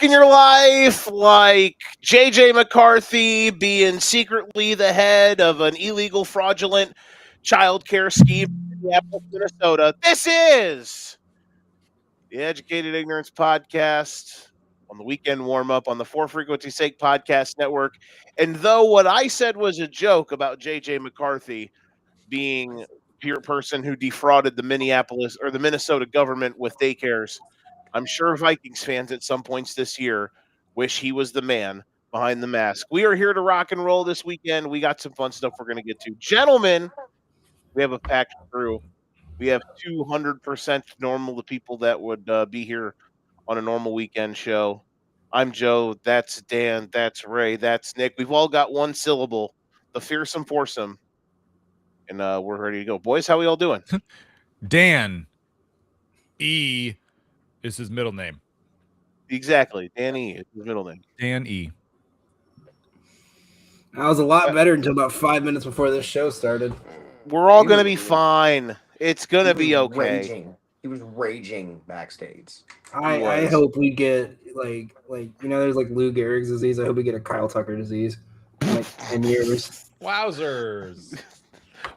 in your life, like J.J. McCarthy being secretly the head of an illegal, fraudulent child care scheme in Minneapolis, Minnesota. This is the Educated Ignorance Podcast on the weekend warm up on the For Frequency's Sake Podcast Network. And though what I said was a joke about J.J. McCarthy being a person who defrauded the Minneapolis or the Minnesota government with daycares, I'm sure Vikings fans at some points this year wish he was the man behind the mask. We are here to rock and roll this weekend. We got some fun stuff we're going to get to. Gentlemen, we have a packed crew. We have 200% normal the people that would be here on a normal weekend show. I'm Joe. That's Dan. That's Ray. That's Nick. We've all got one syllable, the fearsome foursome. And we're ready to go. Boys, how we all doing? Dan E is his middle name. Exactly. Dan E is his middle name. Dan E. I was a lot better until about 5 minutes before this show started. We're all going to be fine. It's going to be okay. Raging. He was raging backstage. I hope we get, like there's like Lou Gehrig's disease. I hope we get a Kyle Tucker disease in like 10 years. Wowzers.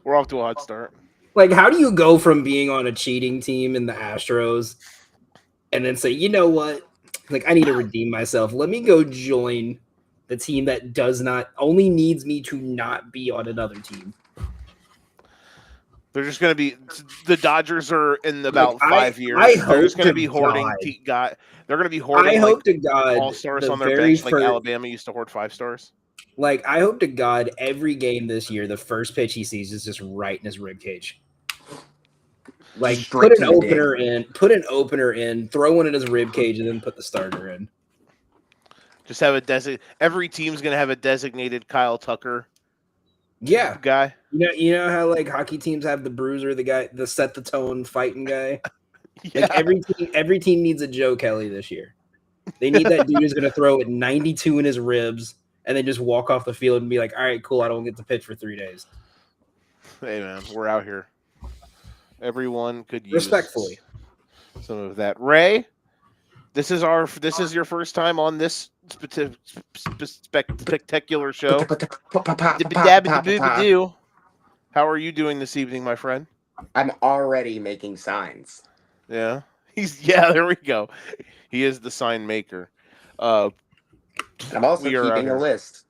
We're off to a hot start. Like, how do you go from being on a cheating team in the Astros and then say, you know what? Like, I need to redeem myself. Let me go join the team that only needs me to not be on another team. They're just going to be the Dodgers are in about 5 years. They're just going to be hoarding They're going to be hoarding. I hope to God all-stars on their bench, like Alabama used to hoard 5-stars. Like, I hope to God every game this year, the first pitch he sees is just right in his rib cage. Like, put an opener in, throw one in his rib cage, and then put the starter in. Just have every team's going to have a designated Kyle Tucker. Yeah, guy. You know how like hockey teams have the bruiser, the guy, the set the tone fighting guy. Yeah. Like every team needs a Joe Kelly this year. They need that dude who's going to throw it 92 in his ribs and then just walk off the field and be like, all right, cool, I don't get to pitch for 3 days. Hey man, we're out here. Everyone could use respectfully some of that. Ray, this is your first time on this spectacular show. How are you doing this evening, my friend? I'm already making signs. Yeah. There we go. He is the sign maker. I'm also keeping a list.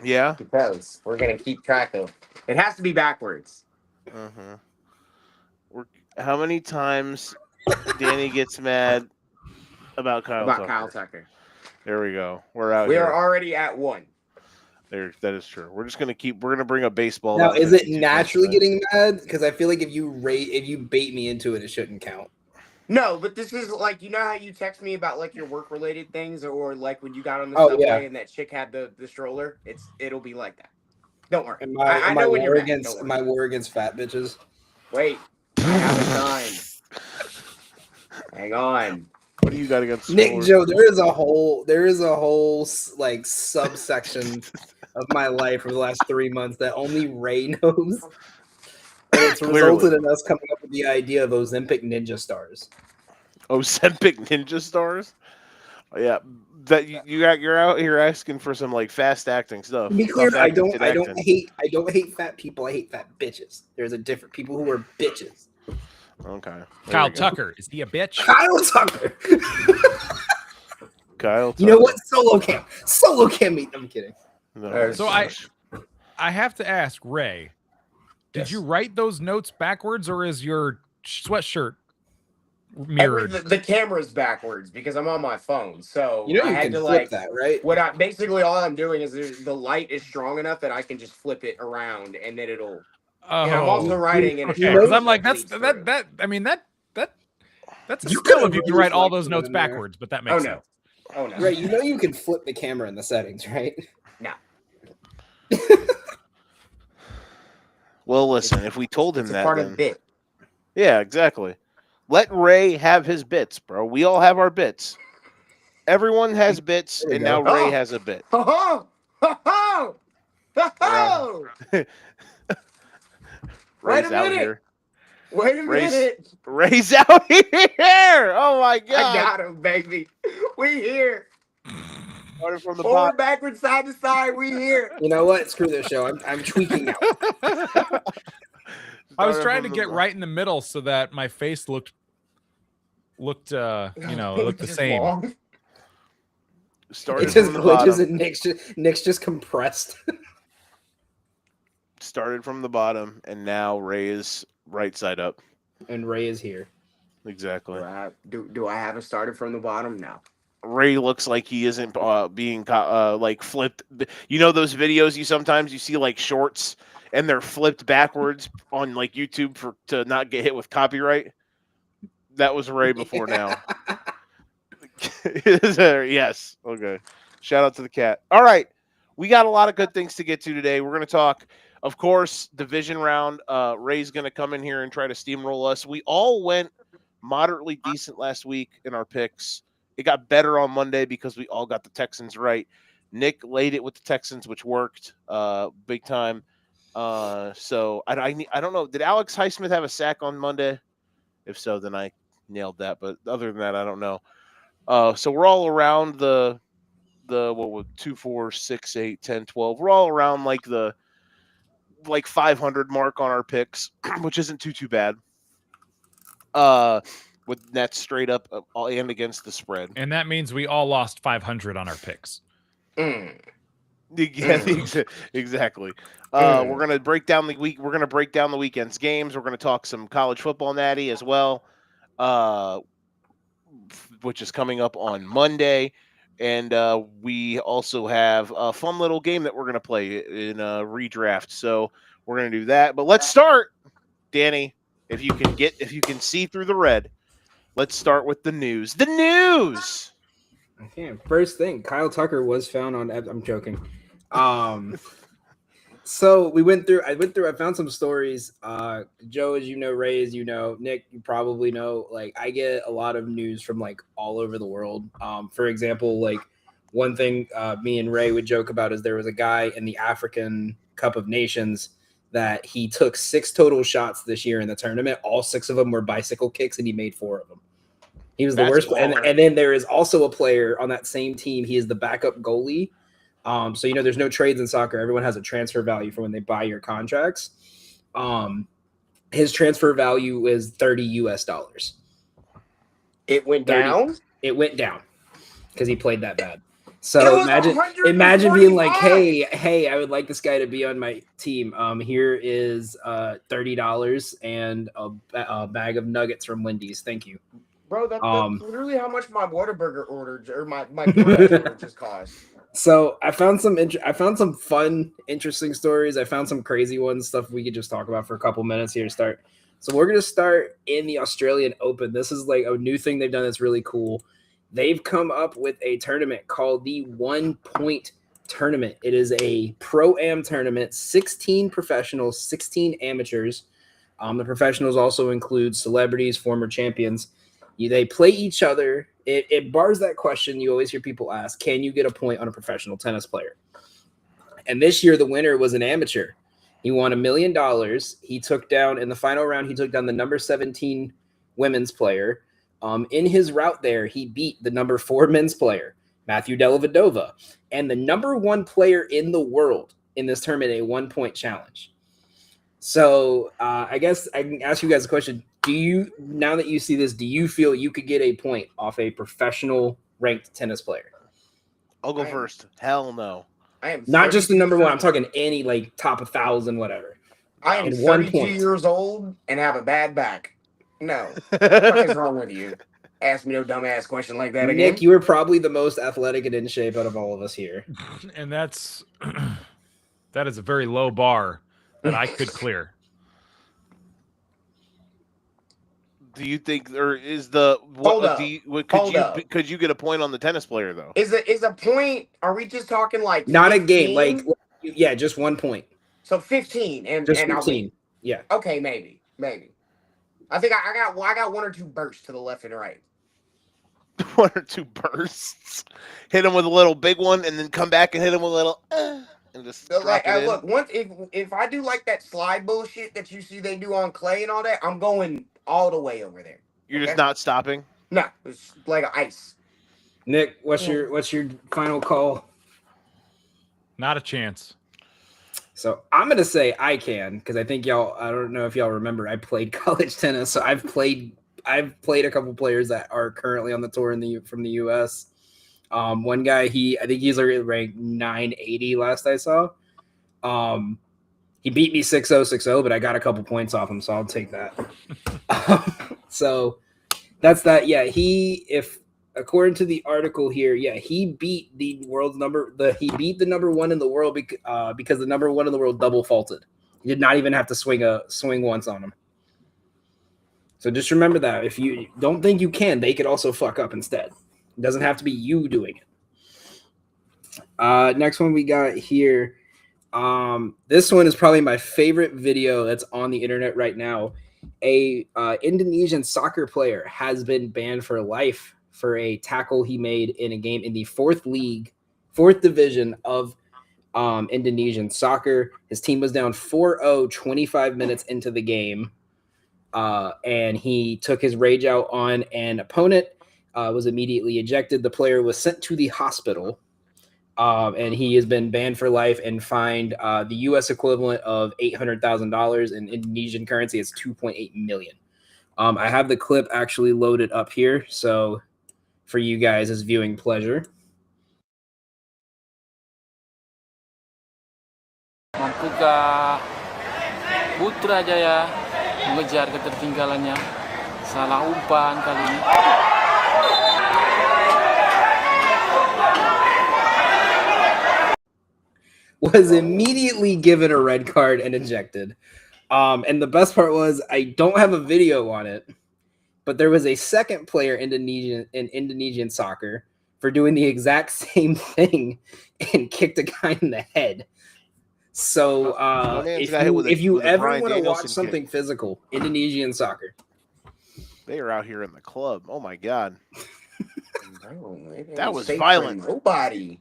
Yeah? Because we're going to keep track of. It has to be backwards. Uh-huh. How many times Danny gets mad about Kyle Tucker? There we go. We're out. We are already at 1. There, that is true. We're gonna bring a baseball. Now, is it naturally getting mad? Because I feel like if you bait me into it, it shouldn't count. No, but this is like, you know how you text me about like your work related things, or like when you got on the subway and that chick had the stroller. It'll be like that. Don't worry. I know when you're against my war against fat bitches. Wait, I have a sign. Hang on. What do you got against Nick Joe? There is a whole like subsection of my life for the last 3 months that only Ray knows. And it's resulted in us coming up with the idea of Ozempic Ninja Stars. Ozempic Ninja Stars? Oh, yeah, that you're out here asking for some like fast acting stuff. To be clear, I don't hate fat people. I hate fat bitches. There's a different people who are bitches. Okay. Kyle Tucker, is he a bitch? Kyle Tucker. Kyle Tucker. You know what? Solo cam meet. I'm kidding. No. So I have to ask Ray, did you write those notes backwards, or is your sweatshirt mirrored? The camera's backwards because I'm on my phone, so you know I you had can to flip like that, right? Basically all I'm doing is the light is strong enough that I can just flip it around and then it'll. Oh, and I'm also writing in. Okay, because I'm like that's a skill if you can write all those notes backwards, but that makes sense. Oh no! Right, you know you can flip the camera in the settings, right? No. Well, listen. If we told him that, part of the bit. Yeah, exactly. Let Ray have his bits, bro. We all have our bits. Everyone has bits, and now Ray has a bit. Ho ho ho ho ho! Ray's out here. Wait a minute. Ray's out here. Oh my God. I got him, baby. We here. Started from the Forward, backwards, side to side. We here. You know what? Screw this show. I'm tweaking out. I was trying to get right in the middle so that my face looked looked the same. Long. Started it just from the glitches bottom. and Nick's just compressed. Started from the bottom, and now Ray is right side up. And Ray is here. Exactly. Do I have it started from the bottom now? Ray looks like he isn't being like flipped. You know those videos you sometimes see like shorts and they're flipped backwards on like YouTube to not get hit with copyright. That was Ray before now. Yes. Okay. Shout out to the cat. All right. We got a lot of good things to get to today. We're going to talk, of course, division round. Ray's going to come in here and try to steamroll us. We all went moderately decent last week in our picks. It got better on Monday because we all got the Texans right. Nick laid it with the Texans, which worked big time. So I don't know. Did Alex Highsmith have a sack on Monday? If so, then I nailed that. But other than that, I don't know. So we're all around the 2, 4, 6, 8, 10, 12. We're all around like the 500 mark on our picks, which isn't too bad. With nets straight up and against the spread. And that means we all lost 500 on our picks. Yeah, exactly. We're gonna break down the week. We're gonna break down the weekend's games. We're gonna talk some college football natty as well, which is coming up on Monday. And we also have a fun little game that we're gonna play in a redraft. So we're gonna do that. But let's start, Danny. If you can see through the red. Let's start with the news. The news. Okay, first thing, Kyle Tucker was found on. I'm joking. So I went through. I found some stories. Joe, as you know, Ray, as you know, Nick, you probably know. Like, I get a lot of news from like all over the world. For example, like one thing me and Ray would joke about is there was a guy in the African Cup of Nations that he took 6 total shots this year in the tournament. All 6 of them were bicycle kicks, and he made 4 of them. He was the worst. And then there is also a player on that same team. He is the backup goalie. So, there's no trades in soccer. Everyone has a transfer value for when they buy your contracts. His transfer value is $30. It went down? It went down because he played that bad. So imagine being like, hey, I would like this guy to be on my team. Here is $30 and a bag of nuggets from Wendy's. Thank you. Bro, that's literally how much my Whataburger order or my order just cost. So I found some fun, interesting stories. I found some crazy ones, stuff we could just talk about for a couple minutes here to start. So we're gonna start in the Australian Open. This is like a new thing they've done that's really cool. They've come up with a tournament called the 1 Point Tournament. It is a pro-am tournament, 16 professionals, 16 amateurs. The professionals also include celebrities, former champions. They play each other. It bars that question you always hear people ask, can you get a point on a professional tennis player? And this year, the winner was an amateur. He won $1 million. He took down, in the final round, he took down the number 17 women's player. In his route there, he beat the number 4 men's player, Matthew Dellavedova, and the number 1 player in the world in this tournament, a 1 point challenge. So I guess I can ask you guys a question. Now that you see this, do you feel you could get a point off a professional ranked tennis player? I'll go first. Hell no. I am not just the number 1. I'm talking any like top 1,000, whatever. I am 32 years old and have a bad back. No. What is wrong with you? Ask me no dumbass question like that again. Nick, you were probably the most athletic and in shape out of all of us here. And that is a very low bar that I could clear. Do you think there is the Hold up. Could you get a point on the tennis player though? Is a point? Are we just talking like not 15? A game? Like just 1 point. So 15 and just and 15. Yeah. Okay, maybe. I think I got 1 or 2 bursts to the left and right. 1 or 2 bursts. Hit him with a little big one, and then come back and hit him with a little. and just So, drop it in. look, once if I do like that slide bullshit that you see they do on clay and all that, I'm going all the way over there. You're just not stopping. No, it's like ice. Nick, what's your final call? Not a chance. So I'm gonna say I can, because I think y'all. I don't know if y'all remember. I played college tennis, so I've played a couple players that are currently on the tour from the U.S. One guy, I think he's already ranked 980 last I saw. He beat me 6-0, 6-0, but I got a couple points off him, so I'll take that. So that's that. Yeah, according to the article here, yeah, he beat the number one in the world because the number one in the world double faulted. He did not even have to swing once on him. So just remember that. If you don't think you can, they could also fuck up instead. It doesn't have to be you doing it. Next one we got here. This one is probably my favorite video that's on the internet right now. A Indonesian soccer player has been banned for life for a tackle he made in a game in the fourth division of Indonesian soccer. His team was down 4-0 25 minutes into the game. And he took his rage out on an opponent, was immediately ejected. The player was sent to the hospital, and he has been banned for life and fined the U.S. equivalent of $800,000 in Indonesian currency. It's $2.8 million. I have the clip actually loaded up here, so for you guys as viewing pleasure. Mampukah Putrajaya mengejar ketertinggalannya? Salah umpan kali ini. Was immediately given a red card and ejected. And the best part was I don't have a video on it, but there was a second player in Indonesian soccer for doing the exact same thing and kicked a guy in the head. So if you ever want to watch something physical, Indonesian soccer. They are out here in the club. Oh my god. No, that was violent. Nobody.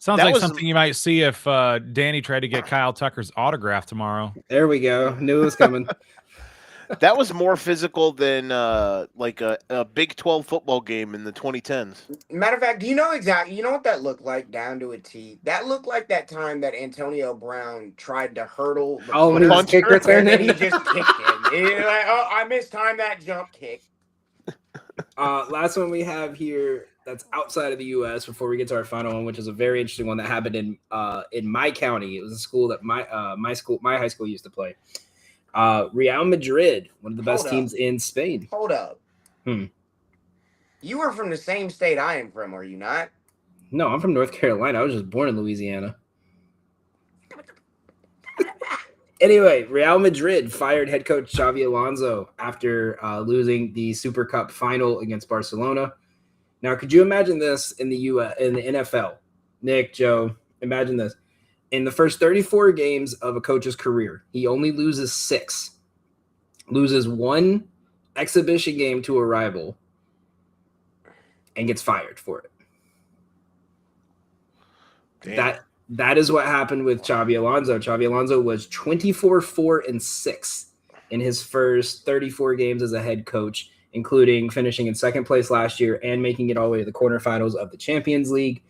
Sounds like something you might see if Danny tried to get Kyle Tucker's autograph tomorrow. There we go. Knew it was coming. That was more physical than like a Big 12 football game in the 2010s. Matter of fact, do you know exactly? You know what that looked like down to a T? That looked like that time that Antonio Brown tried to hurdle the when he was kick returning, and he just kicked him. He's like, "Oh, I mistimed that jump kick." Last one we have here that's outside of the U.S. before we get to our final one, which is a very interesting one that happened in my county. It was a school that my high school used to play. Real Madrid, one of the best teams in Spain. Hold up. You are from the same state I am from, are you not? No, I'm from North Carolina. I was just born in Louisiana. Anyway, Real Madrid fired head coach Xavi Alonso after losing the Super Cup final against Barcelona. Now, could you imagine this in the NFL? Nick, Joe, imagine this. In the first 34 games of a coach's career, he only loses 6. Loses 1 exhibition game to a rival and gets fired for it. Damn. That is what happened with Xabi Alonso. Xabi Alonso was 24-4-6 in his first 34 games as a head coach, including finishing in second place last year and making it all the way to the quarterfinals of the Champions League.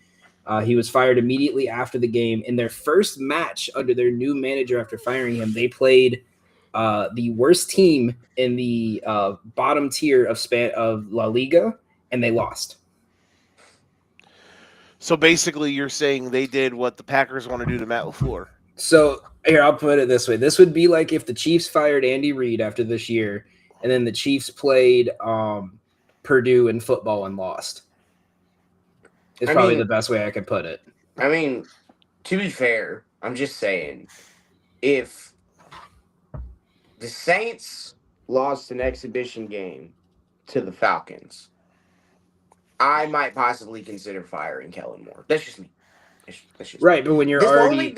He was fired immediately after the game. In their first match under their new manager after firing him, they played the worst team in the bottom tier of La Liga, and they lost. So basically, you're saying they did what the Packers want to do to Matt LaFleur. So here, I'll put it this way. This would be like if the Chiefs fired Andy Reid after this year, and then the Chiefs played Purdue in football and lost. It's probably the best way I could put it. I mean, to be fair, I'm just saying, if the Saints lost an exhibition game to the Falcons, I might possibly consider firing Kellen Moore. That's just me. That's just right, but when you're already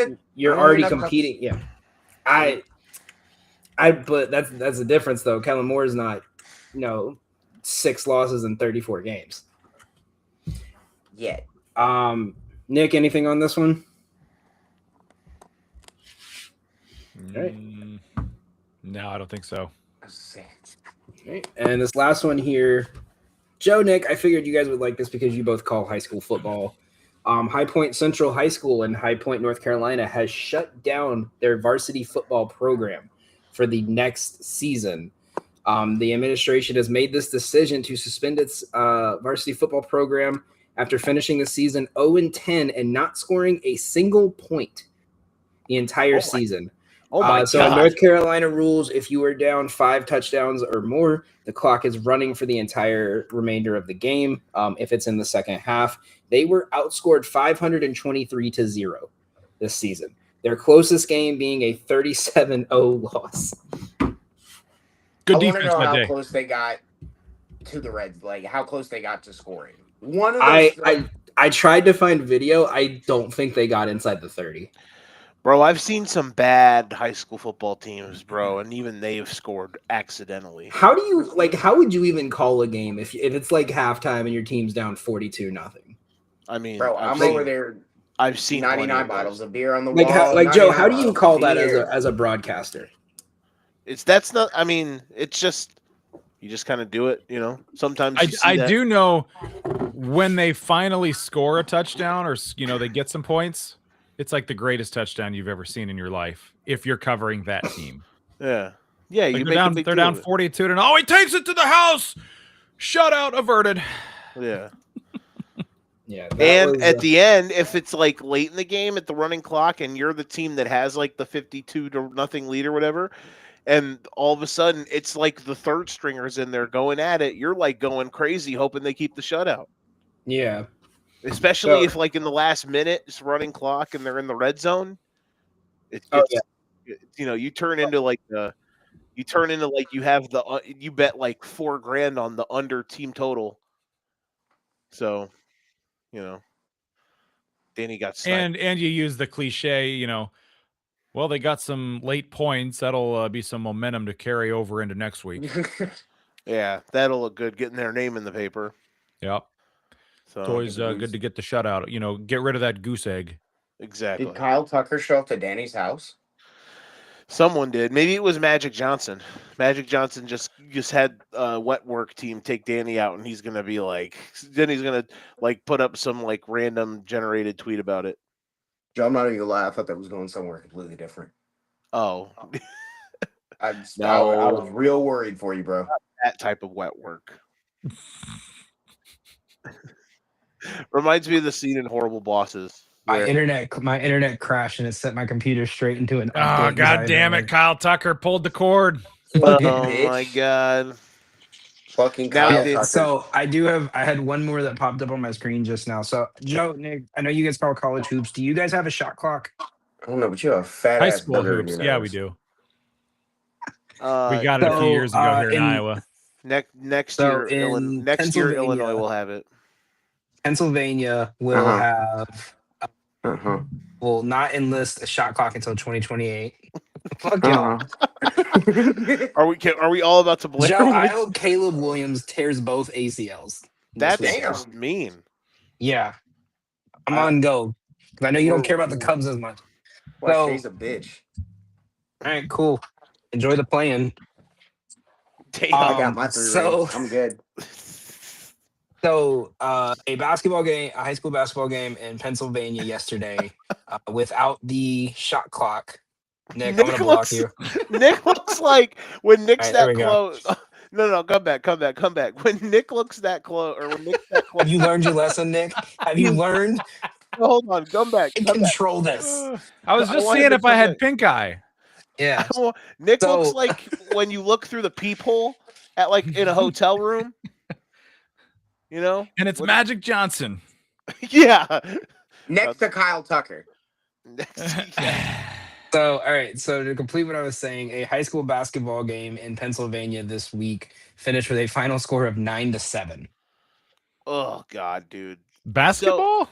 competing, yeah. But that's the difference though. Kellen Moore is not, 6 losses in 34 games. Yet. Nick, anything on this one? Right. No, I don't think so. Right. And this last one here, Joe, Nick, I figured you guys would like this because you both call high school football. High Point Central High School in High Point, North Carolina, has shut down their varsity football program for the next season. The administration has made this decision to suspend its varsity football program after finishing the season 0-10 and not scoring a single point the entire season. Oh my So God. in North Carolina rules, if you are down 5 touchdowns or more, the clock is running for the entire remainder of the game. If it's in the second half, they were outscored 523-0 this season. Their closest game being a 37-0 loss. Good I want to defense know that how day. close they got to the Reds, like how close they got to scoring. One of those. I tried to find video. I don't think they got inside the 30. Bro, I've seen some bad high school football teams, bro, and even they've scored accidentally. How would you even call a game if it's like halftime and your team's down 42-0? I mean, Bro, I'm over there. I've seen 99 bottles of beer on the Like wall. Joe, how do you 99 call bottles that of beer. as a broadcaster? it's just you just kind of do it, you know. Sometimes you see I that. do know when they finally score a touchdown or they get some points, it's like the greatest touchdown you've ever seen in your life if you're covering that team. Yeah, Like you they're down 42 and he takes it to the house. Shutout averted. Yeah. Yeah, And at the end, if it's like late in the game at the running clock and you're the team that has like the 52-0 lead or whatever, and all of a sudden it's like the third stringers in there going at it, you're like going crazy hoping they keep the shutout. yeah. Especially if like in the last minute it's running clock and they're in the red zone. You turn into like you have you bet like $4,000 on the under team total. So, Danny got sniped. And you use the cliche, well, they got some late points. That'll be some momentum to carry over into next week. Yeah, that'll look good getting their name in the paper. Yep. So It's always good to get the shutout. Get rid of that goose egg. Exactly. Did Kyle Tucker show up to Danny's house? Someone did. Maybe it was Magic Johnson. Magic Johnson just had wet work team take Danny out, and he's gonna be like, then he's gonna like put up some like random generated tweet about it. Joe, I'm not even gonna lie. I thought that was going somewhere completely different. Oh, I was real worried for you, bro. That type of wet work. Reminds me of the scene in Horrible Bosses. My internet crashed and it set my computer straight into an Oh, update. God damn it. Kyle Tucker pulled the cord. Oh, my God. Fucking Now Kyle did- Tucker. So I had one more that popped up on my screen just now. So Joe, Nick, I know you guys call college hoops. Do you guys have a shot clock? I don't know, but you have a fat High ass school booger in hoops. your Yeah, nose. we do. Uh, We got it a few years ago here in Iowa. next So year, in next year, Illinois Pennsylvania- will have it. Pennsylvania will have Uh-huh. will not enlist a shot clock until 2028. Fuck y'all. Are we all about to blame? Joe, I hope Caleb Williams tears both ACLs. That's this week. just mean. Yeah. I'm on go. 'Cause I know you don't care about the Cubs as much. Why So- she's a bitch. All right, cool. Enjoy the playing. Damn. I got my 3 so- rings. I'm good. So, a high school basketball game in Pennsylvania yesterday, without the shot clock. Nick, I'm gonna block you. Nick looks like when Nick's All right, there that we go. close. No, come back. When Nick looks that close, or when Nick's that close. Have you learned your lesson, Nick? Have you learned Hold on, come back. to control this? I was I just wanted seeing to if I come had back. pink eye. Yeah. Nick So- looks like when you look through the peephole at like in a hotel room. You know? And it's Magic Johnson. Yeah. Next to Kyle Tucker. So, all right. So, to complete what I was saying, a high school basketball game in Pennsylvania this week finished with a final score of 9-7. Oh God, dude. Basketball?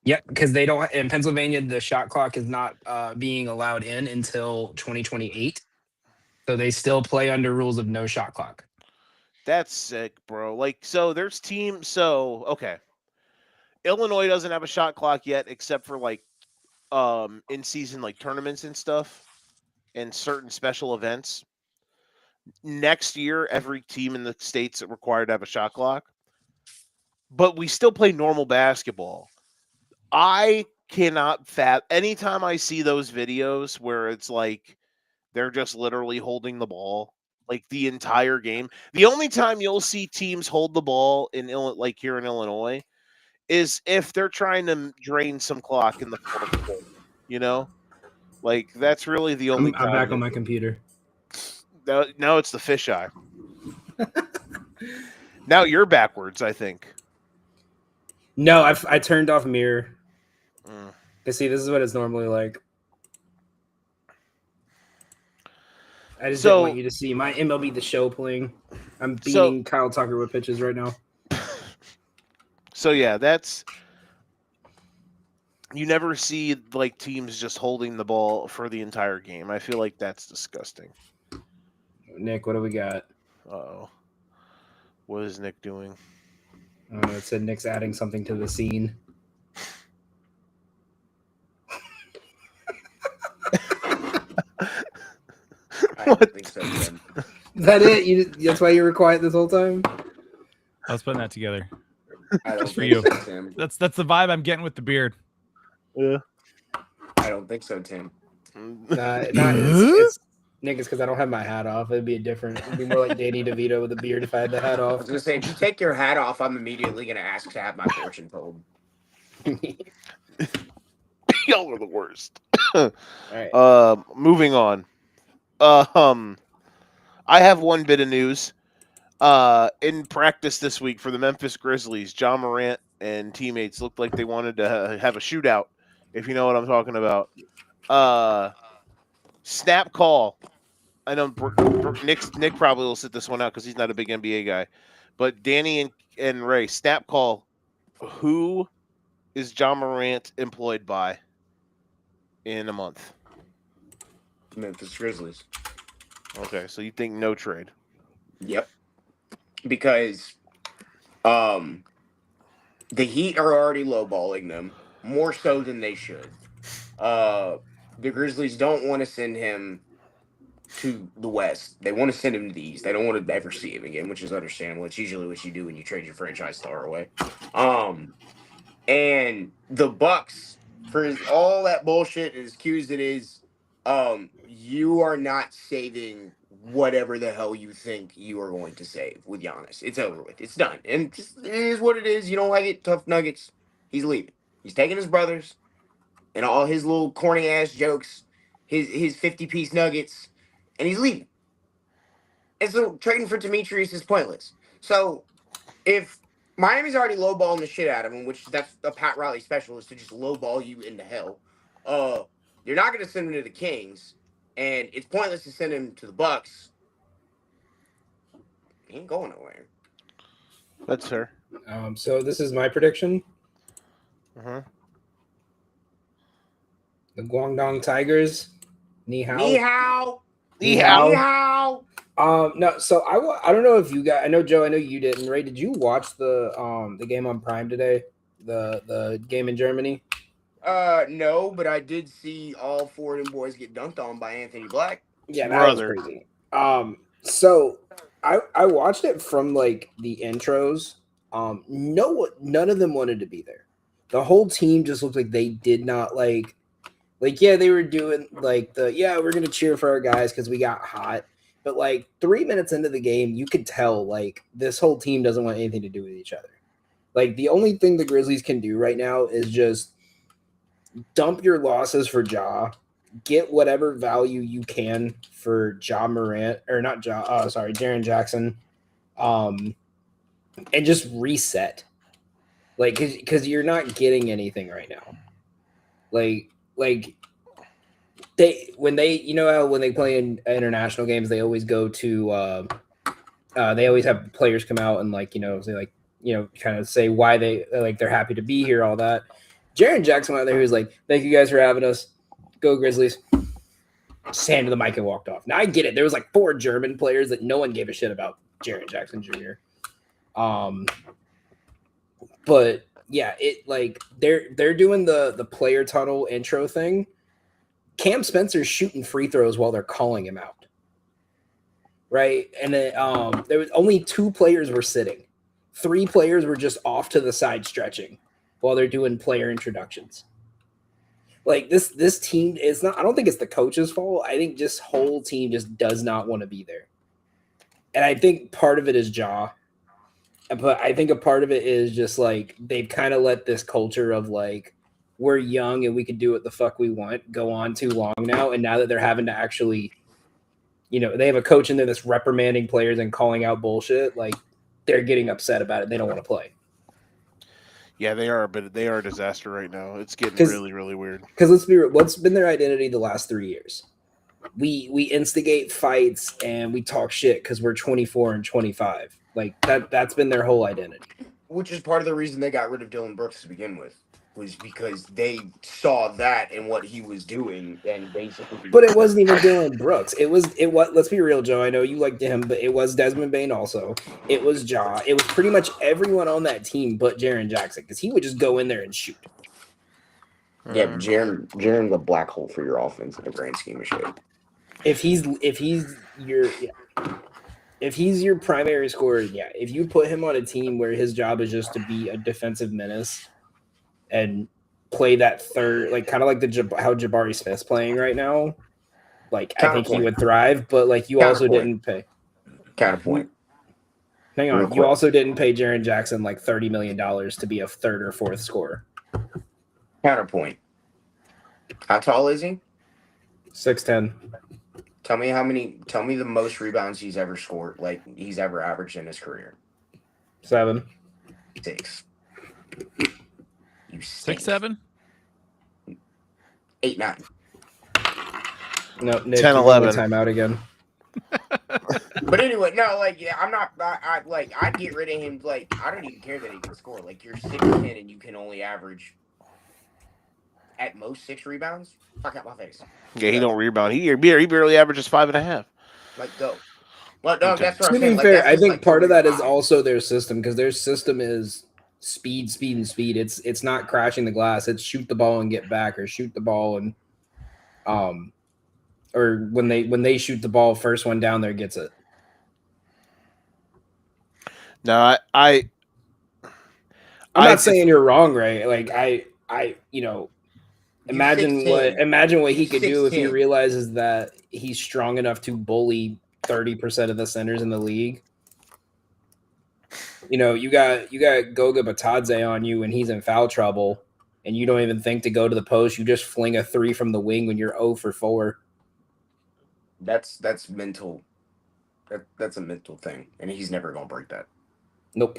Yep, because they don't in Pennsylvania, the shot clock is not being allowed in until 2028. So they still play under rules of no shot clock. That's sick, bro. Like, so there's teams. So okay, Illinois doesn't have a shot clock yet, except for like in season like tournaments and stuff. and certain special events. Next year, every team in the states are required to have a shot clock, but we still play normal basketball. I cannot anytime I see those videos where it's like they're just literally holding the ball like the entire game. The only time you'll see teams hold the ball in like here in Illinois is if they're trying to drain some clock in the fourth quarter. You know, like that's really the only I'm time. back on my computer. No, it's the fisheye. Now you're backwards, I think. No, I turned off mirror. Mm. Cause see, this is what it's normally like. I just didn't want you to see my MLB The Show playing. I'm beating Kyle Tucker with pitches right now. So yeah, that's you never see like teams just holding the ball for the entire game. I feel like that's disgusting. Nick, what do we got? Uh-oh. What is Nick doing? It said Nick's adding something to the scene. I don't think so, Tim. Is that it? That's why you were quiet this whole time? I was putting that together. I don't Just for think you. so, Tim. That's the vibe I'm getting with the beard. Yeah. I don't think so, Tim. It's Nick, it's because I don't have my hat off. It'd be It'd be more like Danny DeVito with a beard if I had the hat I off. was gonna say, if you take your hat off, I'm immediately gonna ask to have my fortune told. Y'all are the worst. All right. Moving on. I have one bit of news. In practice this week for the Memphis Grizzlies, John Morant and teammates looked like they wanted to have a shootout, if you know what I'm talking about. Snap call. I know Nick probably will sit this one out because he's not a big NBA guy. But Danny and Ray, snap call. Who is John Morant employed by in a month? Memphis Grizzlies. Okay, so you think no trade? Yep. Because the Heat are already lowballing them, more so than they should. The Grizzlies don't want to send him to the West. They want to send him to the East. They don't want to ever see him again, which is understandable. It's usually what you do when you trade your franchise star away. And the Bucks, for all that bullshit as cute as it is, you are not saving whatever the hell you think you are going to save with Giannis. It's over with. It's done. And it is what it is. You don't like it, tough nuggets. He's leaving. He's taking his brothers and all his little corny ass jokes, his 50-piece nuggets, and he's leaving. And so trading for Demetrius is pointless. So if Miami's already lowballing the shit out of him, which that's a Pat Riley specialist to just lowball you into hell, you're not going to send him to the Kings, and it's pointless to send him to the Bucks. He ain't going nowhere. That's fair. So this is my prediction. Uh-huh. The Guangdong Tigers. Ni hao. Ni hao. Ni hao. Ni hao. No, so I don't know if you guys. I know Joe. I know you didn't. Ray, did you watch the game on Prime today? The game in Germany. No, but I did see all four of them boys get dunked on by Anthony Black. Yeah, that was crazy. So I watched it from like the intros. None of them wanted to be there. The whole team just looked like they did not like yeah, they were doing like we're gonna cheer for our guys because we got hot. But like 3 minutes into the game, you could tell like this whole team doesn't want anything to do with each other. Like the only thing the Grizzlies can do right now is just dump your losses for Ja, get whatever value you can for Ja Morant or not Ja. Jaren Jackson, and just reset. Like because you're not getting anything right now. Like when they play in international games, they always go to they always have players come out and kind of say why they're happy to be here, all that. Jaren Jackson out there who's like, thank you guys for having us. Go Grizzlies. Just handed the mic and walked off. Now I get it. There was like 4 German players that no one gave a shit about Jaren Jackson Jr. But yeah, it like they're doing the player tunnel intro thing. Cam Spencer's shooting free throws while they're calling him out. Right? And then there was only 2 players were sitting. 3 players were just off to the side stretching while they're doing player introductions. Like this team is not, I don't think it's the coach's fault. I think this whole team just does not want to be there. And I think part of it is Ja. But I think a part of it is just like they've kind of let this culture of like we're young and we can do what the fuck we want go on too long now. And now that they're having to actually, they have a coach in there that's reprimanding players and calling out bullshit, like they're getting upset about it. They don't want to play. Yeah, they are, but they are a disaster right now. It's getting really, really weird. Because let's be real, what's been their identity the last 3 years? We instigate fights and we talk shit because we're 24 and 25. Like that's been their whole identity. Which is part of the reason they got rid of Dylan Brooks to begin with, was because they saw that and what he was doing, and basically. But it wasn't even Dylan Brooks. It was. Let's be real, Joe. I know you liked him, but it was Desmond Bane also. It was Ja. It was pretty much everyone on that team but Jaren Jackson, because he would just go in there and shoot. Yeah, but Jaren's a black hole for your offense in the grand scheme of shit. If he's your primary scorer, yeah. If you put him on a team where his job is just to be a defensive menace and play that third, like kind of like how Jabari Smith's playing right now, like I think he would thrive. But like you also didn't pay. Counterpoint. Hang on, you also didn't pay Jaren Jackson like $30 million to be a third or fourth scorer. Counterpoint. How tall is he? 6'10". Tell me the most rebounds he's ever scored, like he's ever averaged in his career. 7. 6. You 6, 7? 8, 9. No, Nick, 10, 11. Timeout again. But anyway, no, like, yeah, I'm not. I'd get rid of him. Like, I don't even care that he can score. Like, you're 6'10" and you can only average at most 6 rebounds. Fuck out my face. Yeah, he don't rebound. He barely averages 5.5. Like, go. Well, no, that's what To I'm saying. be fair, Like, I think part of that is 45. also their system, because their system is speed. It's not crashing the glass. It's shoot the ball and get back, or shoot the ball and or when they shoot the ball, first one down there gets it. No, I'm not saying you're wrong, right? Like imagine what he could do if he realizes that he's strong enough to bully 30% of the centers in the league. You got Goga Batadze on you when he's in foul trouble, and you don't even think to go to the post. You just fling a 3 from the wing when you're 0 for 4. That's mental. That's a mental thing, and he's never gonna break that. Nope.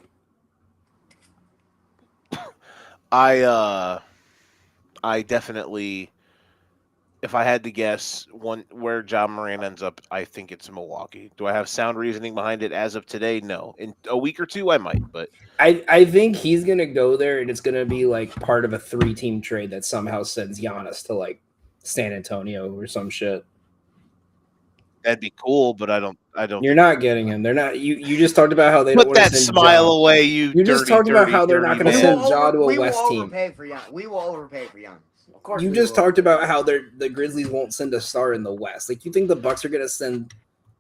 I definitely, if I had to guess where John Moran ends up, I think it's Milwaukee. Do I have sound reasoning behind it as of today? No. In a week or two, I might, but I think he's gonna go there, and it's gonna be like part of a 3-team trade that somehow sends Giannis to like San Antonio or some shit. that'd be cool. But I don't. You're not getting him. They're not. You just talked about how they Put don't want that to send smile Ja. away. You just talked about how they're not going to man. send Ja to a West team. We will overpay for Giannis. Of course. You just talked about how the Grizzlies won't send a star in the West. Like, you think the Bucks are going to send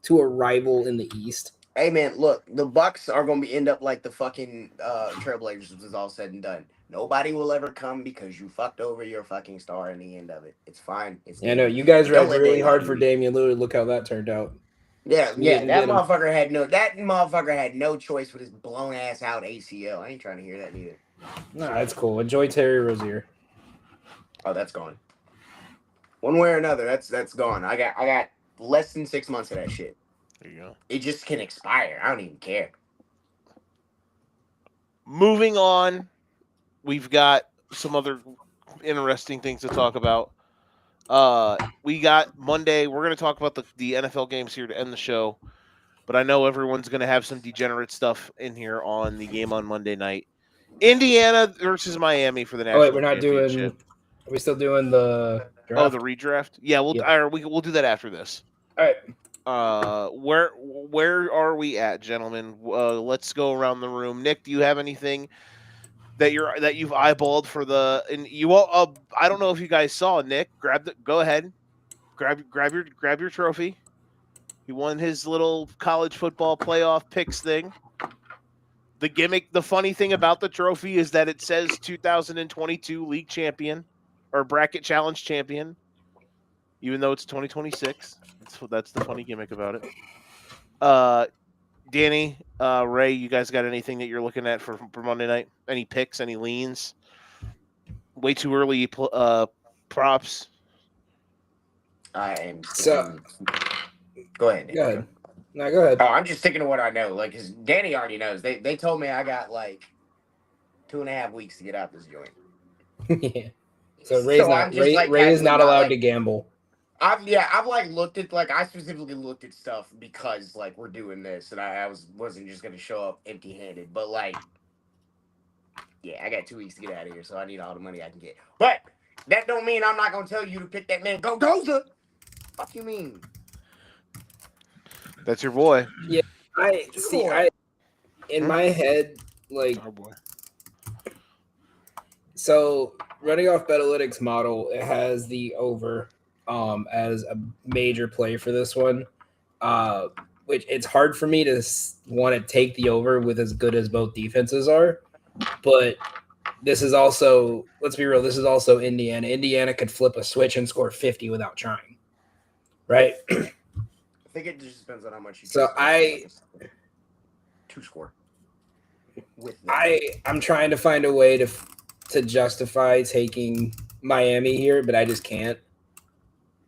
to a rival in the East? Hey man, look, the Bucks are going to end up like the fucking Trailblazers was all said and done. Nobody will ever come because you fucked over your fucking star in the end of it. It's fine. I know you guys read really hard for Damian Lillard. Look how that turned out. Yeah. That motherfucker had no choice with his blown ass out ACL. I ain't trying to hear that either. No, that's cool. Enjoy Terry Rozier. Oh, that's gone. One way or another, that's gone. I got less than 6 months of that shit. There you go. It just can expire. I don't even care. Moving on, we've got some other interesting things to talk about. We got Monday. We're going to talk about the NFL games here to end the show, but I know everyone's going to have some degenerate stuff in here on the game on Monday night. Indiana versus Miami for the national championship. Are we still doing the draft? Oh, the redraft? Yeah, we'll do that after this. All right. Where are we at, gentlemen? Let's go around the room. Nick, do you have anything that you've eyeballed for the? And you all, I don't know if you guys saw. Nick, go ahead. grab your trophy. He won his little college football playoff picks thing. The gimmick, the funny thing about the trophy is that it says 2022 league champion or bracket challenge champion, even though it's 2026. That's the funny gimmick about it. Danny, Ray, you guys got anything that you're looking at for Monday night? Any picks? Any leans? Way too early props. I am So- sticking. Go ahead. Go ahead. No, go ahead. Oh, I'm just sticking to what I know. Like, cause Danny already knows. They told me I got like 2.5 weeks to get out this joint. Yeah. So Ray's I'm just, like, Ray is casually not not, allowed like- to gamble. I've like looked at I specifically looked at stuff because like we're doing this and I wasn't just gonna show up empty handed. But like, yeah, I got 2 weeks to get out of here, so I need all the money I can get. But that don't mean I'm not gonna tell you to pick that man. Go Goza. Fuck you mean? That's your boy. In my head, like, Our boy. so running off Betalytics model, it has the over as a major play for this one, which it's hard for me to want to take the over with as good as both defenses are. But this is also, let's be real, this is also Indiana. Indiana could flip a switch and score 50 without trying, right? I think it just depends on how much you. So to score. I'm trying to find a way to justify taking Miami here, but I just can't.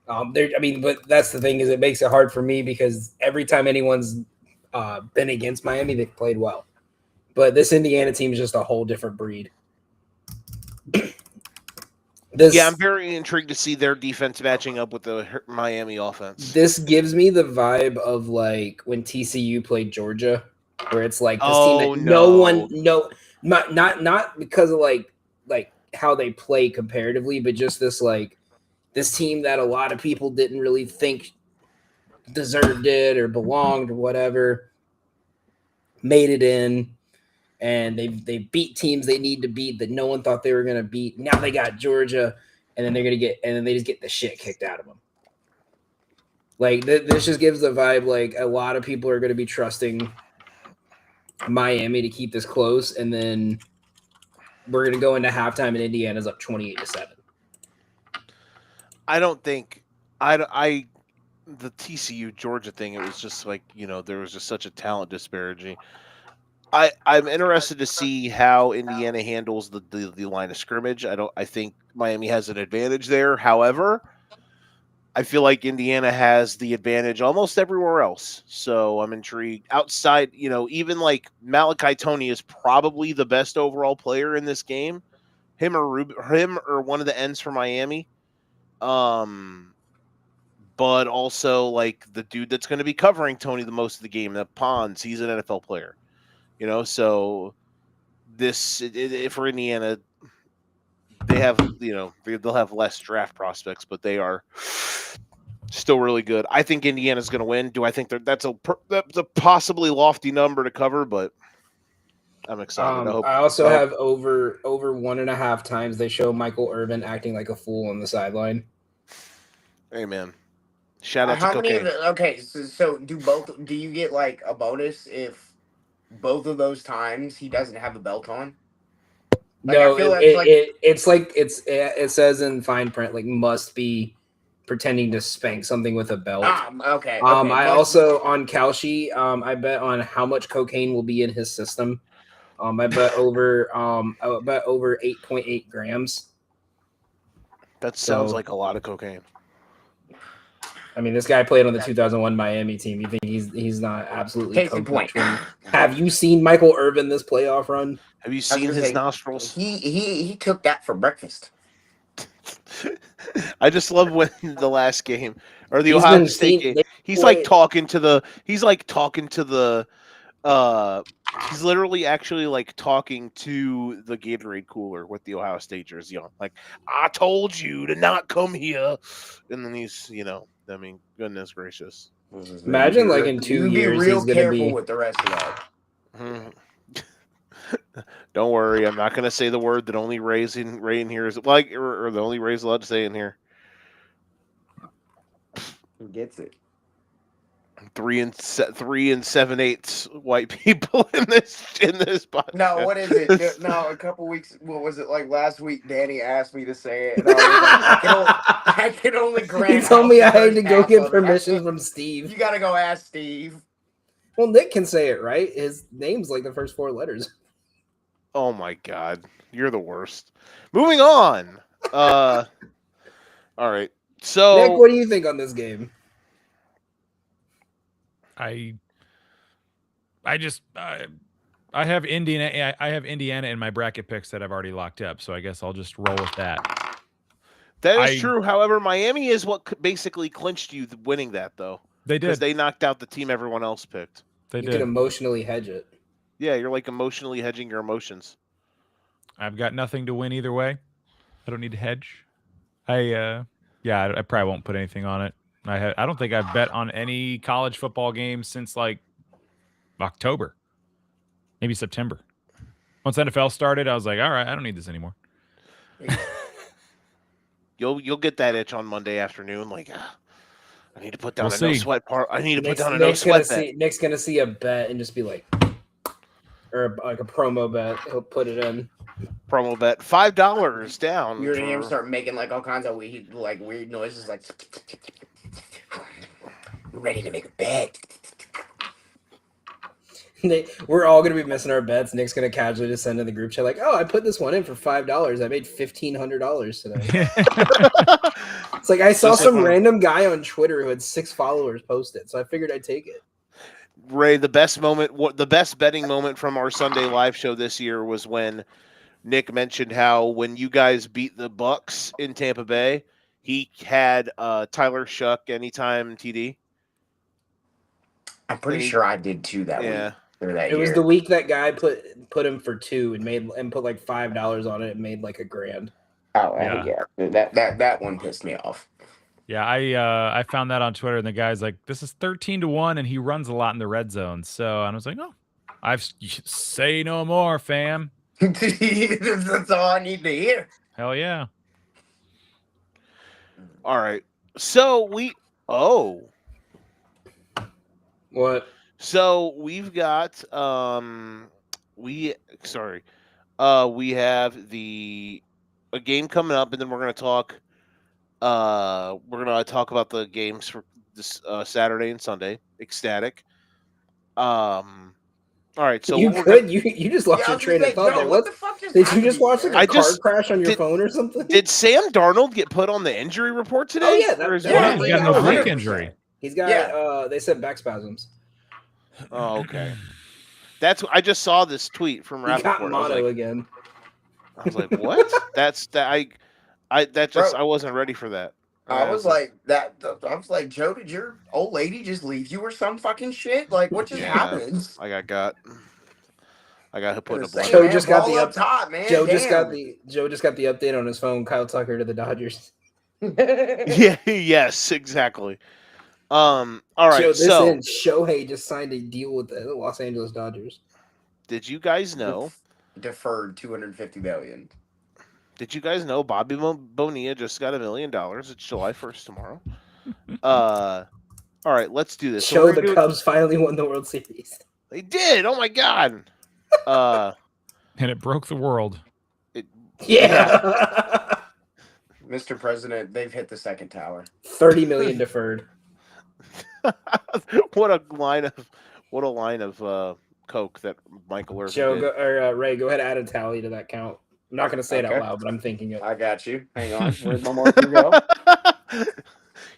But that's the thing, is it makes it hard for me because every time anyone's been against Miami, they've played well. But this Indiana team is just a whole different breed. I'm very intrigued to see their defense matching up with the Miami offense. This gives me the vibe of like when TCU played Georgia, where it's like this team that not because of like how they play comparatively, but just this team that a lot of people didn't really think deserved it or belonged or whatever, made it in, and they beat teams they need to beat that no one thought they were going to beat. Now they got Georgia, and then they just get the shit kicked out of them. Like this just gives the vibe like a lot of people are going to be trusting Miami to keep this close, and then we're going to go into halftime and Indiana's up 28-7. I don't think the TCU Georgia thing, it was just like, there was just such a talent disparity. I'm interested to see how Indiana handles the line of scrimmage. I think Miami has an advantage there. However, I feel like Indiana has the advantage almost everywhere else. So I'm intrigued. Outside, even like Malachi Tony is probably the best overall player in this game. Him or one of the ends for Miami. But also like the dude that's going to be covering Tony the most of the game, that Pons, he's an NFL player. So this for Indiana, they have they'll have less draft prospects, but they are still really good. I think Indiana's going to win. Do I think that's a possibly lofty number to cover? But I'm excited. I also have over 1.5 times they show Michael Irvin acting like a fool on the sideline. Hey man, shout out to cocaine. Okay, so do you get like a bonus if both of those times he doesn't have a belt on? Like, no, I feel it says in fine print like must be pretending to spank something with a belt. Okay. I also on Kalshi, I bet on how much cocaine will be in his system. I bet over 8.8 grams. That sounds like a lot of cocaine. I mean, this guy played on the 2001 Miami team. You think he's not absolutely Case in point. Have you seen Michael Irvin this playoff run? Have you seen his nostrils? He took that for breakfast. I just love when the last game or the Ohio State game. He's talking to the. He's literally actually like talking to the Gatorade cooler with the Ohio State jersey on. Like, I told you to not come here, and then he's goodness gracious. Imagine like in 2 years he's gonna be with the rest of that. Don't worry, I'm not gonna say the word that only Ray in here is like, or the only Ray's allowed to say in here. Who gets it? 3 and 7/8 white people in this podcast. No, what is it? No, a couple weeks. What was it like last week? Danny asked me to say it, and I was like, I can only grant. He told me I had to go half get of it. permission from Steve. You gotta go ask Steve. Well, Nick can say it, right? His name's like the first 4 letters. Oh my god, you're the worst. Moving on. All right. So Nick, what do you think on this game? I have Indiana. I have Indiana in my bracket picks that I've already locked up, so I guess I'll just roll with that. that is true. However, Miami is what basically clinched you winning that, though. They Because did. they knocked out the team everyone else picked. They You did. can emotionally hedge it. Yeah, you're like emotionally hedging your emotions. I've got nothing to win either way. I don't need to hedge. I probably won't put anything on it. I don't think I've bet on any college football game since like October, maybe September. Once NFL started, I was like, all right, I don't need this anymore. You'll get that itch on Monday afternoon. Like, I need to put down We'll a no see. sweat part. I need to put Nick's, down a no Nick's gonna sweat bet. see Nick's gonna see a bet and just be like, or like a promo bet. He'll put it in. Promo bet $5 down. You're gonna hear him for- start making like all kinds of weird noises, like ready to make a bet. We're all gonna be missing our bets. Nick's gonna casually just send in the group chat like, "Oh, I put this one in for $5. I made $1,500 today." It's like I saw Just like some when- random guy on Twitter who had 6 followers post it, so I figured I'd take it. Ray, the best betting moment from our Sunday live show this year was when Nick mentioned how when you guys beat the Bucks in Tampa Bay, he had Tyler Shuck anytime TD. I'm pretty sure I did too that Yeah. week or that It year. was the week that guy put him for 2 and put like $5 on it and made like $1,000. Oh Yeah. yeah. That one pissed me off. Yeah, I found that on Twitter, and the guy's like, "This is 13-1, and he runs a lot in the red zone." So, and I was like, "Oh, say no more, fam." That's all I need to hear. Hell yeah. All right. So What? So we've got we have a game coming up, and then we're gonna talk about the games for this Saturday and Sunday. Ecstatic. All right, so you what we're could you just lost Yeah, I your was train gonna of say, thought Joe, there. what What the fuck just did you happened just watch like there? a I car just- crash on your did- phone or something? Did Sam Darnold get put on the injury report today? Oh yeah, Or is yeah, it- He got an oblique 100%. injury. He's got Yeah. they said back spasms. Oh, okay. I just saw this tweet from He got Rappaport. mono again. I was like, what? Bro. I wasn't ready for that. I was like Joe, did your old lady just leave you or some fucking shit? Like, what just Yeah. happened? I got put in a Say, blunt. Joe man, just got ball the up top, man. Joe just got Damn. the update on his phone. Kyle Tucker to the Dodgers. Yeah, yes, exactly. All right. Joe, this So, in, Shohei just signed a deal with the Los Angeles Dodgers. did you guys know? Deferred $250 million. Did you guys know Bobby Bonilla just got $1 million? It's July 1st tomorrow. All right, let's do this. So Show we're the gonna do- Cubs finally won the World Series. They did. Oh my god. And it broke the world. Yeah. Mr. President, they've hit the second tower. $30 million deferred. what a line of coke that Michael Irvin Joe, did. Ray, go ahead and add a tally to that count. I'm not going to say it out Okay. loud, but I'm thinking it. I got you. Hang on. Where'd my marker go?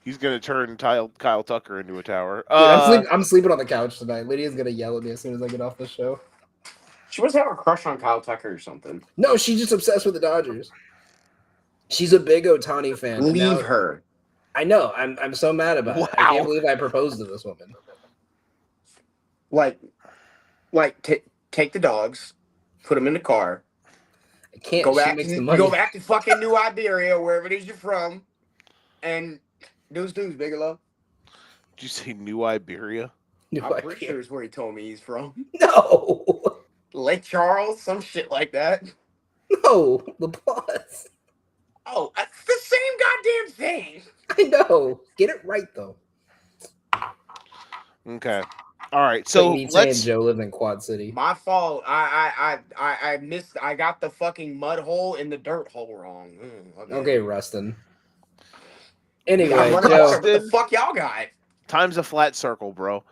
He's gonna turn Kyle Tucker into a tower. Dude, I'm sleeping on the couch tonight. Lydia's going to yell at me as soon as I get off the show. She must have a crush on Kyle Tucker or something. No, she's just obsessed with the Dodgers. She's a big Otani fan. and Leave now- her. I know. I'm so mad about it. I Wow. can't believe I proposed to this woman. Take the dogs, put them in the car, I can't. go She back makes the to money. go back to fucking New Iberia, wherever it is you're from, and deuce, Bigelow. Did you say New Iberia? New I'm pretty idea. sure it's where he told me he's from. No. Lake Charles, some shit like that. No. LaPlace. Oh, it's the same goddamn thing. I know. Get it right, though. Okay. All right. It's like So me saying let's. Joe lives in Quad City. My fault. I missed. I got the fucking mud hole and the dirt hole wrong. Okay, Rustin. We got Anyway, mud Joe. hole. What the fuck y'all got? Time's a flat circle, bro.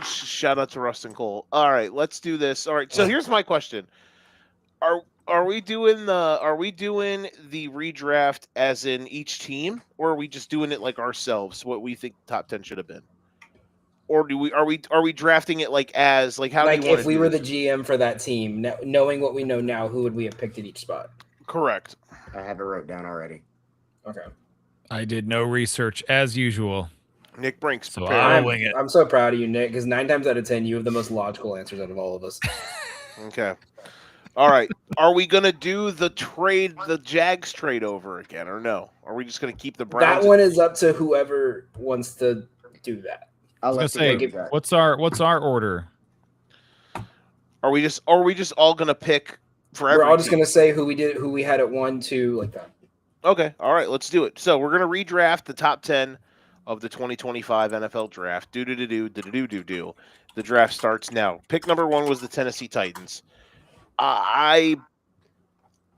Shout out to Rustin Cole. All right, let's do this. All right. So here's my question: Are we doing the redraft as in each team, or are we just doing it like ourselves? What we think the top 10 should have been, or are we drafting it like as like how Like do you want if to we do were this? the GM for that team, knowing what we know now, who would we have picked at each spot? Correct. I have it wrote down already. Okay. I did no research as usual. Nick Brinks So prepared. I'll wing it. I'm so proud of you, Nick, because 9 times out of 10, you have the most logical answers out of all of us. Okay. All right. Are we gonna do the Jags trade over again, or no? Are we just gonna keep the Browns? That one is up to whoever wants to do that. I was gonna say, what's our order? Are we just all gonna pick for every We're all just team? gonna say who we had at 1, 2, like that. Okay. All right. Let's do it. So we're gonna redraft the top 10 of the 2025 NFL draft. Do. The draft starts now. Pick number 1 was the Tennessee Titans. I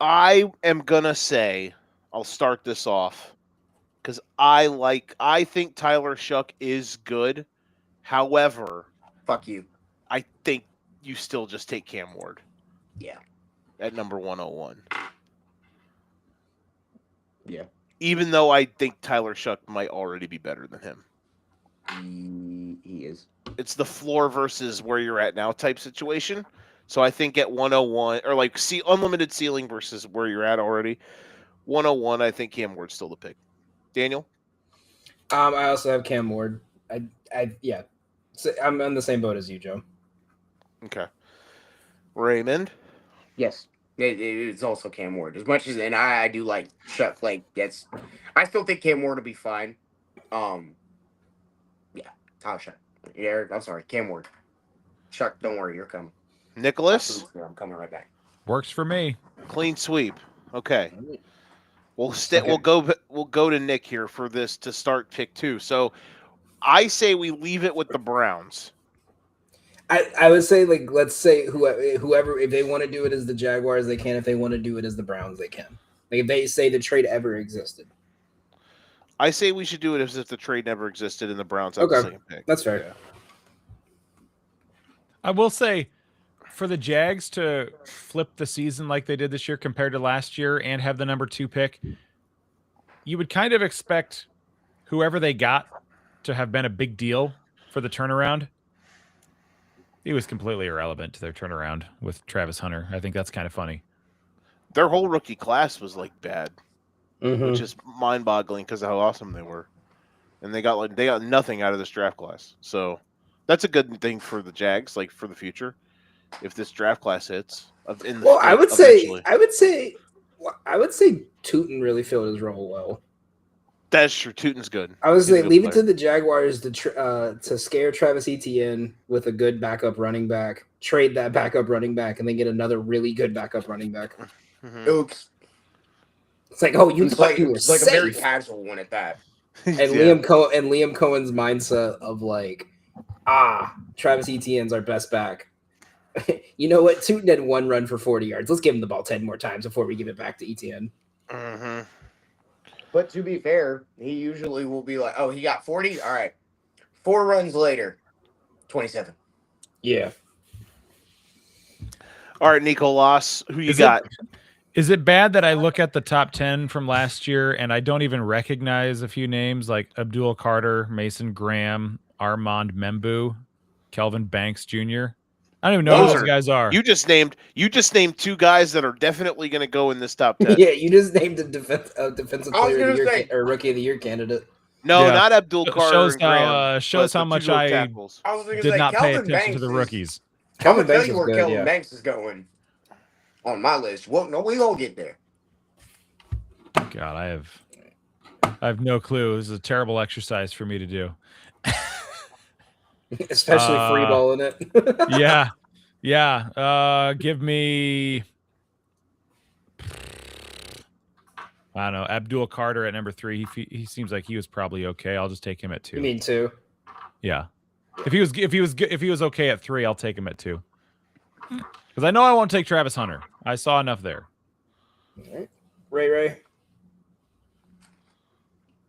am gonna say I'll start this off because I think Tyler Shuck is good. However, Fuck you. I think you still just take Cam Ward. Yeah. At number 101. Yeah. Even though I think Tyler Shuck might already be better than him. He is. It's the floor versus where you're at now type situation. So I think at 101 or like unlimited ceiling versus where you're at already. 101, I think Cam Ward's still the pick. Daniel? I also have Cam Ward. Yeah. So I'm on the same boat as you, Joe. Okay. Raymond? Yes. It's also Cam Ward. As much as and I do like Chuck, like that's I still think Cam Ward will be fine. Yeah, Tyler Shuck. Yeah, I'm sorry, Cam Ward. Chuck, don't worry, you're coming. Nicholas? Absolutely, I'm coming right back. Works for me. Clean sweep. Okay. We'll go to Nick here for this to start pick 2. So I say we leave it with the Browns. I would say, like, let's say whoever, if they want to do it as the Jaguars, they can. If they want to do it as the Browns, they can. Like, if they say the trade ever existed. I say we should do it as if the trade never existed and the Browns have the same pick. That's fair. Yeah. I will say, for the Jags to flip the season like they did this year compared to last year and have the number 2 pick, you would kind of expect whoever they got to have been a big deal for the turnaround. He was completely irrelevant to their turnaround with Travis Hunter. I think that's kind of funny. Their whole rookie class was like bad, Mm-hmm. which is mind-boggling because of how awesome they were, and they got nothing out of this draft class. So that's a good thing for the Jags, like for the future, if this draft class hits. I would say Tootin really filled his role well. That's true. Tootin's good. I would He's a say good leave it player. to the Jaguars to scare Travis Etienne with a good backup running back, trade that backup running back, and then get another really good backup running back. Mhm. Oops. It's like, oh, you It's thought like, you were it's like a very safe. casual one at that. And Yeah. Liam Cohen's mindset of like, Travis Etienne's our best back. You know what? Tootin had 1 run for 40 yards. Let's give him the ball 10 more times before we give it back to Etienne. Mhm. But to be fair, he usually will be like, oh, he got 40? All right. 4 runs later, 27. Yeah. All right, Nicolas, who you got? Is it bad that I look at the top 10 from last year and I don't even recognize a few names like Abdul Carter, Mason Graham, Armand Membu, Kelvin Banks Jr.? I don't even know who those guys are. You just named 2 guys that are definitely going to go in this top 10. Yeah, you just named a defensive I was player of the gonna year say- or rookie of the year candidate. No, Yeah. not Abdul Carter Shows and Graham. how shows but how the much 2 I tackles. I was going to did say, not pay Kelvin attention Banks to the is- rookies. I'm Kelvin going to tell Banks you is where good, Kelvin yeah. Banks is going on my list. Well, no, we gonna get there. God, I have no clue. This is a terrible exercise for me to do. Especially free balling it. Yeah. Give me I don't know. Abdul Carter at number 3. He seems like he was probably okay. I'll just take him at 2. You mean 2? Yeah. If he was okay at 3, I'll take him at 2. Because I know I won't take Travis Hunter. I saw enough there. All right. Ray.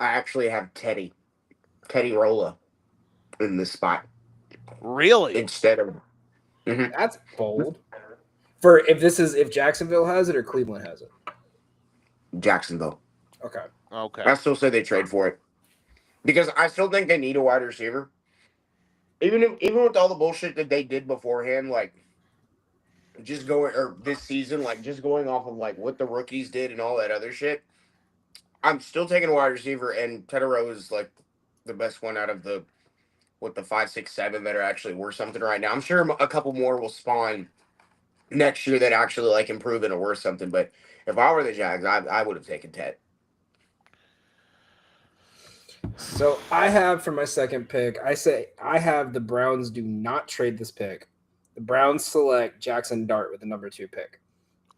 I actually have Teddy Rolla in this spot Really? instead of. That's bold. For if Jacksonville has it or Cleveland has it. Jacksonville. Okay. I still say they trade for it because I still think they need a wide receiver. Even with all the bullshit that they did beforehand, like just this season, like just going off of like what the rookies did and all that other shit, I'm still taking a wide receiver, and Tedero is like the best one out of the 5, 6, 7 that are actually worth something right now. I'm sure a couple more will spawn next year that actually like improve and are worth something. But if I were the Jags, I would have taken Ted. So I have for my second pick, I have the Browns do not trade this pick. The Browns select Jackson Dart with the number 2 pick.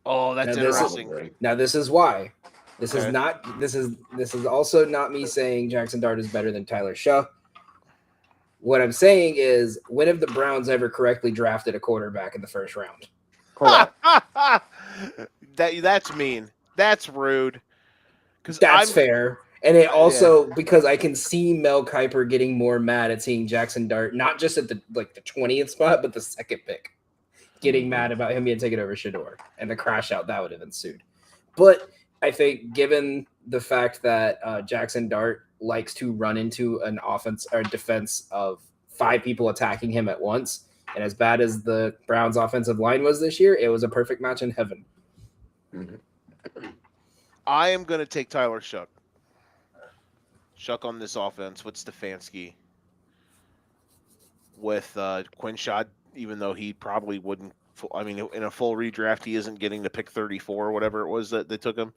Oh, that's interesting. Now this is why. This Okay. is also not me saying Jackson Dart is better than Tyler Shaw. What I'm saying is, when have the Browns ever correctly drafted a quarterback in the first round? That's mean. That's rude. That's fair. And it also, because I can see Mel Kiper getting more mad at seeing Jackson Dart, not just at the 20th spot, but the second pick, getting mad about him being taken over Shador and the crash out that would have ensued. But I think given the fact that Jackson Dart likes to run into an offense or defense of 5 people attacking him at once, and as bad as the Browns offensive line was this year, it was a perfect match in heaven. I am going to take Tyler Shuck. Shuck on this offense with Stefanski. With Quinshad, even though he probably wouldn't. I mean, in a full redraft, he isn't getting to pick 34 or whatever it was that they took him.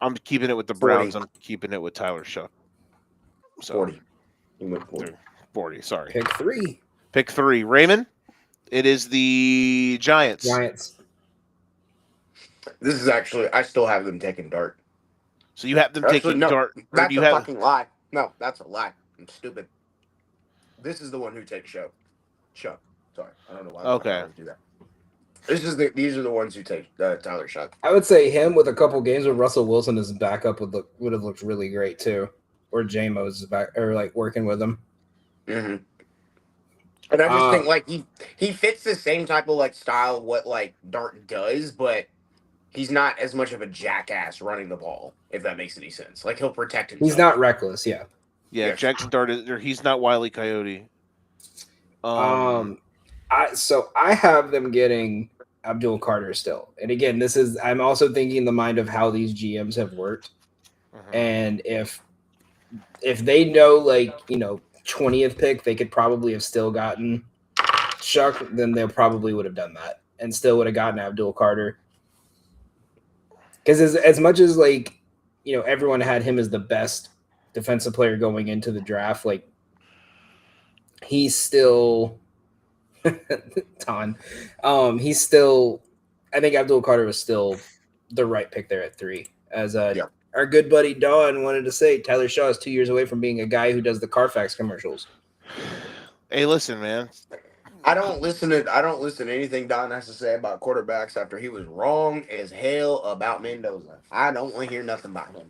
I'm keeping it with the Browns. 40. I'm keeping it with Tyler Shuck. So, 40. He went 40. 40, sorry. Pick 3. Raymond, it is the Giants. This is actually, I still have them taking Dart. So you have them taking Dart. That's a fucking lie. No, that's a lie. I'm stupid. This is the one who takes Shuck. Sorry. I don't know why I do that. These are the ones who take Tyler Shuck. I would say him with a couple games with Russell Wilson as backup would have looked really great too. Or J-Mo's back or like working with him. Mm-hmm. And I just think like he fits the same type of like style of what like Dart does, but he's not as much of a jackass running the ball, if that makes any sense. Like he'll protect himself. He's not reckless, yeah. Yeah, Jackson Dart he's not Wile E. Coyote. I have them getting Abdul Carter still. And again, I'm also thinking in the mind of how these GMs have worked. Mm-hmm. And if they know 20th pick, they could probably have still gotten Shuck, then they probably would have done that and still would have gotten Abdul Carter. Because as much as everyone had him as the best defensive player going into the draft, he's still he's still, I think Abdul Carter was still the right pick there at 3. As our good buddy Don wanted to say, Tyler Shaw is 2 years away from being a guy who does the Carfax commercials. Hey, listen, man. I don't listen to anything Don has to say about quarterbacks after he was wrong as hell about Mendoza. I don't want to hear nothing about him.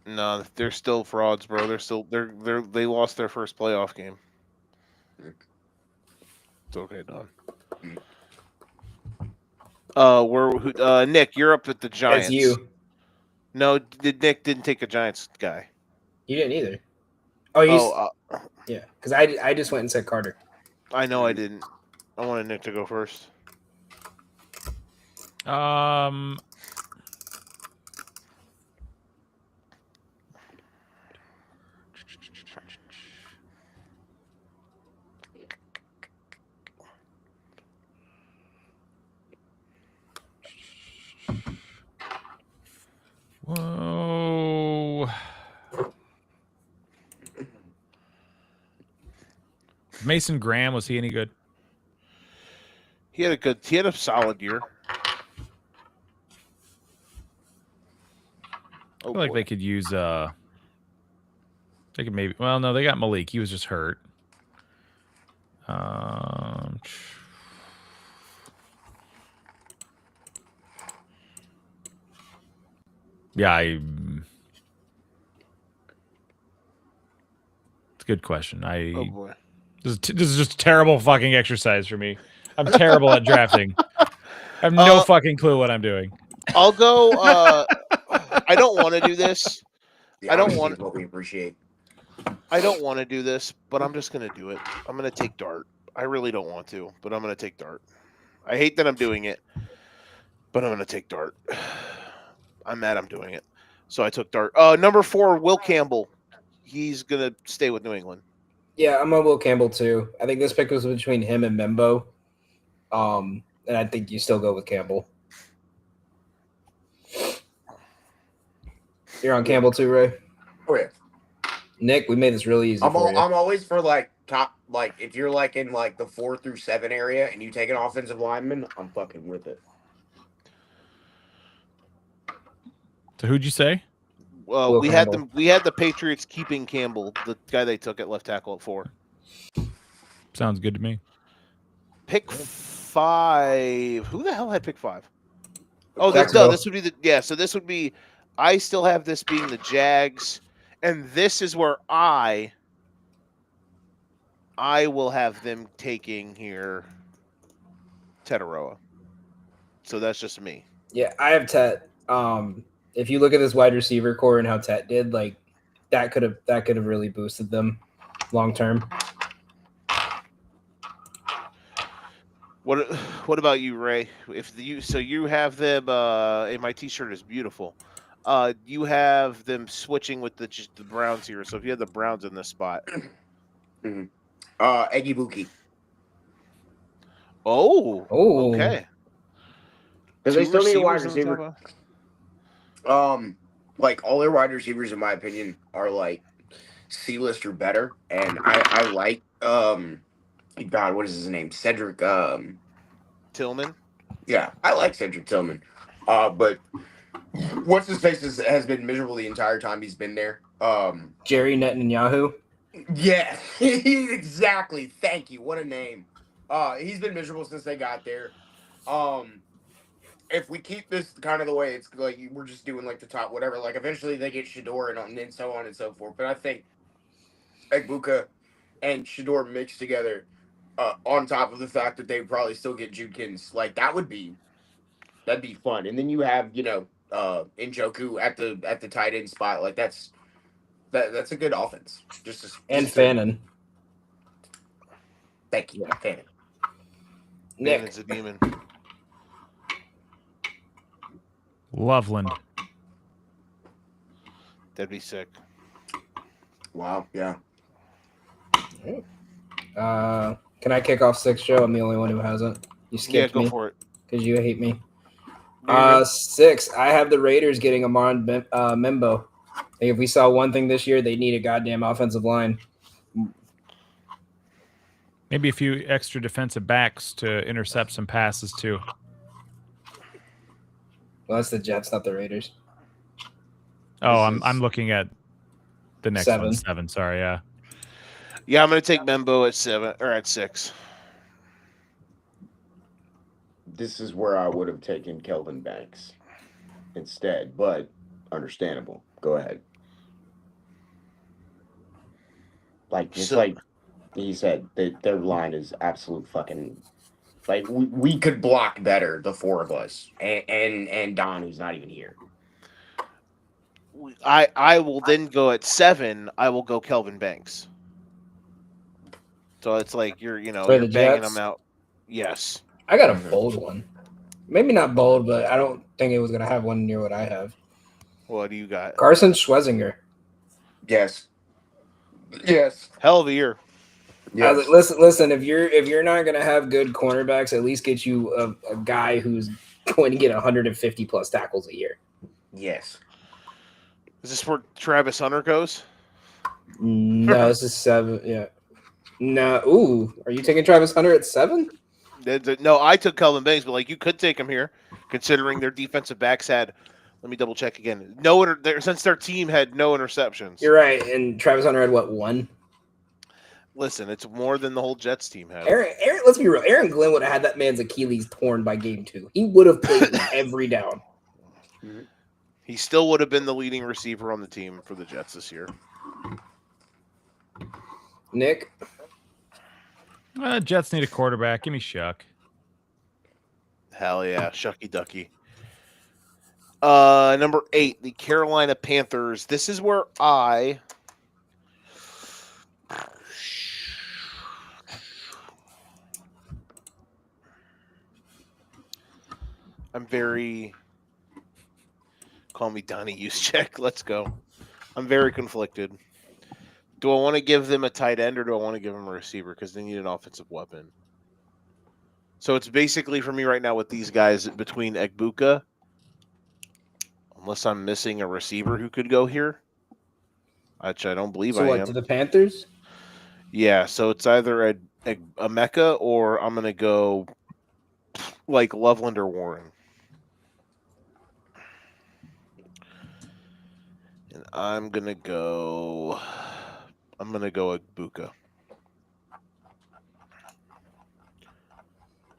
No, they're still frauds, bro. They lost their first playoff game. It's okay, Don. Nick, you're up at the Giants. That's you. No, Nick didn't take a Giants guy. You didn't either. Yeah, because I just went and said Carter. I know I didn't. I wanted Nick to go first. Whoa. Mason Graham, was he any good? He had a solid year. I feel like they could use they could maybe. Well, no, they got Malik. He was just hurt. Yeah, it's a good question. Oh boy. This is just a terrible fucking exercise for me. I'm terrible at drafting. I have no fucking clue what I'm doing. I'll go. I don't want to do this. The I don't honesty want- is what we appreciate. I don't want to do this, but I'm just going to do it. I'm going to take Dart. I really don't want to, but I'm going to take Dart. I hate that I'm doing it, but I'm going to take Dart. I'm mad I'm doing it. So I took Dart. Number 4, Will Campbell. He's going to stay with New England. Yeah, I'm on Will Campbell too. I think this pick was between him and Membo. And I think you still go with Campbell. You're on Campbell too, Ray? Oh yeah. Nick, we made this really easy for you. I'm always for like top, like if you're like in like the 4 through 7 area and you take an offensive lineman, I'm fucking with it. So who'd you say? Will We Campbell. had the Patriots keeping Campbell, the guy they took at left tackle at 4. Sounds good to me. Pick 5. Who the hell had pick 5? Oh, Jacksonville. this would be so this would be. I still have this being the Jags, and this is where I will have them taking here Tetaroa. So that's just me. Yeah, I have Tet. If you look at this wide receiver core and how Tet did, like that could have really boosted them long term. What about you, Ray? You have them. Hey, my T-shirt is beautiful. You have them switching with the Browns here. So if you have the Browns in this spot, Eggy Buki. oh, okay. Because they Two still need a wide receivers on receiver. top of- Like all their wide receivers, in my opinion, are like C-list or better, and I like God, what is his name? Cedric. Tillman. Yeah, I like Cedric Tillman. But what's his face has been miserable the entire time he's been there. Jerry Netanyahu. Yeah, exactly. Thank you. What a name. He's been miserable since they got there. If we keep this kind of the way it's like, we're just doing like the top whatever. Like eventually they get Shador and then so on and so forth. But I think Egbuka and Shador mixed together, on top of the fact that they probably still get Judkins, like that'd be fun. And then you have Njoku at the tight end spot. Like that's a good offense. Fannin. Thank you, Fannin. Nick. It's a demon. Loveland. That'd be sick. Wow. Yeah. Can I kick off 6, Joe? I'm the only one who hasn't. You skipped Go me for it. because you hate me. You're 6. I have the Raiders getting Amon Membo. I think if we saw one thing this year, they need a goddamn offensive line. Maybe a few extra defensive backs to intercept some passes too. Well, that's the Jets, not the Raiders. Oh, This I'm is- looking at the next 7. one. 7. Sorry, yeah. Yeah, I'm going to take Membo at 7 or at 6. This is where I would have taken Kelvin Banks instead, but understandable. Go ahead. Like just So- like he said, their line is absolute fucking. Like we could block better, the 4 of us, and Don, who's not even here. I will then go at 7. I will go Kelvin Banks. So it's like you're For the banging Jets? them out. Yes. I got a bold one. Maybe not bold, but I don't think it was going to have one near what I have. What do you got? Carson Schwezinger. Yes. Yes. Hell of a year. I was like, listen. If you're not going to have good cornerbacks, at least get you a guy who's going to get 150 plus tackles a year. Yes. Is this where Travis Hunter goes? No, this is 7. Yeah. No. Ooh, are you taking Travis Hunter at 7? No, I took Kelvin Banks, but like you could take him here, considering their defensive backs had Let me double check again. Since their team had no interceptions. You're right. And Travis Hunter had what, 1? Listen, it's more than the whole Jets team had. Aaron, let's be real. Aaron Glenn would have had that man's Achilles torn by game 2. He would have played every down. He still would have been the leading receiver on the team for the Jets this year. Nick? Jets need a quarterback. Give me Shuck. Hell yeah, Shucky Ducky. Number 8, the Carolina Panthers. This is where I'm very. Call me Donnie Juszczyk. Let's go. I'm very conflicted. Do I want to give them a tight end or do I want to give them a receiver? Because they need an offensive weapon. So it's basically for me right now with these guys between Egbuka, unless I'm missing a receiver who could go here, which I don't believe So I what, am. to the Panthers? Yeah, so it's either a Mecca or I'm going to go like Loveland or Warren. And I'm going to go Egbuka.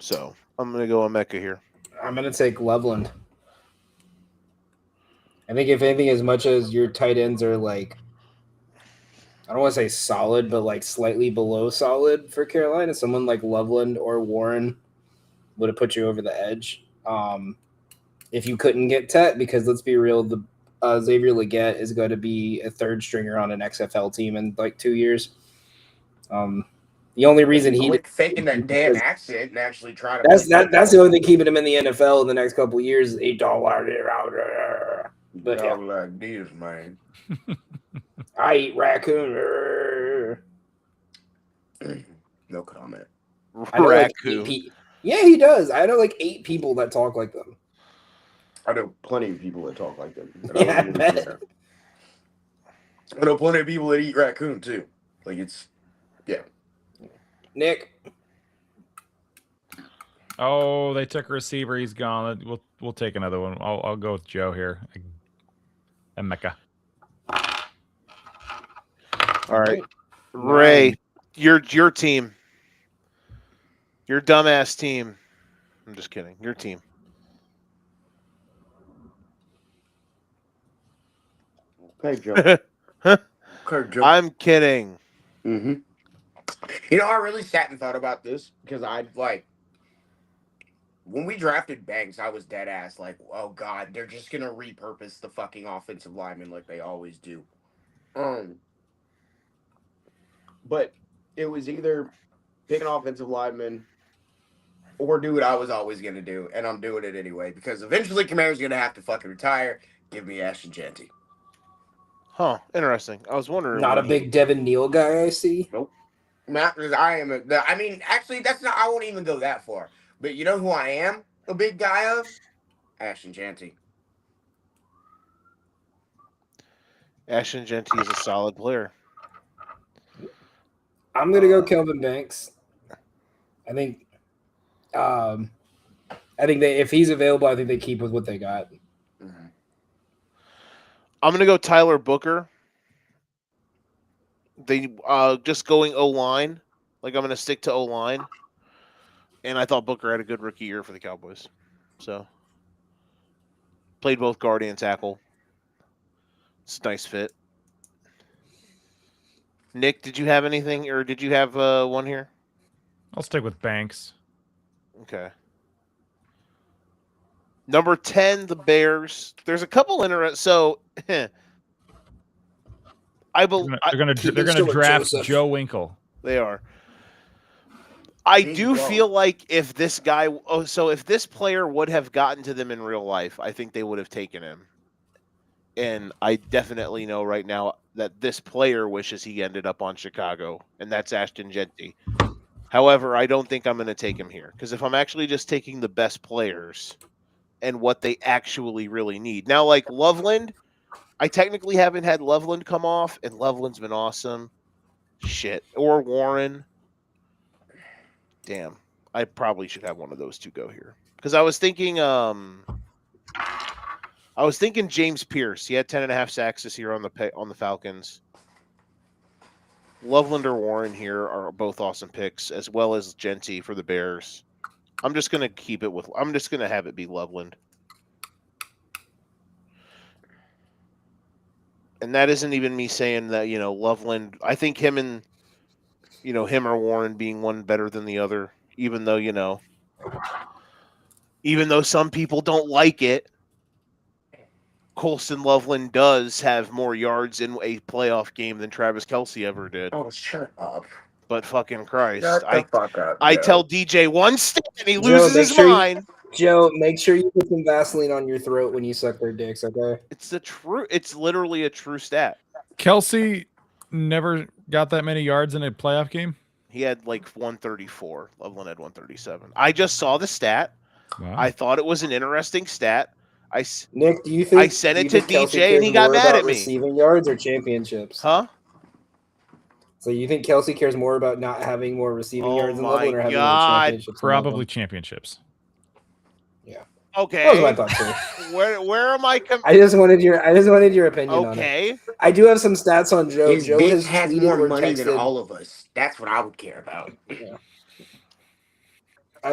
So I'm going to go Emeka here. I'm going to take Loveland. I think if anything, as much as your tight ends are like, I don't want to say solid, but like slightly below solid for Carolina, someone like Loveland or Warren would have put you over the edge. If you couldn't get Tet, because let's be real, the Xavier Legette is going to be a third stringer on an XFL team in like 2 years. The only reason he quit faking that damn accent and actually try to. That's the only thing keeping him in the NFL in the next couple of years. $8. But yeah, like this, man. I eat raccoon. No comment. I know like Raccoon. yeah, he does. I know like 8 people that talk like them. I know plenty of people that talk like them. Yeah, I bet. I know plenty of people that eat raccoon too. Like it's, yeah. Nick. Oh, they took a receiver. He's gone. We'll take another one. I'll go with Joe here. Emeka. All right. Ray, your team. Your dumbass team. I'm just kidding. Your team. Okay, Joe. Okay, Joe. I'm kidding. Mm-hmm. You know, I really sat and thought about this because when we drafted Banks, I was dead ass like, oh god, they're just gonna repurpose the fucking offensive lineman like they always do. But it was either pick an offensive lineman or do what I was always gonna do, and I'm doing it anyway because eventually Kamara's gonna have to fucking retire. Give me Ashton Jeanty. Huh. Interesting. I was wondering. Not a big Devin Neal guy, I see. Nope. Not because I am. I mean, actually, that's not. I won't even go that far. But you know who I am a big guy of? Ashton Jeanty. Ashton Jeanty is a solid player. I'm gonna go Kelvin Banks. I think if he's available, I think they keep with what they got. Mm-hmm. I'm gonna go Tyler Booker. They just going O-line. Like I'm gonna stick to O-line. And I thought Booker had a good rookie year for the Cowboys. So played both guard and tackle. It's a nice fit. Nick, did you have anything or did you have one here? I'll stick with Banks. Okay. Number 10, the Bears. There's a couple so They're gonna draft Joe Winkle. They are. I do feel like if this player would have gotten to them in real life, I think they would have taken him. And I definitely know right now that this player wishes he ended up on Chicago, and that's Ashton Jeanty. However, I don't think I'm going to take him here because if I'm actually just taking the best players and what they actually really need. Now, like Loveland, I technically haven't had Loveland come off, and Loveland's been awesome. Shit. Or Warren. Damn. I probably should have one of those two go here. Because I was thinking I was thinking James Pierce. He had 10.5 sacks this year on the Falcons. Loveland or Warren here are both awesome picks, as well as Genty for the Bears. I'm just gonna have it be Loveland. And that isn't even me saying that, Loveland. I think him or Warren being one better than the other, even though some people don't like it. Colston Loveland does have more yards in a playoff game than Travis Kelce ever did. Oh, shut up. But fucking Christ. Shut the fuck up, I Joe. tell DJ one step and he Joe, loses his mind. Joe, make sure you put some Vaseline on your throat when you suck their dicks, okay? It's literally a true stat. Kelsey never got that many yards in a playoff game. He had like 134. Loveland had 137. I just saw the stat. Wow. I thought it was an interesting stat. Nick, do you think I sent it to Kelsey DJ and he cares got more mad about at me. Receiving yards or championships? Huh? So you think Kelsey cares more about not having more receiving yards than Loveland or having more God. championships? Probably championships. Okay. That was my thought too. Where am I? I just wanted your opinion on it. Okay. I do have some stats on Joe. His Joe bitch has has tweeted more or money than texted. all of us. That's what I would care about. Yeah.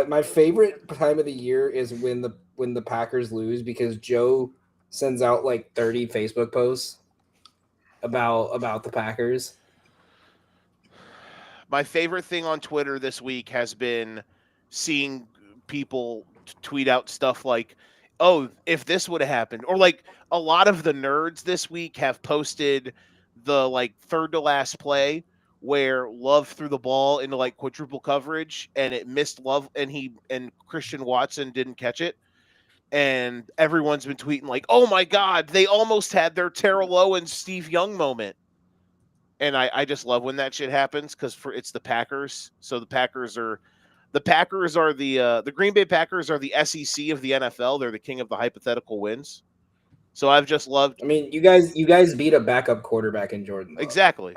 My favorite time of the year is when the Packers lose because Joe sends out like 30 Facebook posts about the Packers. My favorite thing on Twitter this week has been seeing people tweet out stuff like, "Oh, if this would have happened," or like a lot of the nerds this week have posted the like third to last play where Love threw the ball into like quadruple coverage and it missed Love and Christian Watson didn't catch it. And everyone's been tweeting like, "Oh my God, they almost had their Terrell Owens, Steve Young moment." And I just love when that shit happens because it's the Packers. So the Packers are the Green Bay Packers are the SEC of the NFL. They're the king of the hypothetical wins. So I've just loved. I mean, you guys beat a backup quarterback in Jordan. Love. Exactly.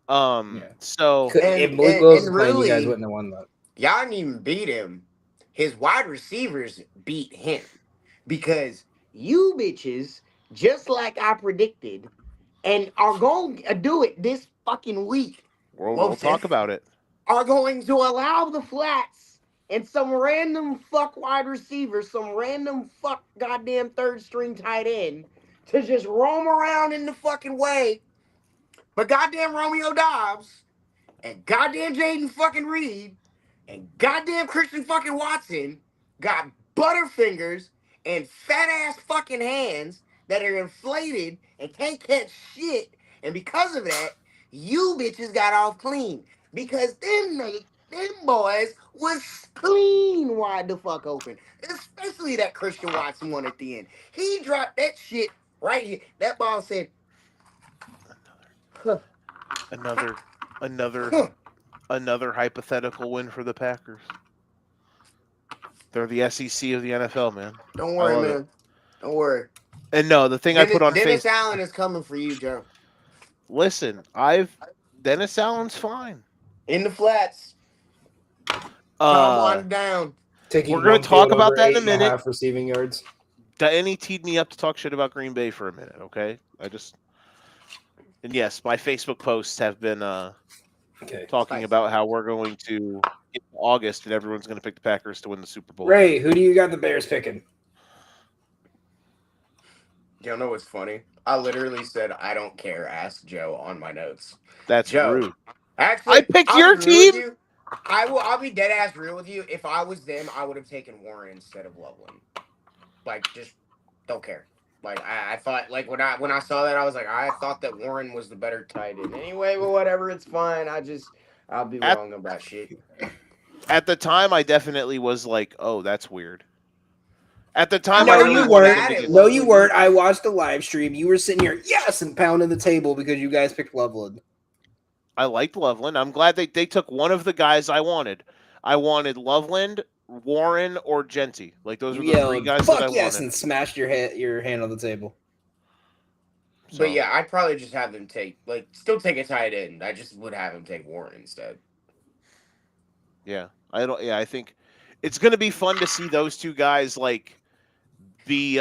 So if Malik Willis was playing, really, you guys wouldn't have won that. Y'all didn't even beat him. His wide receivers beat him because you bitches, just like I predicted, and are going to do it this fucking week. We'll talk about it. Are going to allow the flats and some random fuck wide receiver, some random fuck goddamn third string tight end to just roam around in the fucking way. But goddamn Romeo Dobbs and goddamn Jaden fucking Reed and goddamn Christian fucking Watson got butterfingers and fat ass fucking hands that are inflated and can't catch shit. And because of that, you bitches got off clean. Because them boys was clean wide the fuck open. Especially that Christian Watson one at the end. He dropped that shit right here. That ball said, huh. Another hypothetical win for the Packers. They're the SEC of the NFL, man. Don't worry, man. Don't worry. And no, the thing I put on Dennis Facebook. Allen is coming for you, Joe. Listen, Dennis Allen's fine. In the flats. Come on down. We're going to talk about that in a minute. 8.5 receiving yards. Danny teed me up to talk shit about Green Bay for a minute, okay? And yes, my Facebook posts have been talking about how we're going to get to August and everyone's going to pick the Packers to win the Super Bowl. Ray, who do you got the Bears picking? You know what's funny? I literally said, I don't care. Ask Joe on my notes. That's Joe, rude. Actually, I picked your team. I'll be dead ass real with you. If I was them, I would have taken Warren instead of Loveland. Like, just don't care. Like I thought, like when I saw that, I was like, I thought that Warren was the better tight end. Anyway, but whatever, it's fine. I'll be wrong about shit. At the time, I definitely was like, oh, that's weird. At the time, No, I really you wanted weren't. him to No, you weren't. I watched the live stream. You were sitting here, yes, and pounding the table because you guys picked Loveland. I liked Loveland. I'm glad they took one of the guys I wanted. I wanted Loveland, Warren, or Genty. Like those were the three guys that I yes, wanted. and smashed your hand on the table. So, But yeah, I'd probably just have them still take a tight end. I just would have him take Warren instead. yeah, I think it's going to be fun to see those two guys like be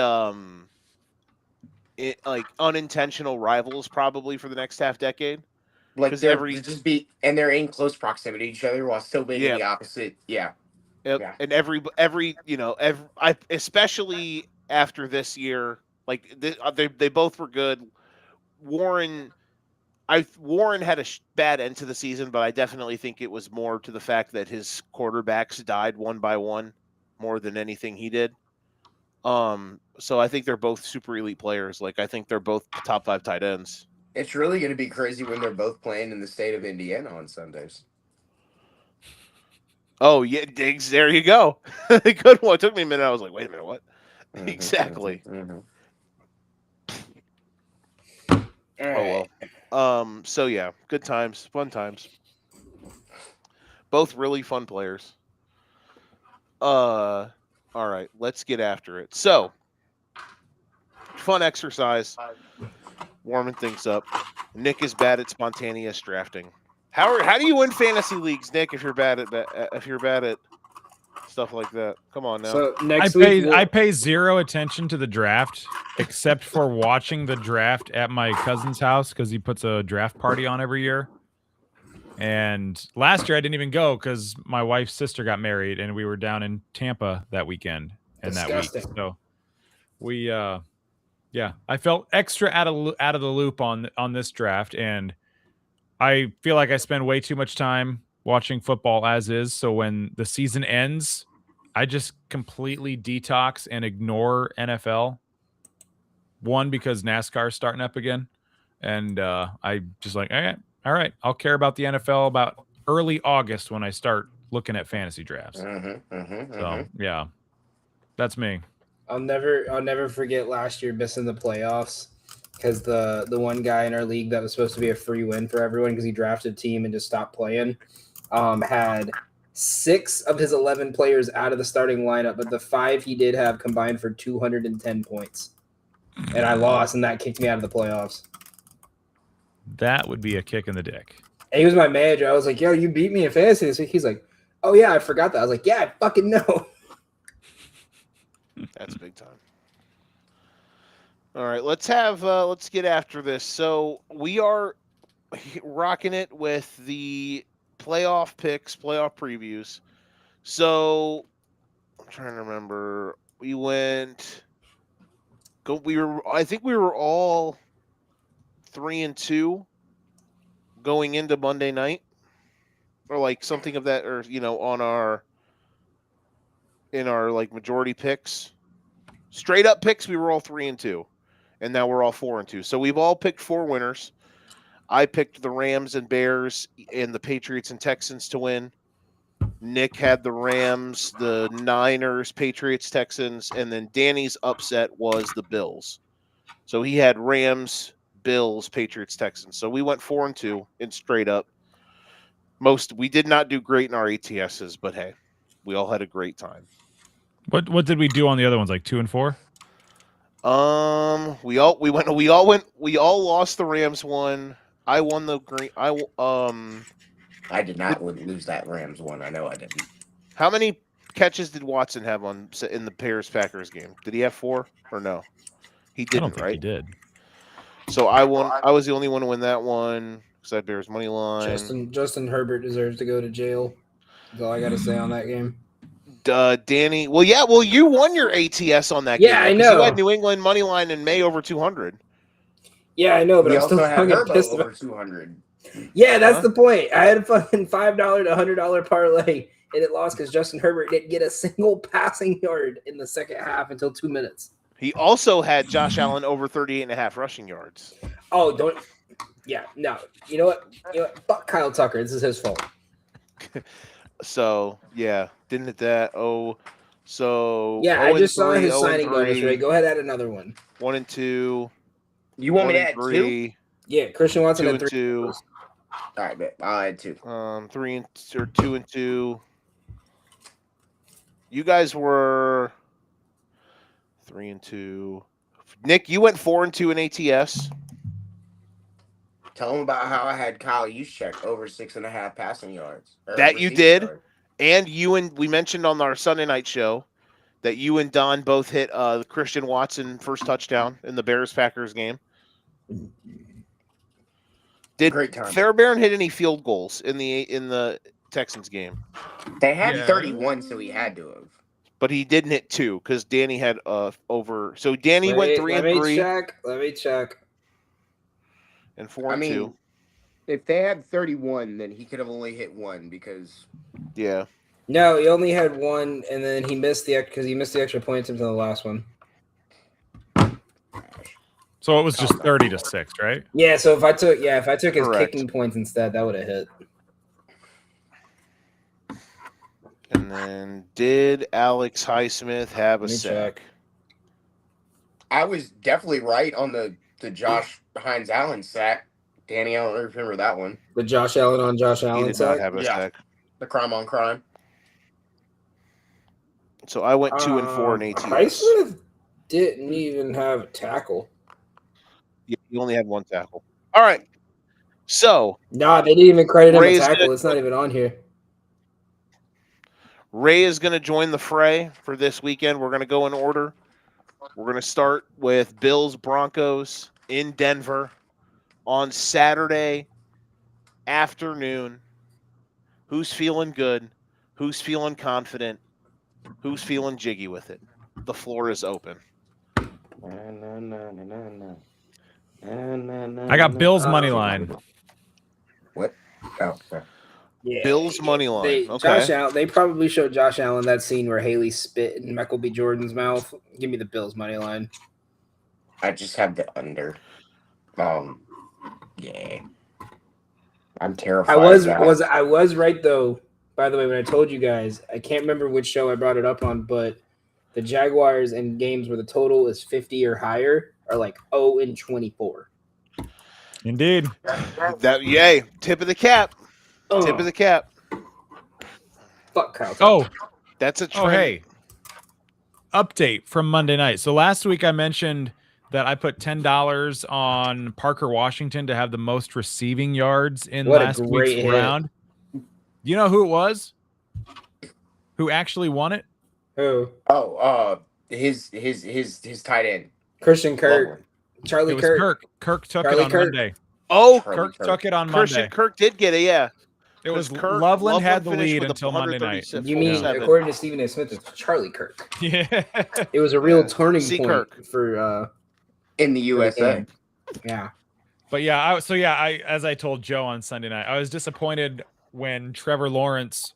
unintentional rivals probably for the next half decade. Like 'Cause they're just and they're in close proximity to each other while still being in Yeah. the opposite. Yeah. Yeah. And every especially after this year, like they both were good. Warren had a bad end to the season, but I definitely think it was more to the fact that his quarterbacks died one by one more than anything he did. So I think they're both super elite players. Like I think they're both top 5 tight ends. It's really going to be crazy when they're both playing in the state of Indiana on Sundays. Oh yeah, Diggs. There you go. Good one. It took me a minute. I was like, wait a minute, what? Exactly. Oh well. So yeah, good times, fun times. Both really fun players. All right, let's get after it. So, fun exercise. Warming things up. Nick is bad at spontaneous drafting. How do you win fantasy leagues, Nick? If you're bad at stuff like that, come on now. So next week, I pay zero attention to the draft except for watching the draft at my cousin's house because he puts a draft party on every year. And last year I didn't even go because my wife's sister got married and we were down in Tampa that weekend and Disgusting. that week. So we, yeah, I felt extra out of the loop on this draft, and I feel like I spend way too much time watching football as is. So when the season ends, I just completely detox and ignore NFL. One, because NASCAR's starting up again, and I just like, all right, I'll care about the NFL about early August when I start looking at fantasy drafts. So yeah, that's me. I'll never forget last year missing the playoffs because the one guy in our league that was supposed to be a free win for everyone because he drafted a team and just stopped playing had 6 of his 11 players out of the starting lineup, but the 5 he did have combined for 210 points. And I lost, and that kicked me out of the playoffs. That would be a kick in the dick. And he was my manager. I was like, yo, you beat me in fantasy this week. He's like, oh, yeah, I forgot that. I was like, yeah, I fucking know. That's big time. All right, let's get after this. So we are rocking it with the playoff picks, playoff previews. So I'm trying to remember. I think we were all 3-2 going into Monday night, or like something of that, or in our like majority picks, straight up picks. We were all 3-2, and now we're all 4-2. So we've all picked 4 winners. I picked the Rams and Bears and the Patriots and Texans to win. Nick had the Rams, the Niners, Patriots, Texans, and then Danny's upset was the Bills. So he had Rams, Bills, Patriots, Texans. So we went 4-2 in straight up. We did not do great in our ATSs, but hey, we all had a great time. What did we do on the other ones? Like 2 and 4? We all lost the Rams one. I won the green. I did not lose that Rams one. I know I didn't. How many catches did Watson have in the Packers game? Did he have 4 or no? He didn't, I don't think right? he did. So I won. I was the only one to win that one because I had Bears money line. Justin Herbert deserves to go to jail. That's all I got to say on that game. Danny. Well, yeah. Well, you won your ATS on that game. Yeah, I know. You had New England money line in May over 200. Yeah, I know, but We I'm also still had fucking Herbo pissed over about. 200. Yeah, that's the point. I had a fucking $5 to $100 parlay, and it lost because Justin Herbert didn't get a single passing yard in the second half until 2 minutes. He also had Josh Allen over 38.5 rushing yards. Oh, don't. Yeah, no. You know what? Fuck Kyle Tucker. This is his fault. So yeah, didn't hit that. So yeah, I just saw 0-3, his signing 0-3, bonus. Right, go ahead, add another one. 1-2. You want me to add 2? 3, Yeah, Christian Watson 2 had 3. 2. All right, bet. I'll add 2. 2-2. You guys were 3-2. Nick, you went 4-2 in ATS. Tell them about how I had Kyle Juszczyk over 6.5 passing yards. That you did. And we mentioned on our Sunday night show that you and Don both hit the Christian Watson first touchdown in the Bears-Packers game. Did Great time. Fairbairn hit any field goals in the Texans game? They had Yeah. 31, so he had to have. But he didn't hit 2 because Danny had over. So Danny went 3 and 3 Let me check. and 4 I and 2. mean, if they had 31, then he could have only hit 1 because Yeah. No, he only had 1, and then he missed the extra points into the last one. So it was just 30-6, right? Yeah, so if I took his Correct. kicking points instead, that would have hit. And then did Alex Highsmith have a Let me sack? check. I was definitely right on the Josh Hines Allen sack. Danny, I don't remember that one. The Josh Allen on Josh He Allen did sack? not have a Yeah. sack. The crime on crime. So I went 2 and 4 in ATS. Highsmith didn't even have a tackle. Yeah, he only had 1 tackle. All right. So Nah, they didn't even credit him a Ray's tackle. good. It's not even on here. Ray is going to join the fray for this weekend. We're going to go in order. We're going to start with Bills Broncos in Denver on Saturday afternoon. Who's feeling good? Who's feeling confident? Who's feeling jiggy with it? The floor is open. I got Bills money line. What? Oh, okay. Yeah, Bills money line. Okay. They probably showed Josh Allen that scene where Haley spit in Michael B. Jordan's mouth. Give me the Bills money line. I just have the under. Yeah. I'm terrified. I was of that. I was right though. By the way, when I told you guys, I can't remember which show I brought it up on, but the Jaguars in games where the total is 50 or higher are like 0 and 24. Indeed. That yay. Tip of the cap. Tip of the cap. Fuck Kyle. Oh, That's a trend. oh, hey. Update from Monday night. So last week I mentioned that I put $10 on Parker Washington to have the most receiving yards in What a last great week's hit. round. You know who it was? Who actually won it? Who? Oh, his tight end. Christian Kirk. Charlie It was Kirk. Kirk. Kirk took Charlie it on Kirk. Monday. Oh, Charlie Kirk Kirk. took it on Christian Monday. Kirk did get it, yeah. It was Kirk- Loveland had the finished lead with until Monday night. 137. You mean, Seven. according to Stephen A. Smith, it's Charlie Kirk. Yeah. It was a real Yeah. turning See point Kirk. for In the USA. game. Yeah. But yeah, I as I told Joe on Sunday night, I was disappointed when Trevor Lawrence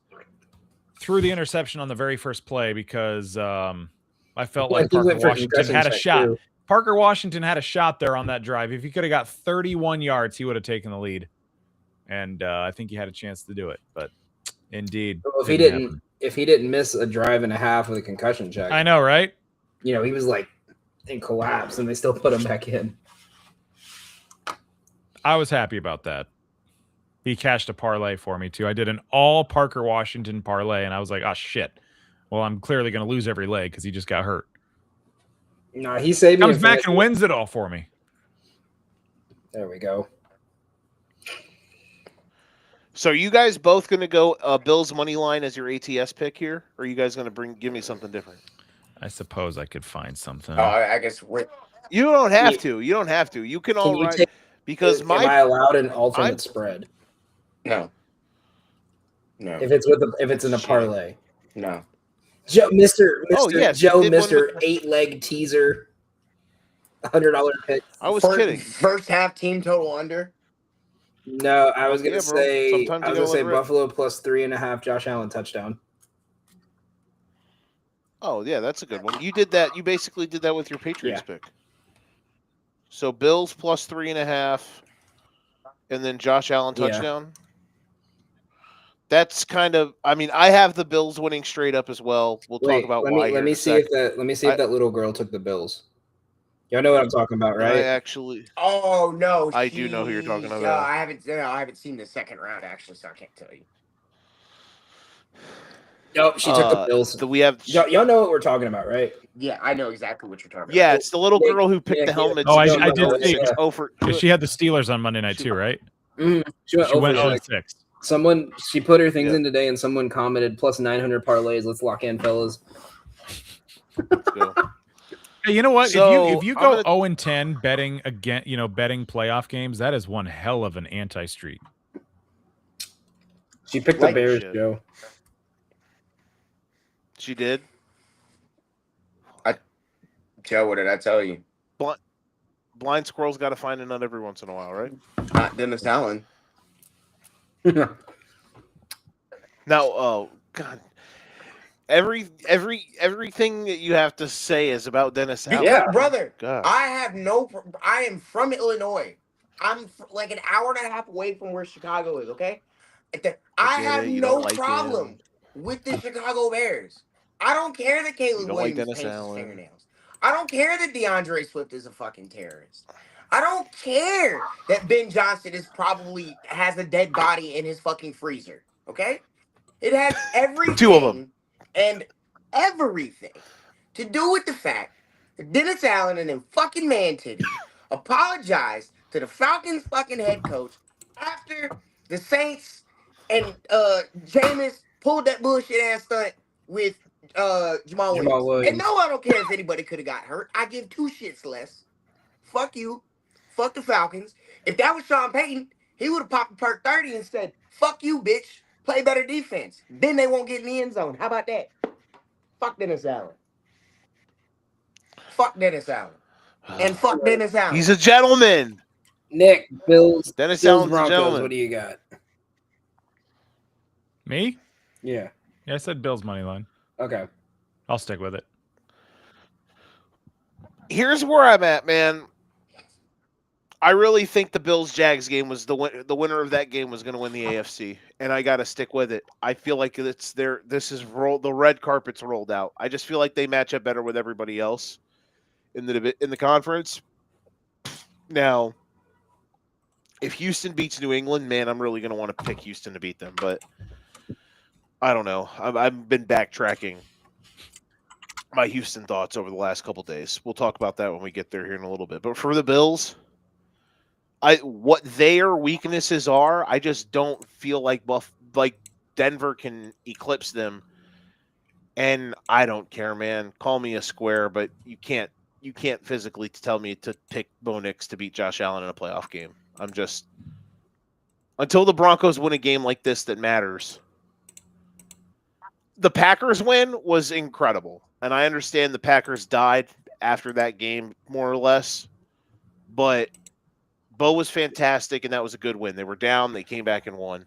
threw the interception on the very first play because I felt Well, like he Parker went for Washington concussion had a check, shot. too. Parker Washington had a shot there on that drive. If he could have got 31 yards, he would have taken the lead. And I think he had a chance to do it. But indeed, Well, if happen. he didn't miss a drive and a half with a concussion check, I know, right? you know, he was like in collapse, and they still put him back in. I was happy about that. He cashed a parlay for me too. I did an all Parker Washington parlay, and I was like, "Oh shit! Well, I'm clearly going to lose every leg because he just got hurt." No, he saved me. Comes in back fantasy. and wins it all for me. There we go. So are you guys both going to go Bills money line as your ATS pick here? Or are you guys going to give me something different? I suppose I could find something. Oh, I guess we're You don't have to. You don't have to. You can all Can you right take? because Am I allowed an alternate I'm- spread no. if it's in a Shit. parlay? No. Joe, Mister Oh, yes, you Joe, did one Mister with- 8-leg teaser, $100 pick. I was First, kidding. First half team total under. No, I was gonna Yeah, bro. say Sometimes you I was gotta gonna say let it rip. Buffalo plus 3.5 Josh Allen touchdown. Oh, yeah, that's a good one. You did that. You basically did that with your Patriots Yeah. pick. So Bills plus 3.5, and then Josh Allen Yeah. touchdown. That's kind of. I mean, I have the Bills winning straight up as well. We'll talk about why. let me see if that little girl took the Bills. Y'all know what I'm talking about, I right? actually. Oh no! I do know who you're talking about. I haven't seen the second round actually, so I can't tell you. Nope, she took the Bills. We have. Y'all know what we're talking about, right? Yeah, I know exactly what you're talking about. Yeah, it's the little Yeah, girl who picked yeah, the helmet. Oh, I did see it. Oh, for She had the Steelers on Monday night too, right? She went She went over 0-6. She put her things Yeah. in today, and someone commented plus 900 parlays. Let's lock in, fellas. Let's go. Hey, you know what? So, if you I'm go gonna- 0-10 betting again, betting playoff games, that is one hell of an anti-streak. She picked the Like Bears, shit. Joe. She did. Joe, what did I tell you? Blind squirrel's got to find a nut every once in a while, right? Not Dennis Allen. Now, oh god, everything that you have to say is about Dennis Allen. Yeah. Brother, God. I have I am from Illinois. I'm like an hour and a half away from where Chicago is, okay? I get have it. You no don't like problem him. with the Chicago Bears. I don't care that You Caleb don't like Williams Dennis paints his Allen. fingernails. I don't care that DeAndre Swift is a fucking terrorist. I don't care that Ben Johnson probably has a dead body in his fucking freezer, okay? It has everything Two of them. and everything to do with the fact that Dennis Allen and them fucking man titties apologized to the Falcons fucking head coach after the Saints and Jameis pulled that bullshit ass stunt with Jamal Williams. And no, I don't care if anybody could have got hurt. I give two shits less. Fuck you. Fuck the Falcons. If that was Sean Payton, he would have popped a perk 30 and said, fuck you, bitch. Play better defense. Then they won't get in the end zone. How about that? Fuck Dennis Allen. Fuck Dennis Allen. And fuck Dennis Allen. He's a gentleman. Nick, Bills, Dennis Bills Allen's a Broncos. gentleman. What do you got? Me? Yeah. Yeah, I said Bills money line. Okay. I'll stick with it. Here's where I'm at, man. I really think the Bills-Jags game was the winner of that game was going to win the AFC, and I got to stick with it. I feel like it's there. This is the red carpet's rolled out. I just feel like they match up better with everybody else in the conference. Now, if Houston beats New England, man, I'm really going to want to pick Houston to beat them, but I don't know. I've been backtracking my Houston thoughts over the last couple days. We'll talk about that when we get there here in a little bit. But for the Bills, what their weaknesses are, I just don't feel like Denver can eclipse them. And I don't care, man. Call me a square, but you can't physically tell me to pick Bo Nix to beat Josh Allen in a playoff game. I'm just until the Broncos win a game like this that matters. The Packers win was incredible. And I understand the Packers died after that game, more or less. But Bo was fantastic, and that was a good win. They were down. They came back and won.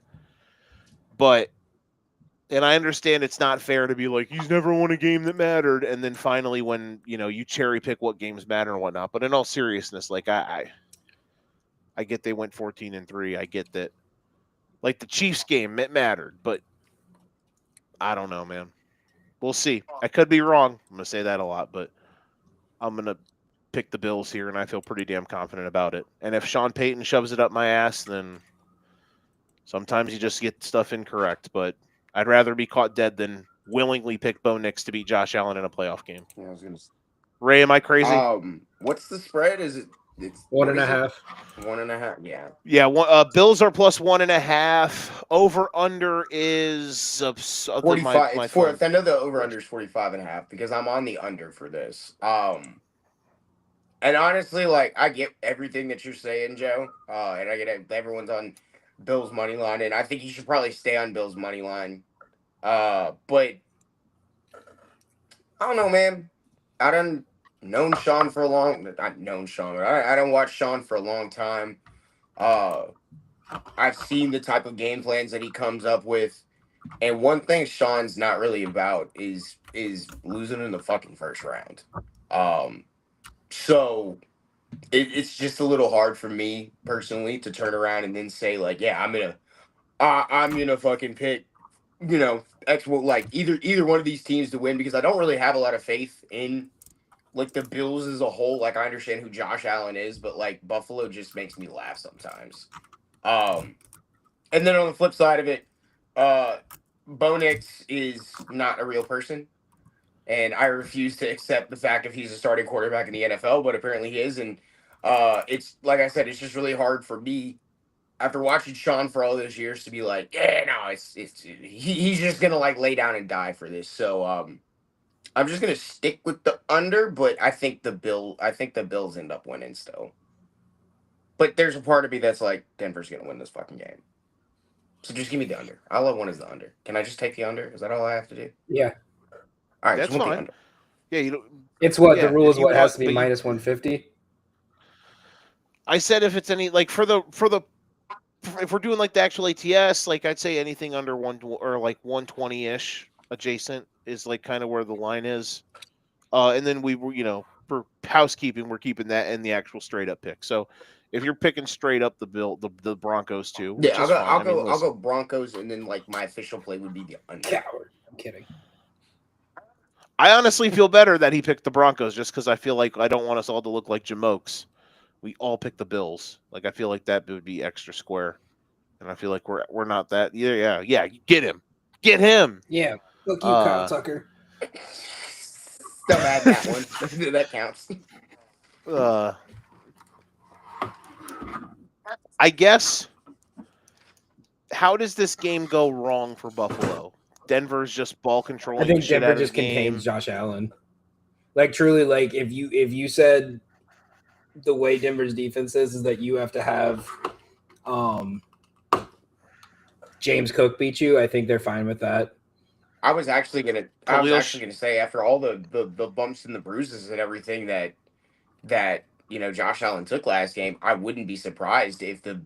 And I understand it's not fair to be like, he's never won a game that mattered. And then finally when, you cherry pick what games matter and whatnot. But in all seriousness, like I get they went 14-3. I get that. Like the Chiefs game, it mattered. But I don't know, man. We'll see. I could be wrong. I'm going to say that a lot, but I'm going to pick the Bills here, and I feel pretty damn confident about it. And if Sean Payton shoves it up my ass, then sometimes you just get stuff incorrect. But I'd rather be caught dead than willingly pick Bo Nix to beat Josh Allen in a playoff game. Yeah, I was gonna. Ray, am I crazy? What's the spread? Is it? It's 1.5. 1.5. Yeah. Yeah. Bills are plus 1.5. Over under is 45. I know the over under is 45.5 because I'm on the under for this. And honestly, like I get everything that you're saying, Joe. And I get everyone's on Bills money line, and I think you should probably stay on Bills money line. But I don't know, man. I done known Sean for a long. Not known Sean, but I done watched Sean for a long time. I've seen the type of game plans that he comes up with, and one thing Sean's not really about is losing in the fucking first round. So it's just a little hard for me personally to turn around and then say like, yeah, I'm gonna fucking pick, like either one of these teams to win because I don't really have a lot of faith in like the Bills as a whole. Like I understand who Josh Allen is, but like Buffalo just makes me laugh sometimes. And then on the flip side of it, Bo Nix is not a real person. And I refuse to accept the fact if he's a starting quarterback in the NFL, but apparently he is. And it's like I said, it's just really hard for me after watching Sean for all those years to be like, yeah, no, he's just gonna like lay down and die for this. So I'm just gonna stick with the under, but I think the Bills end up winning still. But there's a part of me that's like, Denver's gonna win this fucking game. So just give me the under. All I want is the under. Can I just take the under? Is that all I have to do? Yeah. All right, That's just want the fine. under. Yeah, you don't. It's what Yeah, the rule if is. you What want- has to be but you- minus 150. I said if it's any like for the if we're doing like the actual ATS, like I'd say anything under 1 or like 120-ish adjacent is like kind of where the line is. And then we were, for housekeeping, we're keeping that in the actual straight up pick. So if you're picking straight up the Broncos too, which Yeah, is fine. I'll go listen, Broncos, and then like my official play would be the under. Coward. I'm kidding. I honestly feel better that he picked the Broncos just because I feel like I don't want us all to look like Jamokes. We all picked the Bills. Like I feel like that would be extra square, and I feel like we're not that. Yeah. Get him. Yeah. Look you, Kyle Tucker. Still add that one. That counts. I guess. How does this game go wrong for Buffalo? Denver's just ball controlling. I think shit Denver out of just the game. contains Josh Allen. Like truly, like if you said the way Denver's defense is that you have to have James Cook beat you, I think they're fine with that. I was actually gonna say after all the bumps and the bruises and everything that Josh Allen took last game, I wouldn't be surprised if the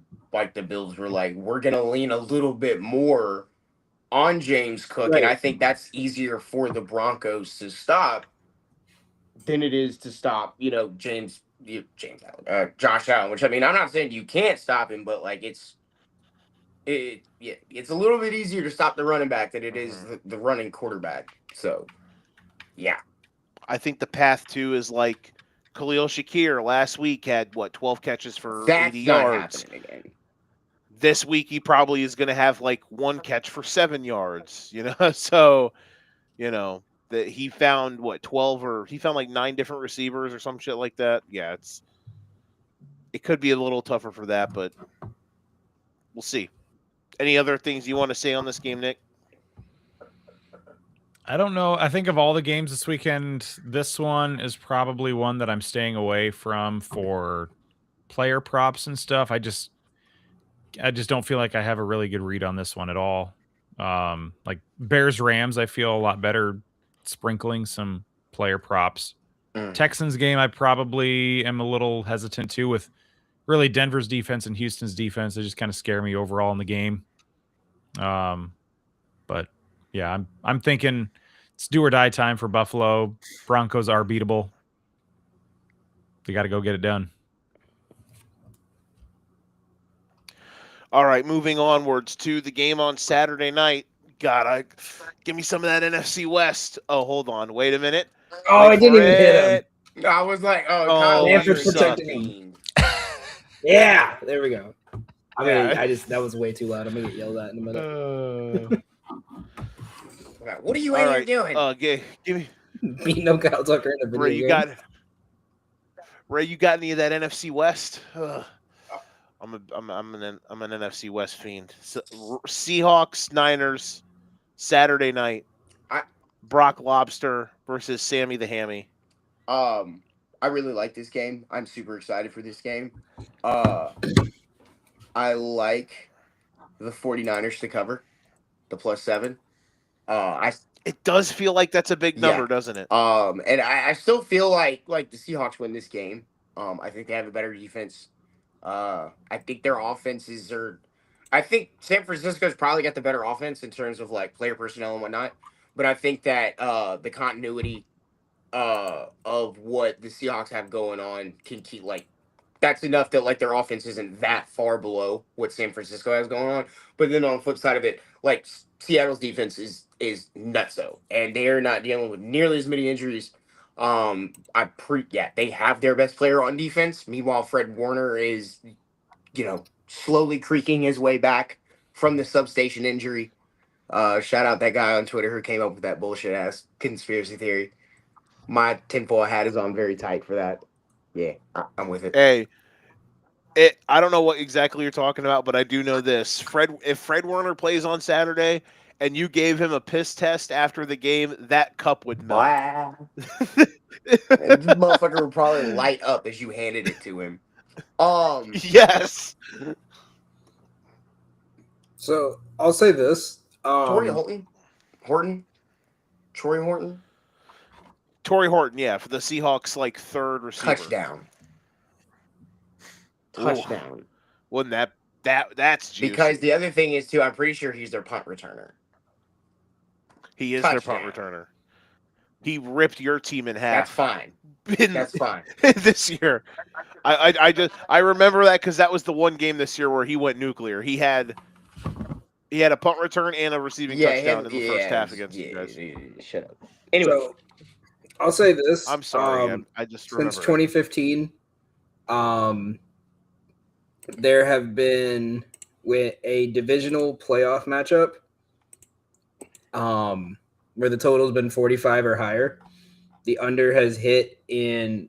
Bills were like, we're gonna lean a little bit more on James Cook, Right. and I think that's easier for the Broncos to stop than it is to stop Josh Allen. Which I mean, I'm not saying you can't stop him, but like it's a little bit easier to stop the running back than it is the running quarterback. So, yeah. I think the path to is like Khalil Shakir last week had 12 catches for That's 80 not yards. happening again. This week he probably is going to have like one catch for 7 yards, So, that he found 12 or he found like 9 different receivers or some shit like that. Yeah, it could be a little tougher for that, but we'll see. Any other things you want to say on this game, Nick? I don't know. I think of all the games this weekend, this one is probably one that I'm staying away from for player props and stuff. I just don't feel like I have a really good read on this one at all. Like Bears Rams, I feel a lot better sprinkling some player props. Texans game, I probably am a little hesitant too with really Denver's defense and Houston's defense. They just kind of scare me overall in the game. But yeah, I'm thinking it's do or die time for Buffalo. Broncos are beatable. They got to go get it done. All right, moving onwards to the game on Saturday night. God, give me some of that NFC West. Oh, hold on. Wait a minute. Oh, I didn't even hit him. I was like, Oh, Stanford's you're protecting him. Yeah, there we go. That was way too loud. I'm gonna get yelled at in a minute. What are you doing? Give me Beating up Kyle Tucker in a video game. Ray, you got any of that NFC West? I'm an NFC West fiend. Seahawks, Niners, Saturday night. Brock Lobster versus Sammy the Hammy. I really like this game. I'm super excited for this game. I like the 49ers to cover the +7. It does feel like that's a big number, doesn't it? And I still feel like the Seahawks win this game. I think they have a better defense. I think their offenses are. I think San Francisco's probably got the better offense in terms of like player personnel and whatnot. But I think that the continuity of what the Seahawks have going on can keep that's enough that their offense isn't that far below what San Francisco has going on. But then on the flip side of it, Seattle's defense is nutso, and they are not dealing with nearly as many injuries. They have their best player on defense. Meanwhile, Fred Warner is, slowly creaking his way back from the substation injury. Shout out that guy on Twitter who came up with that bullshit ass conspiracy theory. My tinfoil hat is on very tight for that. Yeah, I'm with it. Hey, I don't know what exactly you're talking about, but I do know this. If Fred Warner plays on Saturday and you gave him a piss test after the game, that cup would melt. Wow. This motherfucker would probably light up as you handed it to him. Yes. So I'll say this. Torrey Horton? Troy Horton? Torrey Horton, yeah, for the Seahawks, like third receiver. Touchdown. Ooh. Touchdown. Wouldn't that's juicy. Because the other thing is, too, I'm pretty sure he's their punt returner. He is their punt returner. He ripped your team in half. That's fine. That's fine. This year. I remember that because that was the one game this year where he went nuclear. He had a punt return and a receiving touchdown in the first half against you guys. Shut up. Anyway, So I'll say this. I'm sorry. I just remember since 2015, there have been with a divisional playoff matchup, where the total's been 45 or higher. The under has hit in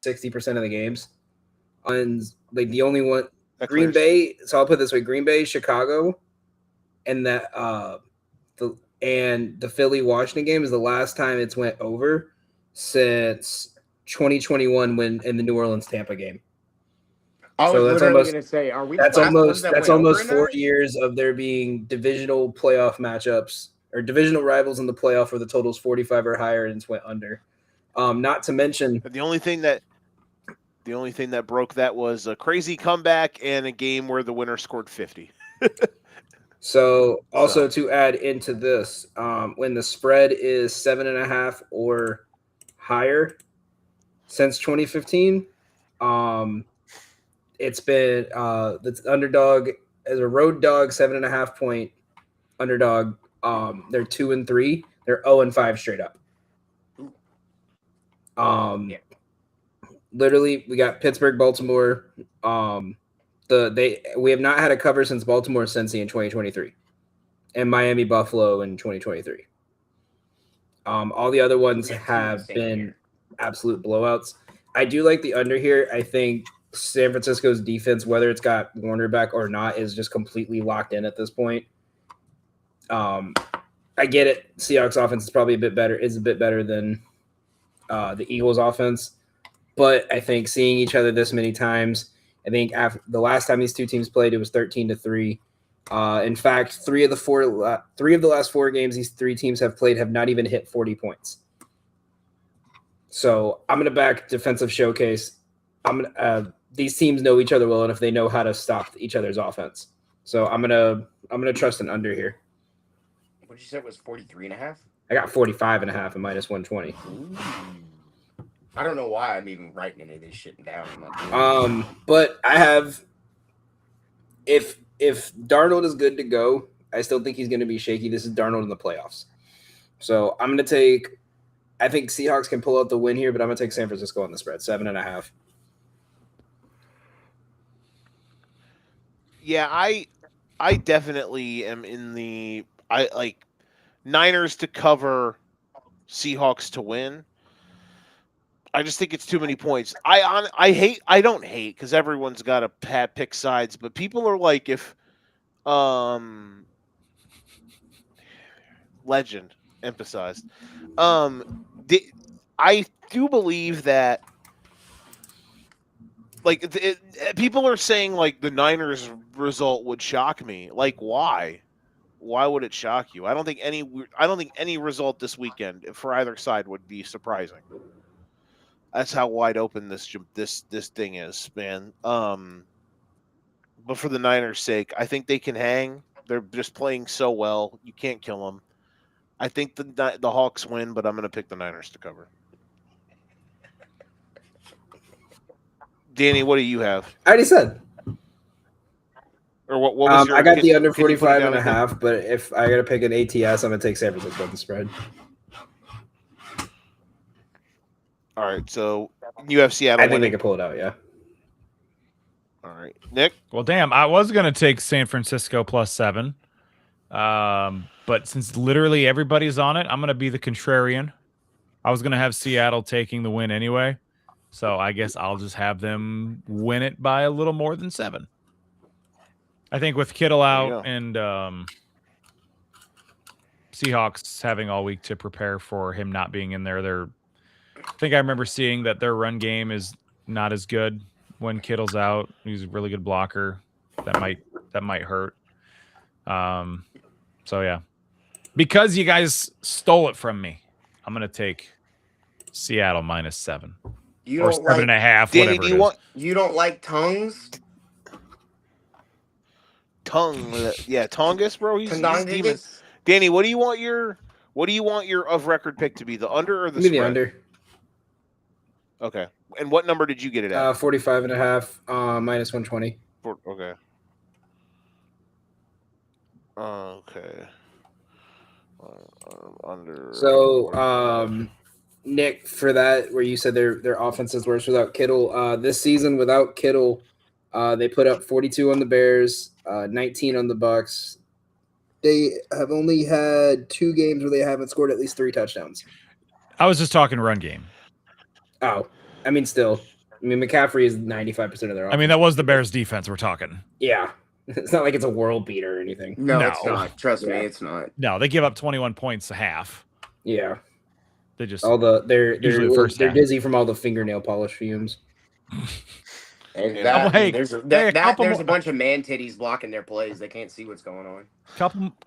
60% of the games. And like the only one, Green Bay. So I'll put it this way: Green Bay, Chicago, and that the Philly Washington game is the last time it's went over since 2021 when in the New Orleans Tampa game. I was literally going to say, are we? That's almost 4 years of there being divisional playoff matchups or divisional rivals in the playoff where the total's 45 or higher and it's went under. Not to mention the only thing that broke that was a crazy comeback and a game where the winner scored 50. So to add into this, when the spread is 7.5 or higher since 2015, it's been the underdog as a road dog 7.5 point underdog. They're 2-3. They're 0-5 straight up. Literally, we got Pittsburgh, Baltimore. We have not had a cover since Baltimore Cincy in 2023, and Miami Buffalo in 2023. All the other ones have been absolute blowouts. I do like the under here. I think San Francisco's defense, whether it's got Warner back or not, is just completely locked in at this point. I get it. Seahawks offense is probably a bit better than the Eagles offense, but I think seeing each other this many times, I think after the last time these two teams played, it was 13-3. In fact, three of the last 4 games these three teams have played have not even hit 40 points. So I'm gonna back defensive showcase. These teams know each other well enough; they know how to stop each other's offense. So I'm gonna trust an under here. What did you say it was 43.5? I got 45.5 and minus 120. Ooh. I don't know why I'm even writing any of this shit down. But I have if Darnold is good to go, I still think he's going to be shaky. This is Darnold in the playoffs. So I'm going to take – I think Seahawks can pull out the win here, but I'm going to take San Francisco on the spread, 7.5. Yeah, I definitely am in the – I like Niners to cover, Seahawks to win. I just think it's too many points. I don't hate because everyone's got to pick sides, but people are like if legend emphasized. I do believe that like people are saying like the Niners result would shock me. Like why? Why would it shock you? I don't think any result this weekend for either side would be surprising. That's how wide open this thing is, man. But for the Niners' sake, I think they can hang. They're just playing so well. You can't kill them. I think the Hawks win, but I'm going to pick the Niners to cover. Danny, what do you have? I already said. Or what was your? I got the under 45.5, but if I got to pick an ATS, I'm going to take San Francisco on the spread. All right, so you have Seattle. I think they can pull it out, yeah. All right, Nick. Well, damn, I was gonna take San Francisco +7, but since literally everybody's on it, I'm gonna be the contrarian. I was gonna have Seattle taking the win anyway, so I guess I'll just have them win it by a little more than 7. I think with Kittle out and Seahawks having all week to prepare for him not being in there. I think I remember seeing that their run game is not as good when Kittle's out. He's a really good blocker. That might hurt. So yeah, because you guys stole it from me, I'm gonna take Seattle -7 You or don't 7.5. Danny, Whatever do it you is. want You don't like tongues? tongue? Yeah, Tongus, bro. He's demon. Tendongitis? Danny, what do you want your of record pick to be? The under or the Give me the spread? under. Okay. And what number did you get it at? 45.5, -120. Okay. Okay. Under. So, 45. Nick, for that, where you said their offense is worse without Kittle, this season without Kittle, they put up 42 on the Bears, 19 on the Bucks. They have only had 2 games where they haven't scored at least 3 touchdowns. I was just talking run game. Oh, I mean, still, McCaffrey is 95% of their offense. I mean, that was the Bears defense we're talking. Yeah, it's not like it's a world beater or anything. No, No. it's not. Trust me, Yeah. it's not. No, they give up 21 points a half. Yeah, They just they're Usually the first half. dizzy from all the fingernail polish fumes. And Yeah. that, Hey, there's hey, that, a couple there's more- a bunch of man titties blocking their plays. They can't see what's going on.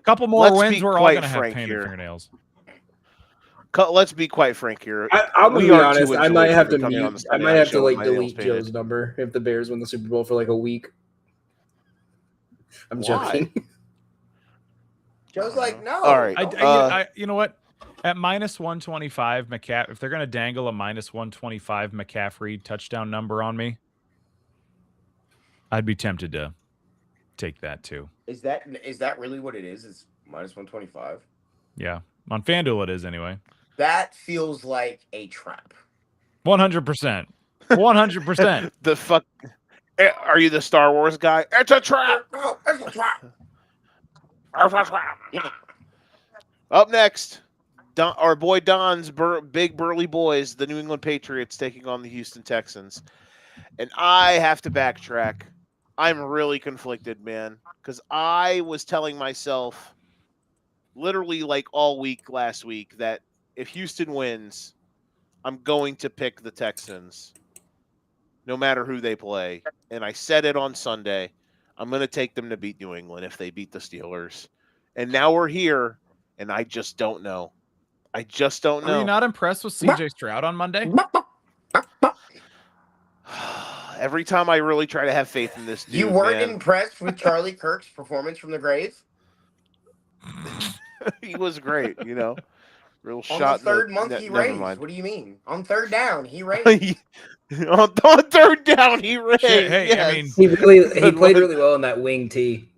couple more Let's wins. be We're all quite gonna have frank painted here. fingernails. Let's be quite frank here. I'm We gonna be are too honest. I insulated might have from to coming on the mute. I Sunday might Night have to Show with like my nails delete painted. Joe's number if the Bears win the Super Bowl for like a week. I'm Why? joking. Joe's like, no. All right. I you know what? At -125, if they're gonna dangle a -125 McCaffrey touchdown number on me, I'd be tempted to take that too. Is that really what it is? It's -125. Yeah, on FanDuel it is anyway. That feels like a trap. 100%. 100%. The fuck. Are you the Star Wars guy? It's a trap. No, it's a trap. It's a trap. Up next, our boy Don's big burly boys, the New England Patriots, taking on the Houston Texans. And I have to backtrack. I'm really conflicted, man, because I was telling myself literally like all week last week that if Houston wins, I'm going to pick the Texans no matter who they play. And I said it on Sunday. I'm going to take them to beat New England if they beat the Steelers. And now we're here, and I just don't know. I just don't know. Were you not impressed with CJ Stroud on Monday? Every time I really try to have faith in this dude, You weren't man, impressed with Charlie Kirk's performance from the grave? he was great, you know. Real On shot. the third month he never raised. mind. What do you mean? On third down, he raised. on third down, he ran. Shit, hey, yes. I mean, He played really well in that wing tee.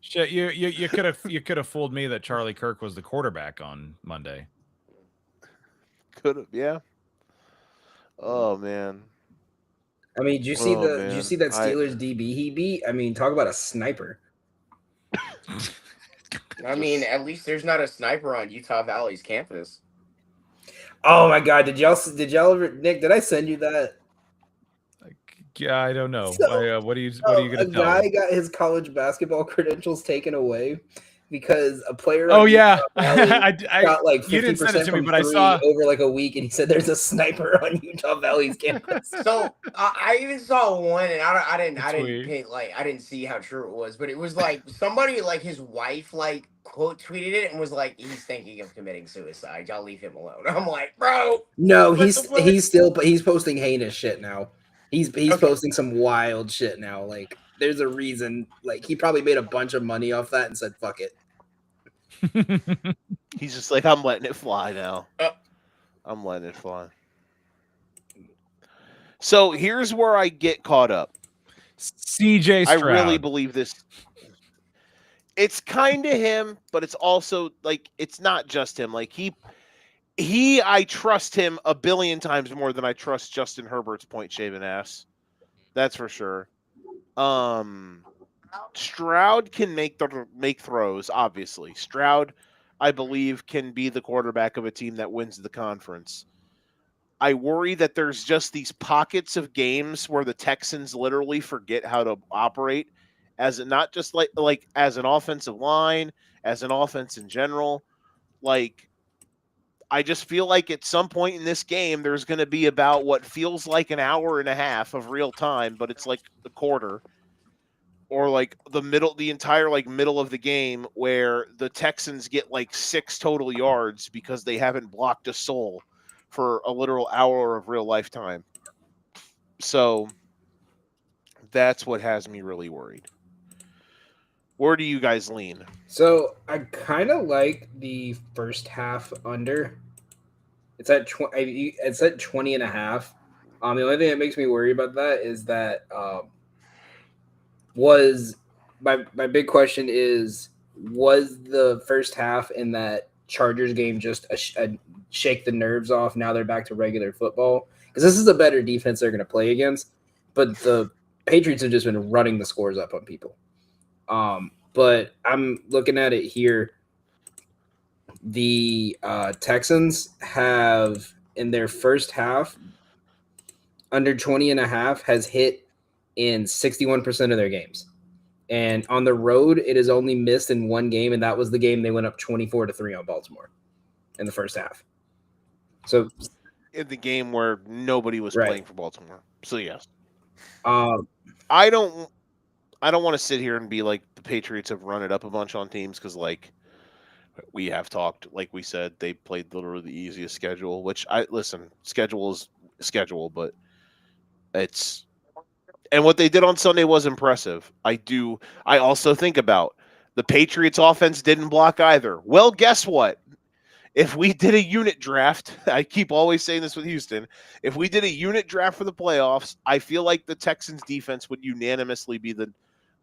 shit, you could have fooled me that Charlie Kirk was the quarterback on Monday. Could have, yeah. Oh man. I mean, did you see Oh, did you see that man. Steelers DB he beat? I mean, talk about a sniper. I mean, at least there's not a sniper on Utah Valley's campus. Oh my God! Did y'all ever, Nick? Did I send you that? Yeah, I don't know. So- What are you A gonna tell guy me? got his college basketball credentials taken away because a player. Oh on yeah, Utah Valley got like 50% you didn't send it to me, from but I three saw. over like a week, and he said there's a sniper on Utah Valley's campus. So I even saw one, and I didn't Tweet. pay, like I didn't see how true it was, but it was like somebody like his wife like quote tweeted it and was like, he's thinking of committing suicide. Y'all leave him alone. I'm like, bro. No, What he's the fuck? he's still, but he's posting heinous shit now. He's Okay. posting some wild shit now. Like there's a reason. Like he probably made a bunch of money off that and said fuck it. He's just like, I'm letting it fly now. Uh. I'm letting it fly. So here's where I get caught up. CJ I Stroud. really believe this. It's kind of him, but it's also like it's not just him. Like I trust him a billion times more than I trust Justin Herbert's point shaven ass. That's for sure. Stroud can make throws, obviously. Stroud, I believe, can be the quarterback of a team that wins the conference. I worry that there's just these pockets of games where the Texans literally forget how to operate as not just like as an offensive line, as an offense in general. Like, I just feel like at some point in this game, there's going to be about what feels like an hour and a half of real time, but it's like a quarter, or like the entire like middle of the game where the Texans get like 6 total yards because they haven't blocked a soul for a literal hour of real life time. So that's what has me really worried. Where do you guys lean? So I kind of like the first half under. It's at 20 and a half. The only thing that makes me worry about that is that was my big question is, was the first half in that Chargers game just a shake the nerves off? Now they're back to regular football, because this is a better defense they're going to play against, but the Patriots have just been running the scores up on people. But I'm looking at it here. The Texans have, in their first half, under 20 and a half has hit in 61% of their games. And on the road, it is only missed in one game, and that was the game they went up 24-3 on Baltimore in the first half. So In the game where nobody was Right. playing for Baltimore. So yes. I I don't want to sit here and be like the Patriots have run it up a bunch on teams, because like we have talked, like we said, they played literally the easiest schedule, which schedule is schedule, but it's, and what they did on Sunday was impressive. I also think about the Patriots offense didn't block either. Well, guess what? If we did a unit draft, I keep always saying this with Houston, if we did a unit draft for the playoffs, I feel like the Texans defense would unanimously be the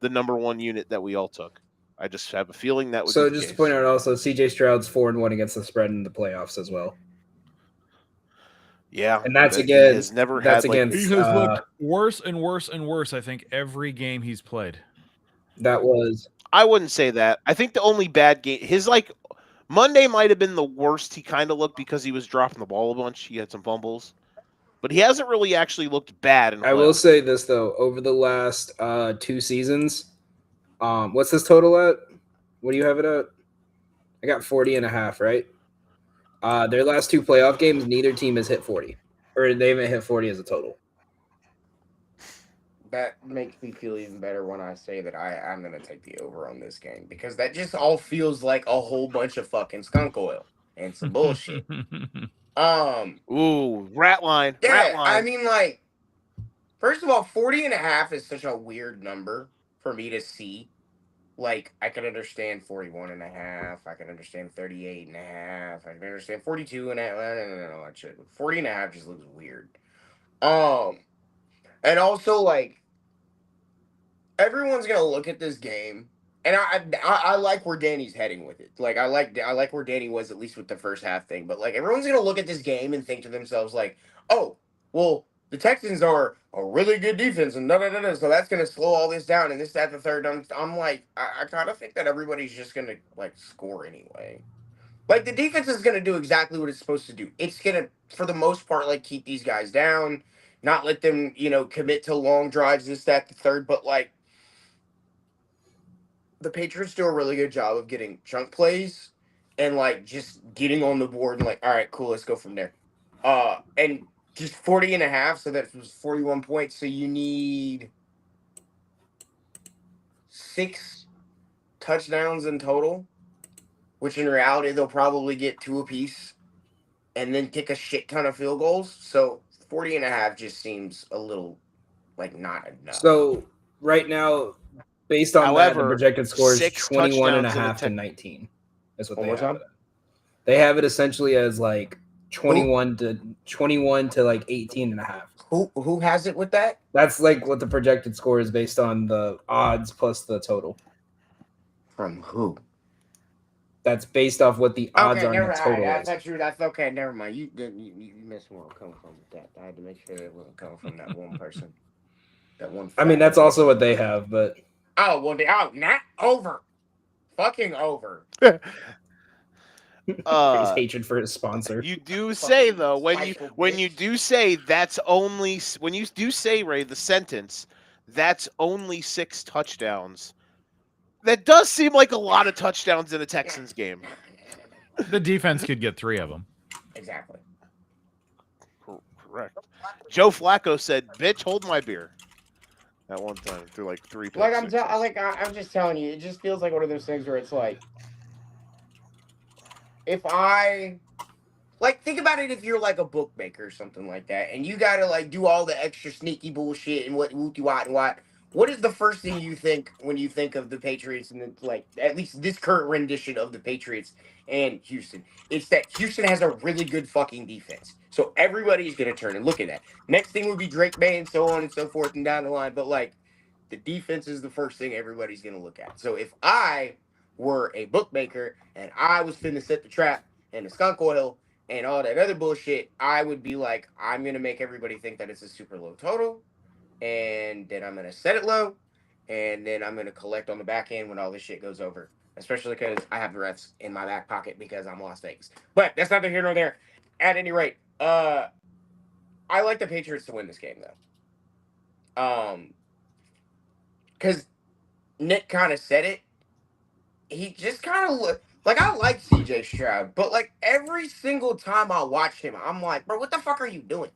number one unit that we all took. I just have a feeling that would be so the just case. to point out also, CJ Stroud's 4-1 against the spread in the playoffs as well. Yeah, And that's he again, has never that's had like against He has looked worse and worse and worse, I think, every game he's played. that was I wouldn't say that. I think the only bad game, his like Monday might have been the worst he kind of looked, because he was dropping the ball a bunch. He had some fumbles, but he hasn't really actually looked bad in I will playoffs. say this though, over the last 2 seasons, what's this total at? What do you have it at? I got 40 and a half, right? Their last 2 playoff games, neither team has hit 40, or they haven't hit 40 as a total. That makes me feel even better when I say that I'm going to take the over on this game, because that just all feels like a whole bunch of fucking skunk oil and some bullshit. Ooh, rat line. Yeah, Rat line. I mean, like, first of all, 40 and a half is such a weird number for me to see. Like, I can understand 41 and a half. I can understand 38 and a half. I can understand 42 and a half. No, that shit. 40 and a half just looks weird. And also, like, everyone's gonna look at this game, and I like where Danny's heading with it. Like, I like where Danny was, at least with the first half thing. But like, everyone's gonna look at this game and think to themselves like, oh, well, the Texans are a really good defense, and so that's gonna slow all this down, and this, that, the third. I'm like, I kind of think that everybody's just gonna like score anyway. Like, the defense is gonna do exactly what it's supposed to do. It's gonna, for the most part, like, keep these guys down, not let them, commit to long drives, this, that, the third. But like, the Patriots do a really good job of getting chunk plays and like just getting on the board and like, all right, cool, let's go from there. And just 40 and a half, so that was 41 points. So you need 6 touchdowns in total, which in reality they'll probably get 2 apiece and then kick a shit ton of field goals. So 40 and a half just seems a little like not enough. So right now, based on that, the However, projected score is 6 21 and a touchdowns in the half to 19. That's what One they more have time? it at. They have it essentially as like 21 to like 18 and a half. Who has it with that? That's like what the projected score is based on the odds plus the total. From who? That's based off what the odds Okay, on never the total mind. is. That's okay. Never mind. You missed where I'm coming from with that. I had to make sure it wasn't coming from that one person. That one. I mean, that's also what they have, but Oh well, not over. Fucking over. his hatred for his sponsor. You do say though, when you spiteful when you bitch. do say that's only when you do say, Ray, the sentence That's only 6 touchdowns. That does seem like a lot of touchdowns in a Texans game. The defense could get 3 of them. Exactly. Correct. Joe Flacco said, "Bitch, hold my beer." At one time, through like 3 pick Like sixes. I'm just telling you, it just feels like one of those things where it's like, if I think about it, if you're like a bookmaker or something like that, and you gotta like do all the extra sneaky bullshit and what and what is the first thing you think when you think of the Patriots and like at least this current rendition of the Patriots and Houston? It's that Houston has a really good fucking defense, so everybody's gonna turn and look at that. Next thing would be Drake May and so on and so forth and down the line, but like the defense is the first thing everybody's gonna look at. So if I were a bookmaker and I was finna set the trap and the skunk oil and all that other bullshit, I would be like, I'm going to make everybody think that it's a super low total, and then I'm going to set it low, and then I'm going to collect on the back end when all this shit goes over, especially because I have the refs in my back pocket because I'm Las Vegas. But that's neither here nor there. At any rate, I like the Patriots to win this game, though. Because Nick kind of said it. He just kind of looked. Like, I like CJ Stroud, but, like, every single time I watch him, I'm like, bro, what the fuck are you doing?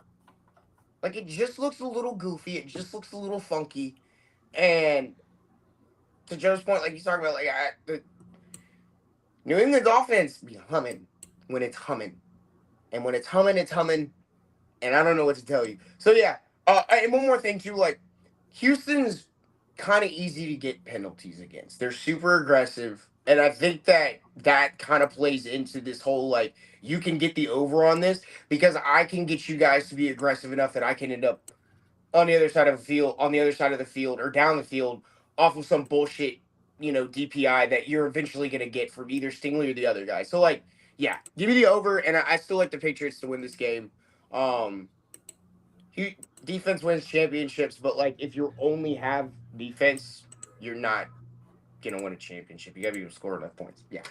Like, it just looks a little goofy. It just looks a little funky. And to Joe's point, like, he's talking about, like, the New England's offense be humming when it's humming. And when it's humming, it's humming. And I don't know what to tell you. So, yeah. And one more thing, too. Like, Houston's kind of easy to get penalties against. They're super aggressive. And I think that kind of plays into this whole, like, you can get the over on this because I can get you guys to be aggressive enough that I can end up on the other side of the field or down the field off of some bullshit, DPI that you're eventually going to get from either Stingley or the other guy. So, like, yeah, give me the over, and I still like the Patriots to win this game. Defense wins championships, but, like, if you only have defense, you're not gonna win a championship. You gotta be able to score enough points. Yeah.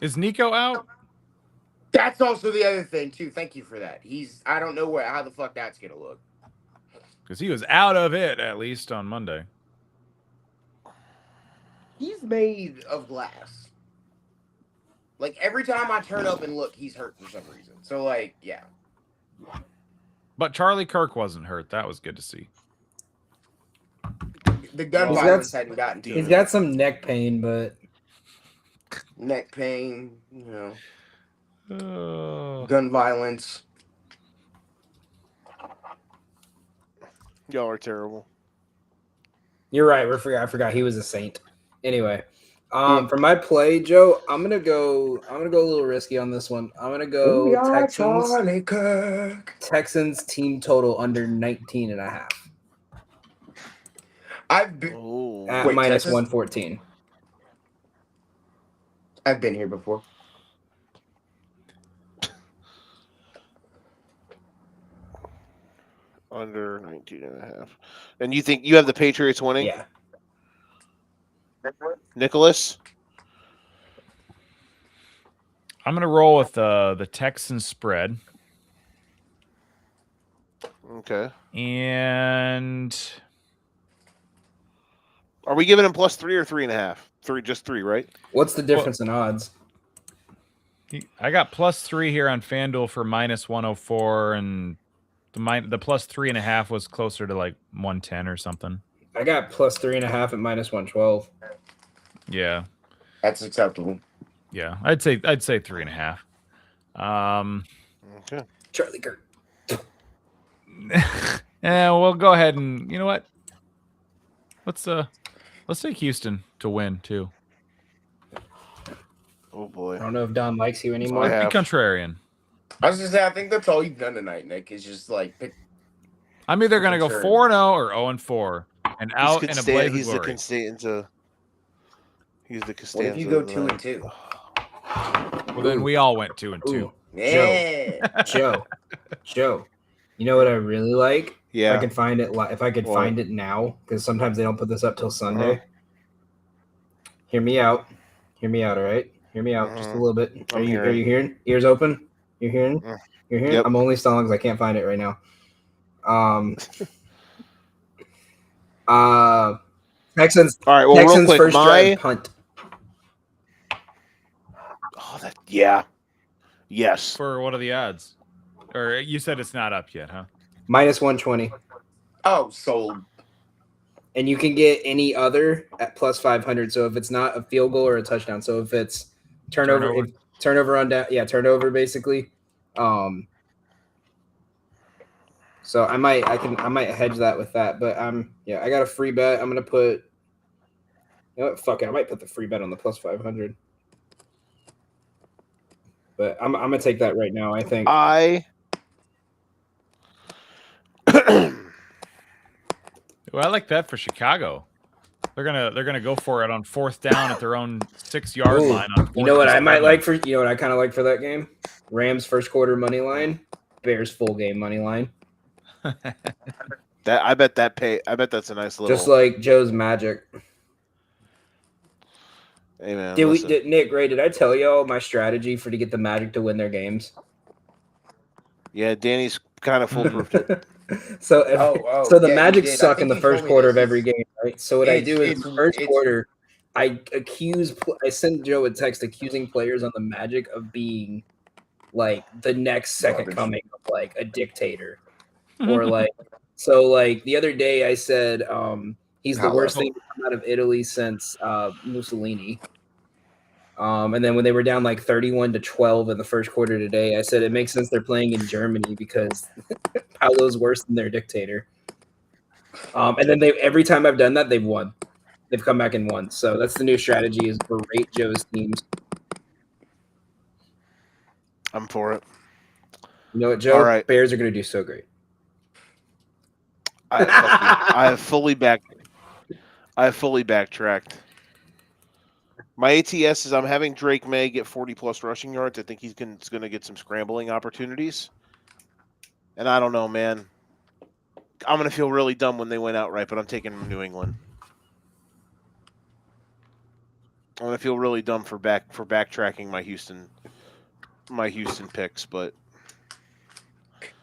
Is Nico out? That's also the other thing too. Thank you for that. I don't know how the fuck that's gonna look. Because he was out of it at least on Monday. He's made of glass. Like every time I turn up and look, he's hurt for some reason. So like, yeah. But Charlie Kirk wasn't hurt. That was good to see. The gun violence hadn't gotten to him. He's got some neck pain, but neck pain, gun violence. Y'all are terrible. You're right. I forgot he was a saint. Anyway, for my play, Joe, I'm gonna go a little risky on this one. I'm gonna go Texans team total under 19.5. I've been at minus 114. I've been here before. Under 19.5. And you think you have the Patriots winning? Yeah. Nicholas? I'm going to roll with the Texans spread. Okay. And are we giving him +3 or 3.5? Just 3, right? What's the difference in odds? I got +3 here on FanDuel for minus 104, and the +3.5 was closer to like 110 or something. I got +3.5 at minus 112. Yeah, that's acceptable. Yeah, I'd say 3.5. Okay. Charlie Kirk. Yeah, we'll go ahead and you know what? Let's take Houston to win too. Oh boy. I don't know if Don likes you anymore. Let's be contrarian. I was just saying, I think that's all you've done tonight, Nick. Is just like pick. I'm either gonna go 4-0 or 0-4, and out in a blaze of glory. He's the Costanza. What if you go 2-2? Well, then we all went 2-2. Yeah, Joe. You know what I really like? Yeah. If I could find it. If I could find it now, because sometimes they don't put this up till Sunday. Hear me out. All right. Hear me out just a little bit. Are you hearing? Ears open. You're hearing? You're hearing? Yep. I'm only stalling because I can't find it right now. Texans. All right. Well, Texans real quick, first drive punt. Yeah. Yes. For what are the odds? Or you said it's not up yet, huh? Minus 120. Oh, sold. And you can get any other at plus 500. So if it's not a field goal or a touchdown, so if it's turnover on down, turnover basically. So I might hedge that with that, but I got a free bet. I'm gonna put. You know what? Fuck it. I might put the free bet on the plus 500. But I'm gonna take that right now. I think. Well, I like that for Chicago. They're gonna go for it on 4th down at their own 6-yard line. On You know what I might like for you know what I kind of like for that game? Rams first quarter money line, Bears full game money line. I bet that's a nice little. Just like Joe's Magic. Hey man, Nick Ray? Did I tell y'all my strategy to get the Magic to win their games? Yeah, Danny's kind of foolproof it. So the Magic suck in the first quarter of every game, right? So what I do is in the first quarter, I send Joe a text accusing players on the Magic of being like the next second coming of like a dictator, or like the other day I said he's the worst thing to come out of Italy since Mussolini. And then when they were down like 31-12 in the first quarter today, I said it makes sense they're playing in Germany because Paolo's worse than their dictator. And then every time I've done that, they've won. They've come back and won. So that's the new strategy: is berate Joe's teams. I'm for it. You know what, Joe? All right. Bears are going to do so great. I have fully backtracked. My ATS is I'm having Drake May get 40-plus rushing yards. I think he's going to get some scrambling opportunities. And I don't know, man. I'm going to feel really dumb when they win outright, but I'm taking New England. I'm going to feel really dumb for backtracking my Houston picks, but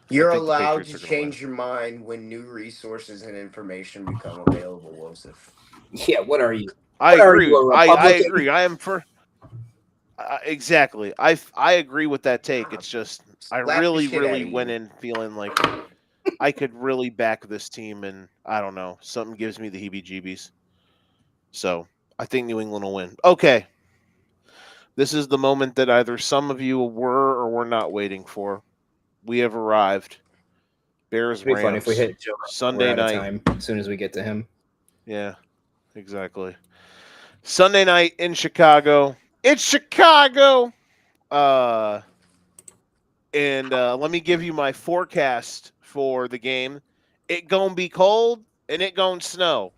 you're allowed to change your mind when new resources and information become available, Joseph. Yeah, what are you? I agree. I agree. I am for exactly. I agree with that take. It's just I really went in feeling like I could really back this team, and I don't know, something gives me the heebie-jeebies. So I think New England will win. Okay, this is the moment that either some of you were or were not waiting for. We have arrived. Bears Rams. It'd be funny if we hit Joe Sunday night. Time as soon as we get to him. Yeah, exactly. Sunday night in Chicago. It's Chicago. And let me give you my forecast for the game. It gonna be cold and it gonna snow.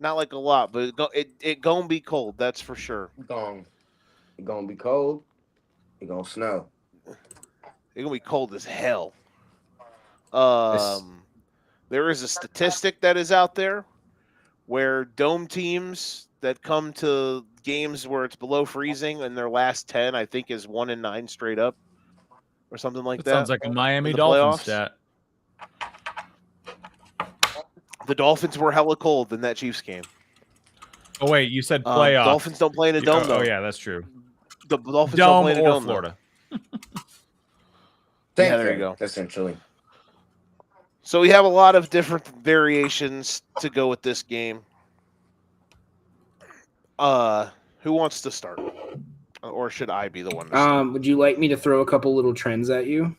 Not like a lot, but it gonna be cold. That's for sure. It gonna be cold. It gonna snow. It's gonna be cold as hell. There is a statistic that is out there where dome teams that come to games where it's below freezing in their last 10, I think, is 1-9 straight up, or something like that. Sounds like a Miami Dolphins stat. The Dolphins were hella cold in that Chiefs game. Oh wait, you said playoffs. Dolphins don't play in a dome, though. Oh yeah, that's true. The Dolphins don't play in a dome, Florida. Yeah, there you go. Essentially. So we have a lot of different variations to go with this game. Who wants to start? Or should I be the one to start? Would you like me to throw a couple little trends at you?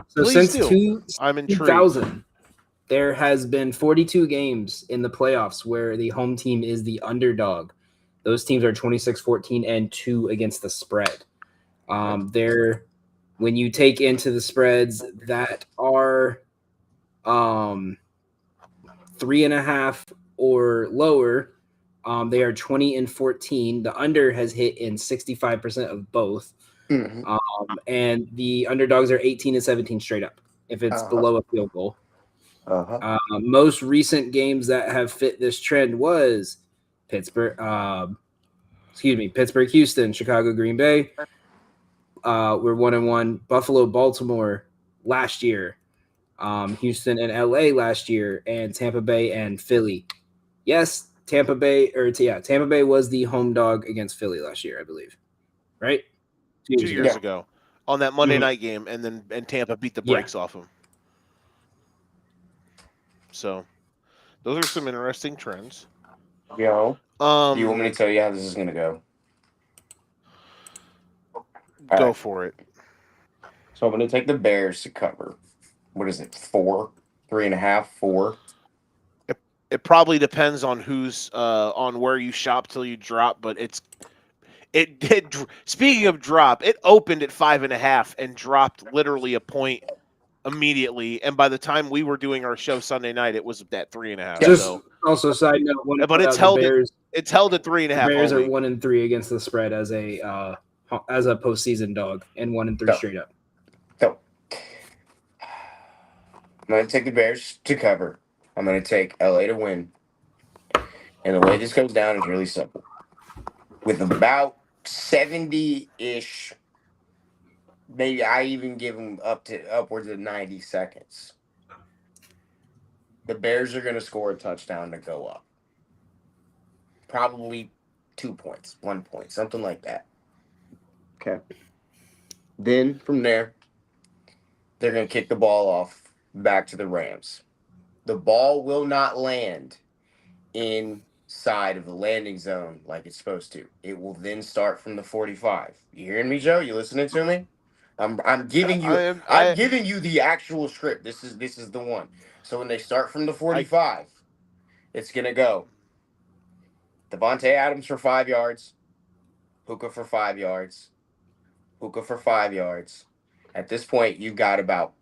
So Please since do. I'm intrigued. 2000, there has been 42 games in the playoffs where the home team is the underdog. Those teams are 26-14 and 2 against the spread. When you take into the spreads that are 3.5 or lower, they are 20-14. The under has hit in 65% of both. Mm-hmm. And the underdogs are 18-17 straight up if it's below a field goal. Most recent games that have fit this trend was Pittsburgh, Houston, Chicago, Green Bay. We're 1-1. Buffalo, Baltimore last year. Houston and LA last year, and Tampa Bay and Philly. Yes, Tampa Bay was the home dog against Philly last year, I believe. Right? 2 years ago. ago on that Monday Mhm. night game, and Tampa beat the brakes off them. So those are some interesting trends. Yo, do you want me Um, to tell you how this is going to go? go right. for it. So I'm going to take the Bears to cover. What is it? 4, 3.5, 4. It probably depends on who's on where you shop till you drop, but it did. Speaking of drop, it opened at 5.5 and dropped literally a point immediately. And by the time we were doing our show Sunday night, it was at 3.5. Just So, also side note, but it's the held Bears. It's held at The 3.5. Bears all are week. 1-3 against the spread as a postseason dog, and 1-3 straight up. So I'm going to take the Bears to cover. I'm going to take LA to win. And the way this goes down is really simple. With about 70-ish, maybe I even give them upwards of 90 seconds. The Bears are going to score a touchdown to go up. Probably 2 points, 1 point, something like that. Okay. Then from there, they're going to kick the ball off back to the Rams. The ball will not land inside of the landing zone like it's supposed to. It will then start from the 45. You hearing me, Joe? You listening to me? I'm giving you I'm giving you the actual script. This is the one. So when they start from the 45, it's gonna go Devontae Adams for 5 yards, Hookah for 5 yards, Hookah for 5 yards. At this point, you've got about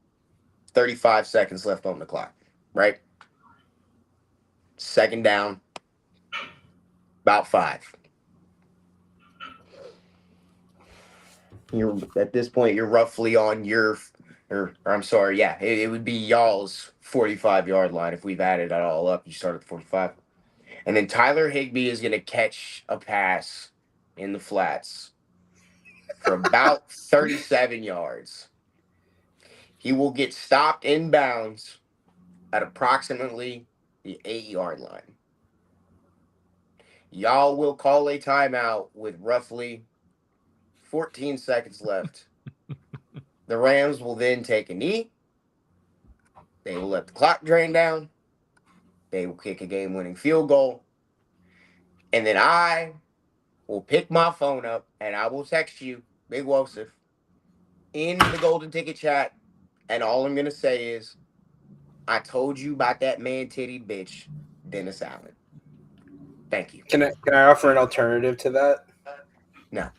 35 seconds left on the clock, right? Second down, about 5. You're at this point, you're roughly on your, or I'm sorry, yeah, it would be y'all's 45-yard line if we've added it all up. You start at 45, and then Tyler Higbee is going to catch a pass in the flats for about 37 yards. He will get stopped inbounds at approximately the 8-yard line. Y'all will call a timeout with roughly 14 seconds left. The Rams will then take a knee. They will let the clock drain down. They will kick a game-winning field goal. And then I will pick my phone up and I will text you, Big Wosif, in the Golden Ticket chat. And all I'm going to say is, I told you about that man-titty bitch, Dennis Allen. Thank you. Can I offer an alternative to that? No.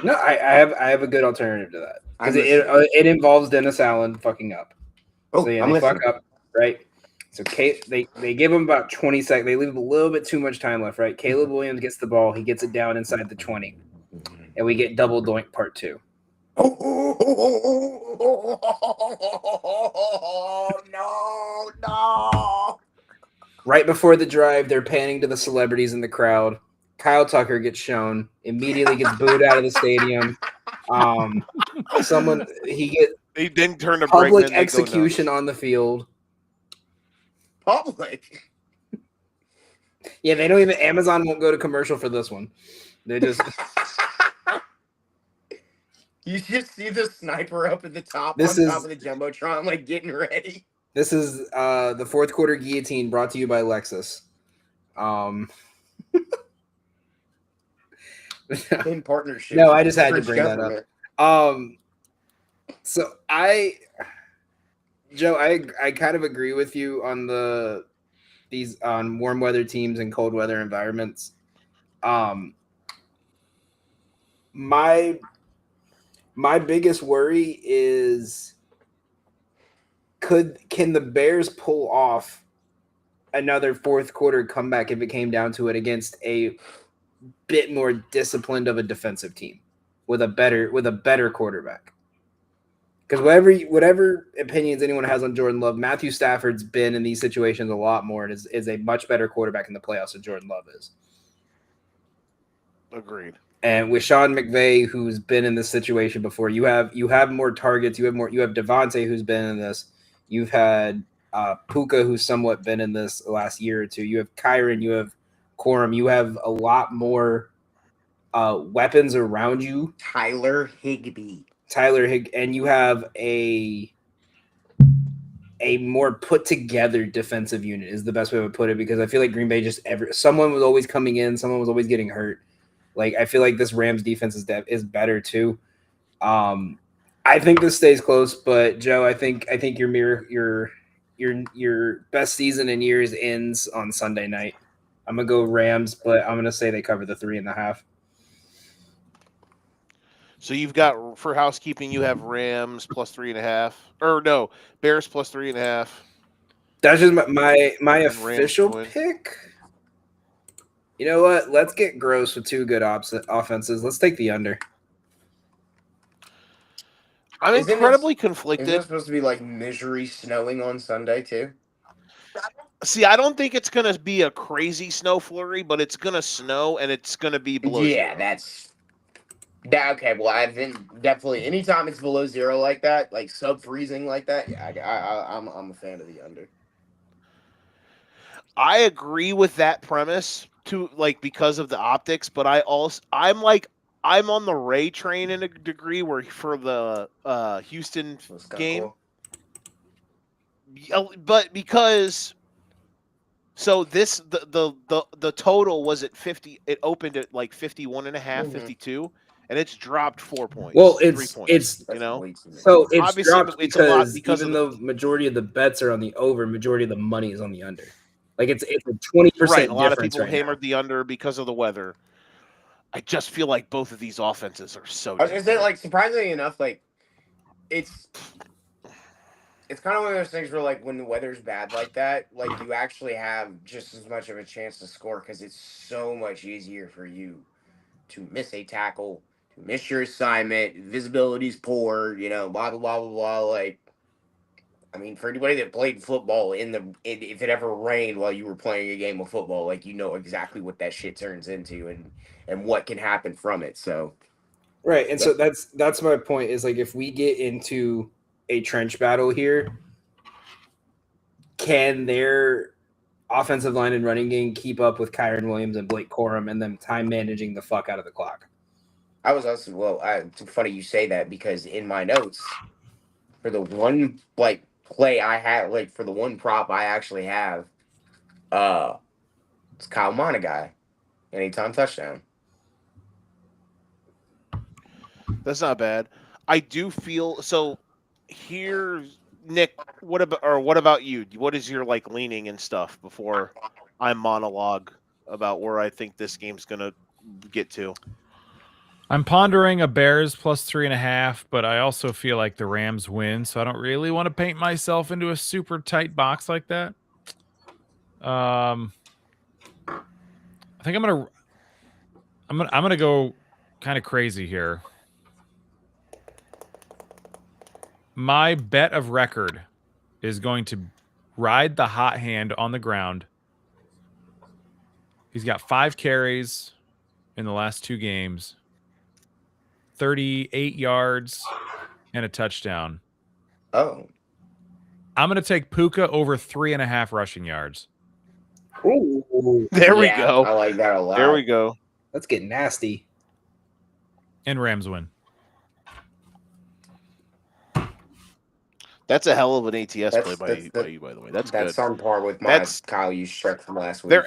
No, I have a good alternative to that because I'm listening. it involves Dennis Allen fucking up. Oh, So yeah, I'm they listening. fuck up, right? So they give him about 20 seconds. They leave a little bit too much time left, right? Caleb Williams gets the ball. He gets it down inside the 20, and we get double doink part 2. Oh, no. Right before the drive, they're panning to the celebrities in the crowd. Kyle Tucker gets shown, immediately gets booed out of the stadium. He didn't turn the brake. Public Then they go execution nuts. on the field. Public. Yeah, they don't even. Amazon won't go to commercial for this one. They just. You just see the sniper up at the top This on is- top of the Jumbotron, like getting ready. This is the fourth quarter guillotine brought to you by Lexus. In partnership. No, with I just the had to French bring that government. up. So Joe, I kind of agree with you on these on warm weather teams and cold weather environments. My biggest worry is can the Bears pull off another fourth quarter comeback if it came down to it against a bit more disciplined of a defensive team with a better quarterback? Because whatever opinions anyone has on Jordan Love, Matthew Stafford's been in these situations a lot more and is a much better quarterback in the playoffs than Jordan Love is. Agreed. And with Sean McVay, who's been in this situation before, you have more targets. You have Devontae, who's been in this. You've had Puka, who's somewhat been in this last year or two. You have Kyron. You have Corum. You have a lot more weapons around you. Tyler Higbee. And you have a more put together defensive unit is the best way to put it, because I feel like Green Bay someone was always coming in, someone was always getting hurt. Like, I feel like this Rams defense is better too. I think this stays close, but Joe, I think your best season in years ends on Sunday night. I'm gonna go Rams, but I'm gonna say they cover the 3.5. So you've got, for housekeeping, you have Rams plus 3.5, or no, Bears plus 3.5. That's just my And official Rams win. pick. You know what? Let's get gross with two good offenses. Let's take the under. I'm Isn't incredibly Isn't conflicted. it supposed to be like misery snowing on Sunday too? See, I don't think it's going to be a crazy snow flurry, but it's going to snow and it's going to be below Yeah, zero. okay. Well, I think definitely anytime it's below zero like that, like sub-freezing like that, yeah, I'm a fan of the under. I agree with that premise to because of the optics, but I'm on the Ray train in a degree where for the Houston That's kinda game. cool. But because the total was at 50, it opened at 51.5, 52, and it's dropped 4 points. Well, 3 it's points, That's way too many. so it's Obviously, dropped it's a lot because because even of though majority of the bets are on the over, majority of the money is on the under. Like it's a 20% right. A lot of difference people right hammered the under because of the weather. I just feel like both of these offenses are so. I was gonna say, surprisingly enough, it's kind of one of those things where when the weather's bad like that, you actually have just as much of a chance to score because it's so much easier for you to miss a tackle, to miss your assignment, visibility's poor, blah blah blah blah blah. I mean, for anybody that played football if it ever rained while you were playing a game of football, you know exactly what that shit turns into and what can happen from it. So, right. And so that's my point is if we get into a trench battle here, can their offensive line and running game keep up with Kyron Williams and Blake Corum and them time managing the fuck out of the clock? I was also it's funny you say that because in my notes for the one play I had for the one prop I actually have, it's Kyle Monagai, anytime touchdown. That's not bad. I do feel so. Here's Nick. What about you? What is your leaning and stuff before I monologue about where I think this game's gonna get to? I'm pondering a Bears plus 3.5, but I also feel like the Rams win, so I don't really want to paint myself into a super tight box like that. I think I'm gonna go kind of crazy here. My bet of record is going to ride the hot hand on the ground. He's got 5 carries in the last 2 games, 38 yards, and a touchdown. Oh. I'm going to take Puka over 3.5 rushing yards. Ooh, There we go. I like that a lot. There we go. let's get nasty. And Rams win. That's a hell of an ATS play by you, by the way. That's good. on par with my Kyle Juszczyk from last week.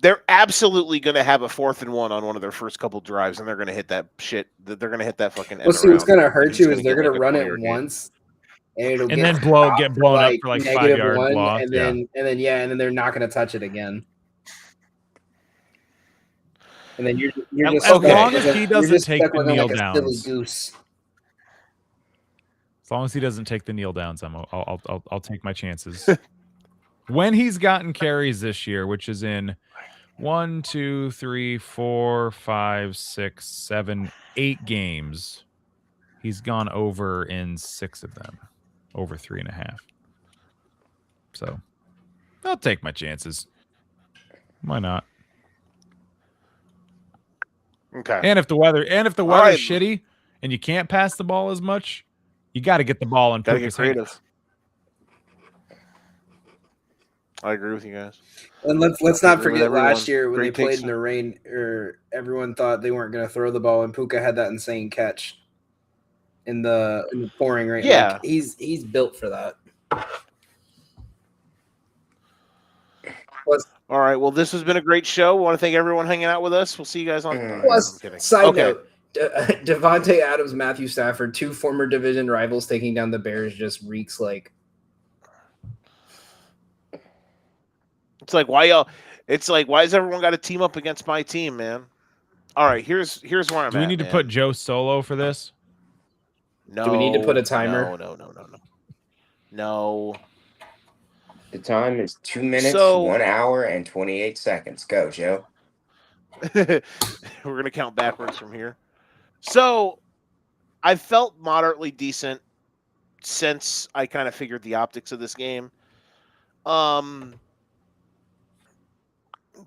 They're absolutely going to have a 4th and 1 on one of their first couple drives, and they're going to hit that shit. They're going to hit that fucking. Well, see, what's going to hurt you is they're going to run it once, and it'll then get blown up for 5 yards loss, and then they're not going to touch it again. And then you're just as long as he doesn't take the kneel downs. Goose. As long as he doesn't take the kneel downs, I'll take my chances. When he's gotten carries this year, which is in 1, 2, 3, 4, 5, 6, 7, 8 games, he's gone over in 6 of them, over 3.5. So I'll take my chances. Why not? Okay. And if the weather's shitty and you can't pass the ball as much, you got to get the ball in Puka's hands. I agree with you guys. And let's I not agree with forget last everyone. year when Great they played takes. in the rain, everyone thought they weren't going to throw the ball, and Puka had that insane catch in the pouring rain. Yeah. Like, he's built for that. All right. Well, this has been a great show. We want to thank everyone hanging out with us. We'll see you guys on. Plus, I'm kidding. side Okay. note, Devontae Adams, Matthew Stafford, 2 former division rivals taking down the Bears just reeks like. It's like why y'all? It's like why has everyone got to team up against my team, man? All right. Here's where I'm Do we at. need to man. put Joe Solo for this? No. Do we need to put a timer? No. The time is 2 minutes, So- 1 hour, and 28 seconds. Go, Joe. We're gonna count backwards from here. So, I felt moderately decent since I kind of figured the optics of this game. The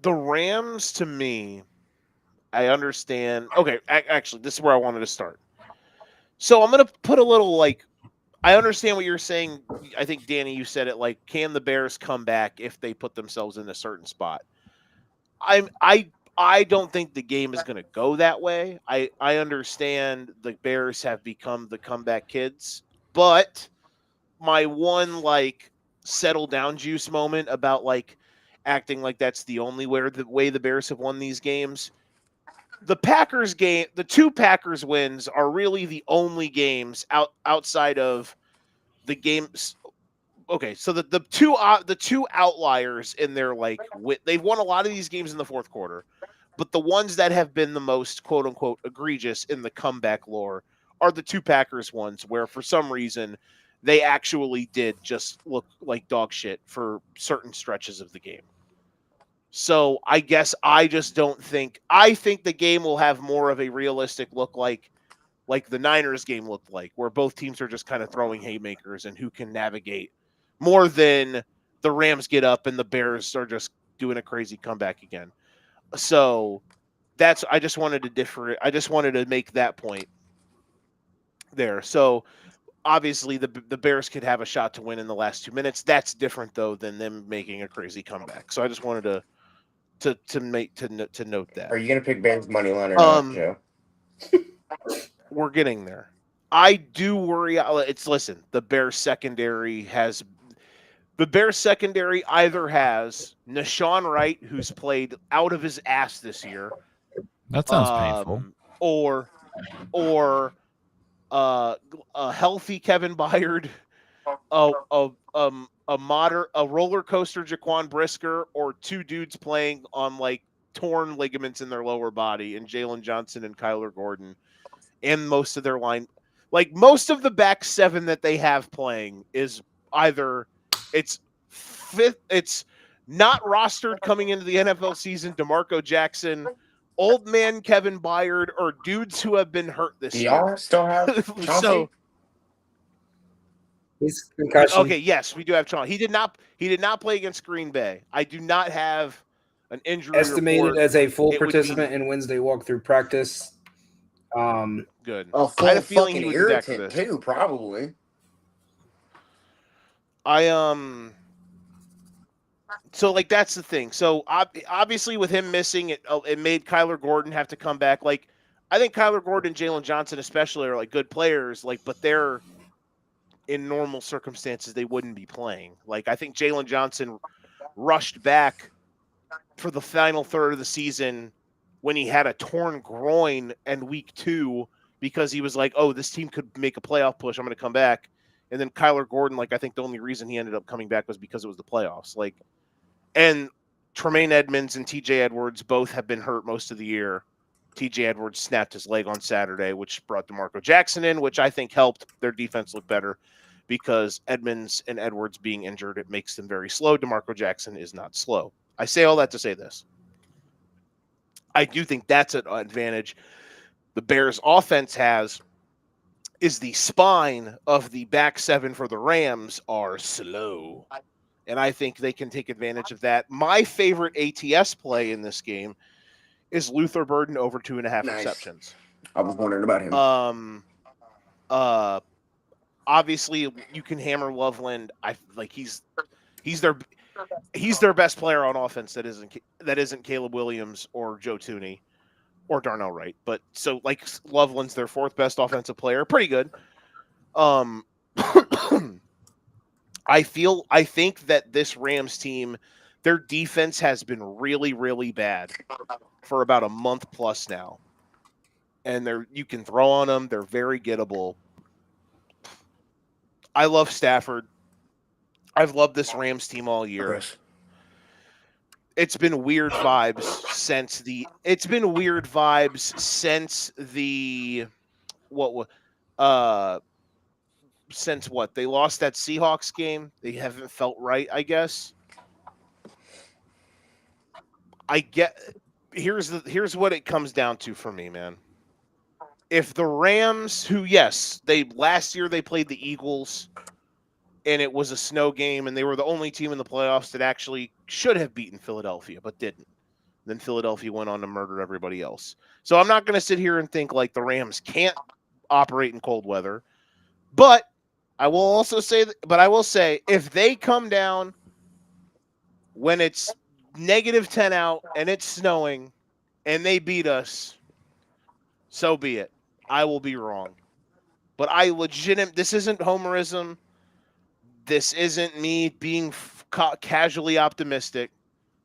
Rams, to me, I understand. Okay, actually, this is where I wanted to start. So I'm gonna put a little I understand what you're saying. I think Danny, you said it. Like, can the Bears come back if they put themselves in a certain spot? I don't think the game is going to go that way. I understand the Bears have become the comeback kids, but my one settle down juice moment about acting like that's the only way the Bears have won these games. The Packers game, the 2 Packers wins are really the only games outside of the games. Okay, so the two outliers in their they've won a lot of these games in the fourth quarter, but the ones that have been the most quote unquote egregious in the comeback lore are the 2 Packers ones, where for some reason they actually did just look like dog shit for certain stretches of the game. So I guess I just don't think I think the game will have more of a realistic look like the Niners game looked like, where both teams are just kind of throwing haymakers and who can navigate more than the Rams get up and the Bears are just doing a crazy comeback again. So I just wanted to differ. I just wanted to make that point there. So obviously the Bears could have a shot to win in the last 2 minutes. That's different though than them making a crazy comeback. So I just wanted to note that. Are you going to pick Bears money line or not, Joe? We're getting there. I do worry. The Bears secondary either has Nashawn Wright, who's played out of his ass this year. That sounds painful. Or a healthy Kevin Byard, a roller coaster Jaquan Brisker, or 2 dudes playing on torn ligaments in their lower body, and Jalen Johnson and Kyler Gordon. And most of their line, most of the back 7 that they have playing is either it's not rostered coming into the NFL season, DeMarco Jackson, old man Kevin Byard, or dudes who have been hurt this year. Y'all still have Chauncey? So He's concussion. okay, yes, we do have Chauncey. He did not play against Green Bay. I do not have an injury Estimated report. as a full It would participant in Wednesday walkthrough practice. Good. A I had a full feeling fucking he would do that for irritant this. too, probably. So that's the thing. So obviously with him missing it made Kyler Gordon have to come back. I think Kyler Gordon and Jalen Johnson especially are good players, but they're in normal circumstances they wouldn't be playing. I think Jalen Johnson rushed back for the final third of the season when he had a torn groin and week 2 because he was like, oh, this team could make a playoff push. I'm going to come back. And then Kyler Gordon, I think the only reason he ended up coming back was because it was the playoffs. And Tremaine Edmonds and TJ Edwards both have been hurt most of the year. TJ Edwards snapped his leg on Saturday, which brought DeMarco Jackson in, which I think helped their defense look better because Edmonds and Edwards being injured, it makes them very slow. DeMarco Jackson is not slow. I say all that to say this. I do think that's an advantage the Bears offense has is the spine of the back 7 for the Rams are slow. And I think they can take advantage of that. My favorite ATS play in this game is Luther Burden over 2.5 receptions. I was wondering about him. Obviously you can hammer Loveland. He's their he's their best player on offense that isn't Caleb Williams or Joe Tooney or Darnell Wright. But so like Loveland's their fourth best offensive player, pretty good. I think that this Rams team, their defense has been really, really bad for about a month plus now. And you can throw on them. They're very gettable. I love Stafford. I've loved this Rams team all year. Chris. It's been weird vibes since the since what? They lost that Seahawks game. They haven't felt right, I guess. Here's what it comes down to for me, man. If the Rams, who yes, last year they played the Eagles and it was a snow game and they were the only team in the playoffs that actually should have beaten Philadelphia but didn't. Then Philadelphia went on to murder everybody else. So I'm not going to sit here and think like the Rams can't operate in cold weather. But I will say if they come down when it's -10 out and it's snowing and they beat us, so be it. I will be wrong. But this isn't homerism. This isn't me being casually optimistic.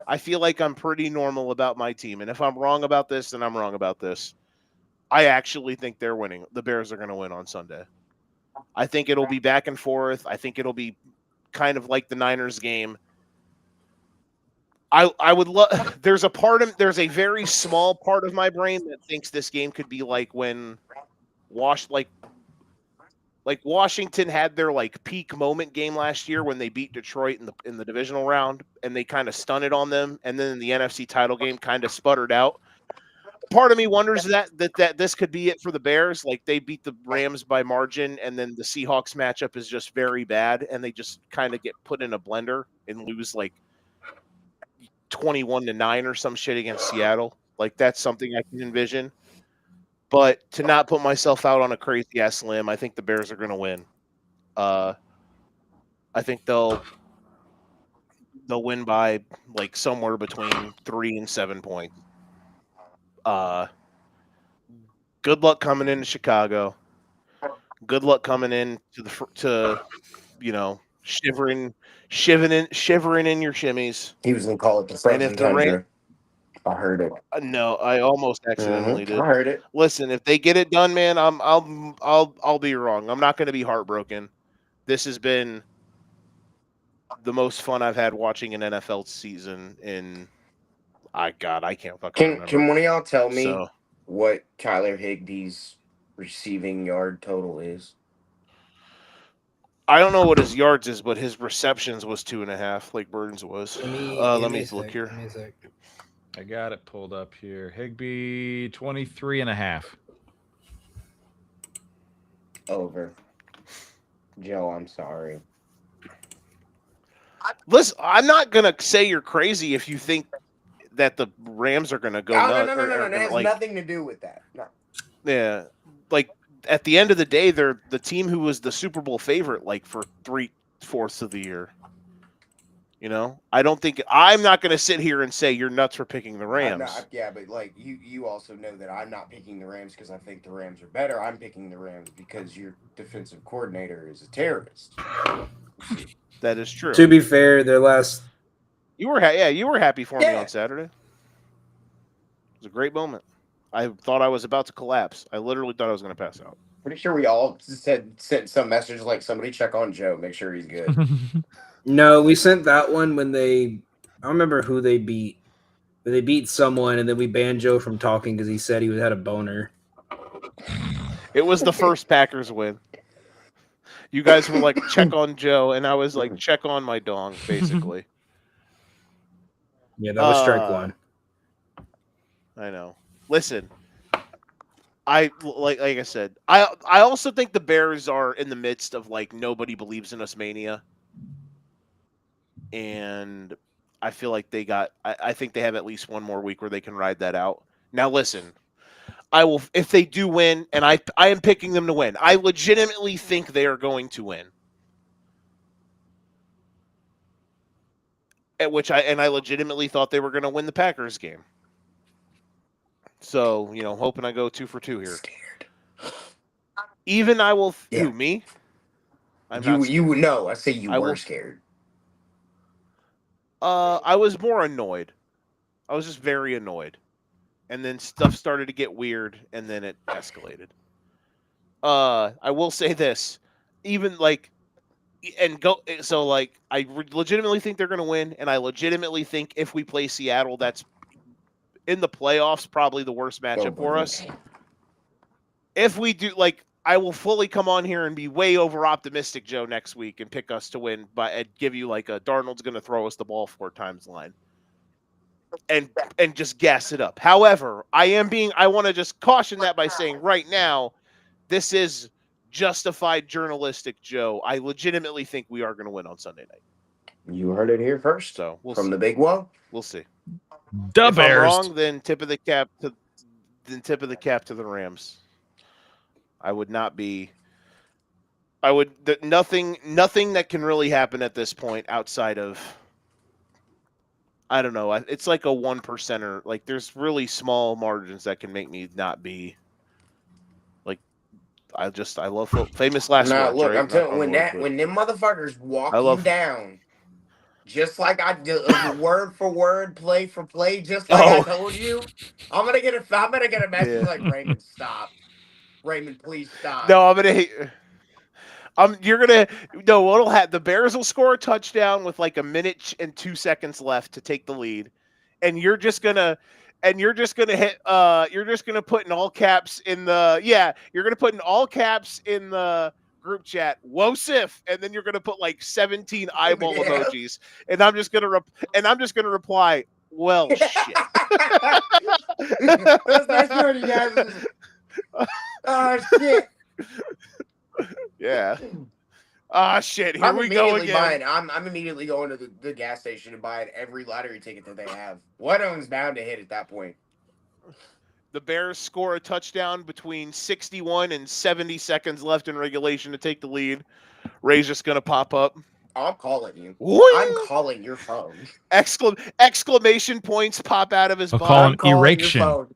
I feel like I'm pretty normal about my team. And if I'm wrong about this, then I'm wrong about this. I actually think they're winning. The Bears are going to win on Sunday. I think it'll be back and forth. I think it'll be kind of like the Niners game. I would love. There's a very small part of my brain that thinks this game could be like when Washington had their like peak moment game last year when they beat Detroit in the divisional round and they kind of stunted on them, and then in the NFC title game kind of sputtered out. Part of me wonders that this could be it for the Bears. Like they beat the Rams by margin, and then the Seahawks matchup is just very bad, and they just kind of get put in a blender and lose like 21-9 or some shit against Seattle. Like that's something I can envision. But to not put myself out on a crazy ass limb, I think the Bears are going to win. I think they'll win by like somewhere between 3 and 7 points. Good luck coming into Chicago. Good luck coming in to shivering in your shimmies. He was gonna call it the frozen tundra. I heard it. No, I almost accidentally did. I heard it. Listen, if they get it done, man, I'll be wrong. I'm not going to be heartbroken. This has been the most fun I've had watching an NFL season in. I can't fucking remember. Can one of y'all tell me what Tyler Higbee's receiving yard total is? I don't know what his yards is, but his receptions was 2.5, like Burns was. Let me look here. I got it pulled up here. Higbee 23.5. Over. Joe, I'm sorry. Listen, I'm not gonna say you're crazy if you think that the Rams are gonna go. No. It has nothing to do with that. No. Yeah, like at the end of the day, they're the team who was the Super Bowl favorite, like for 3/4 of the year. You know, I'm not going to sit here and say you're nuts for picking the Rams. Yeah, but like you also know that I'm not picking the Rams because I think the Rams are better. I'm picking the Rams because your defensive coordinator is a terrorist. That is true. To be fair, their last you were happy for me on Saturday. It was a great moment. I thought I was about to collapse. I literally thought I was going to pass out. Pretty sure we all sent some message like somebody check on Joe, make sure he's good. No, we sent that one when I don't remember who they beat. But they beat someone, and then we banned Joe from talking because he said he had a boner. It was the first Packers win. You guys were like, check on Joe, and I was like, check on my dong, basically. Yeah, that was strike one. I know. Listen, like I said, I also think the Bears are in the midst of like nobody believes in us mania. And I feel like I think they have at least one more week where they can ride that out. Now, listen, if they do win, and I am picking them to win. I legitimately think they are going to win. at which I legitimately thought they were going to win the Packers game. So, you know, hoping I go 2 for 2 here. Scared. Even I will. Yeah. Who, me? I'm You not scared. would know. I say you I were will- scared. I was more annoyed. I was just very annoyed. And then stuff started to get weird, and then it escalated. I will say this. Even, like, and go so like I legitimately think they're going to win, and I legitimately think if we play Seattle, that's in the playoffs probably the worst matchup for us. If we do, like, I will fully come on here and be way over optimistic, Joe, next week and pick us to win, but and give you like a Darnold's going to throw us the ball 4 times line, and just gas it up. However, I want to just caution that by saying right now, this is justified journalistic, Joe. I legitimately think we are going to win on Sunday night. You heard it here first. So we'll from see. the big one. We'll see. The If Bears. I'm wrong, then tip of the cap to the Rams. I would not be. Nothing that can really happen at this point outside of, I don't know. It's like a 1%er. Like, there's really small margins that can make me not be. Like, I love famous last Now words. look, right? I'm Knock telling on when wood, that but when them motherfuckers walk I love- you down, just like I did, word for word, play for play, just like I told you, I'm gonna get a message like, Raymond, stop. Raymond, please stop. No, I'm gonna. What'll happen? The Bears will score a touchdown with like a minute and 2 seconds left to take the lead, and you're just gonna hit. You're just gonna put in all caps in the You're gonna put in all caps in the group chat. Wosif, and then you're gonna put like 17 eyeball emojis, and I'm just gonna reply. Well, shit. That's what you guys. Oh shit. Yeah. Ah, shit. Here I'm we go immediately again. buying. I'm immediately going to the gas station and buying every lottery ticket that they have. One of them's bound to hit at that point. The Bears score a touchdown between 61 and 70 seconds left in regulation to take the lead. Ray's just going to pop up. I'm calling you. Whee! I'm calling your phone. Exclamation points pop out of his I'll butt. call I'm an calling erection. your phone.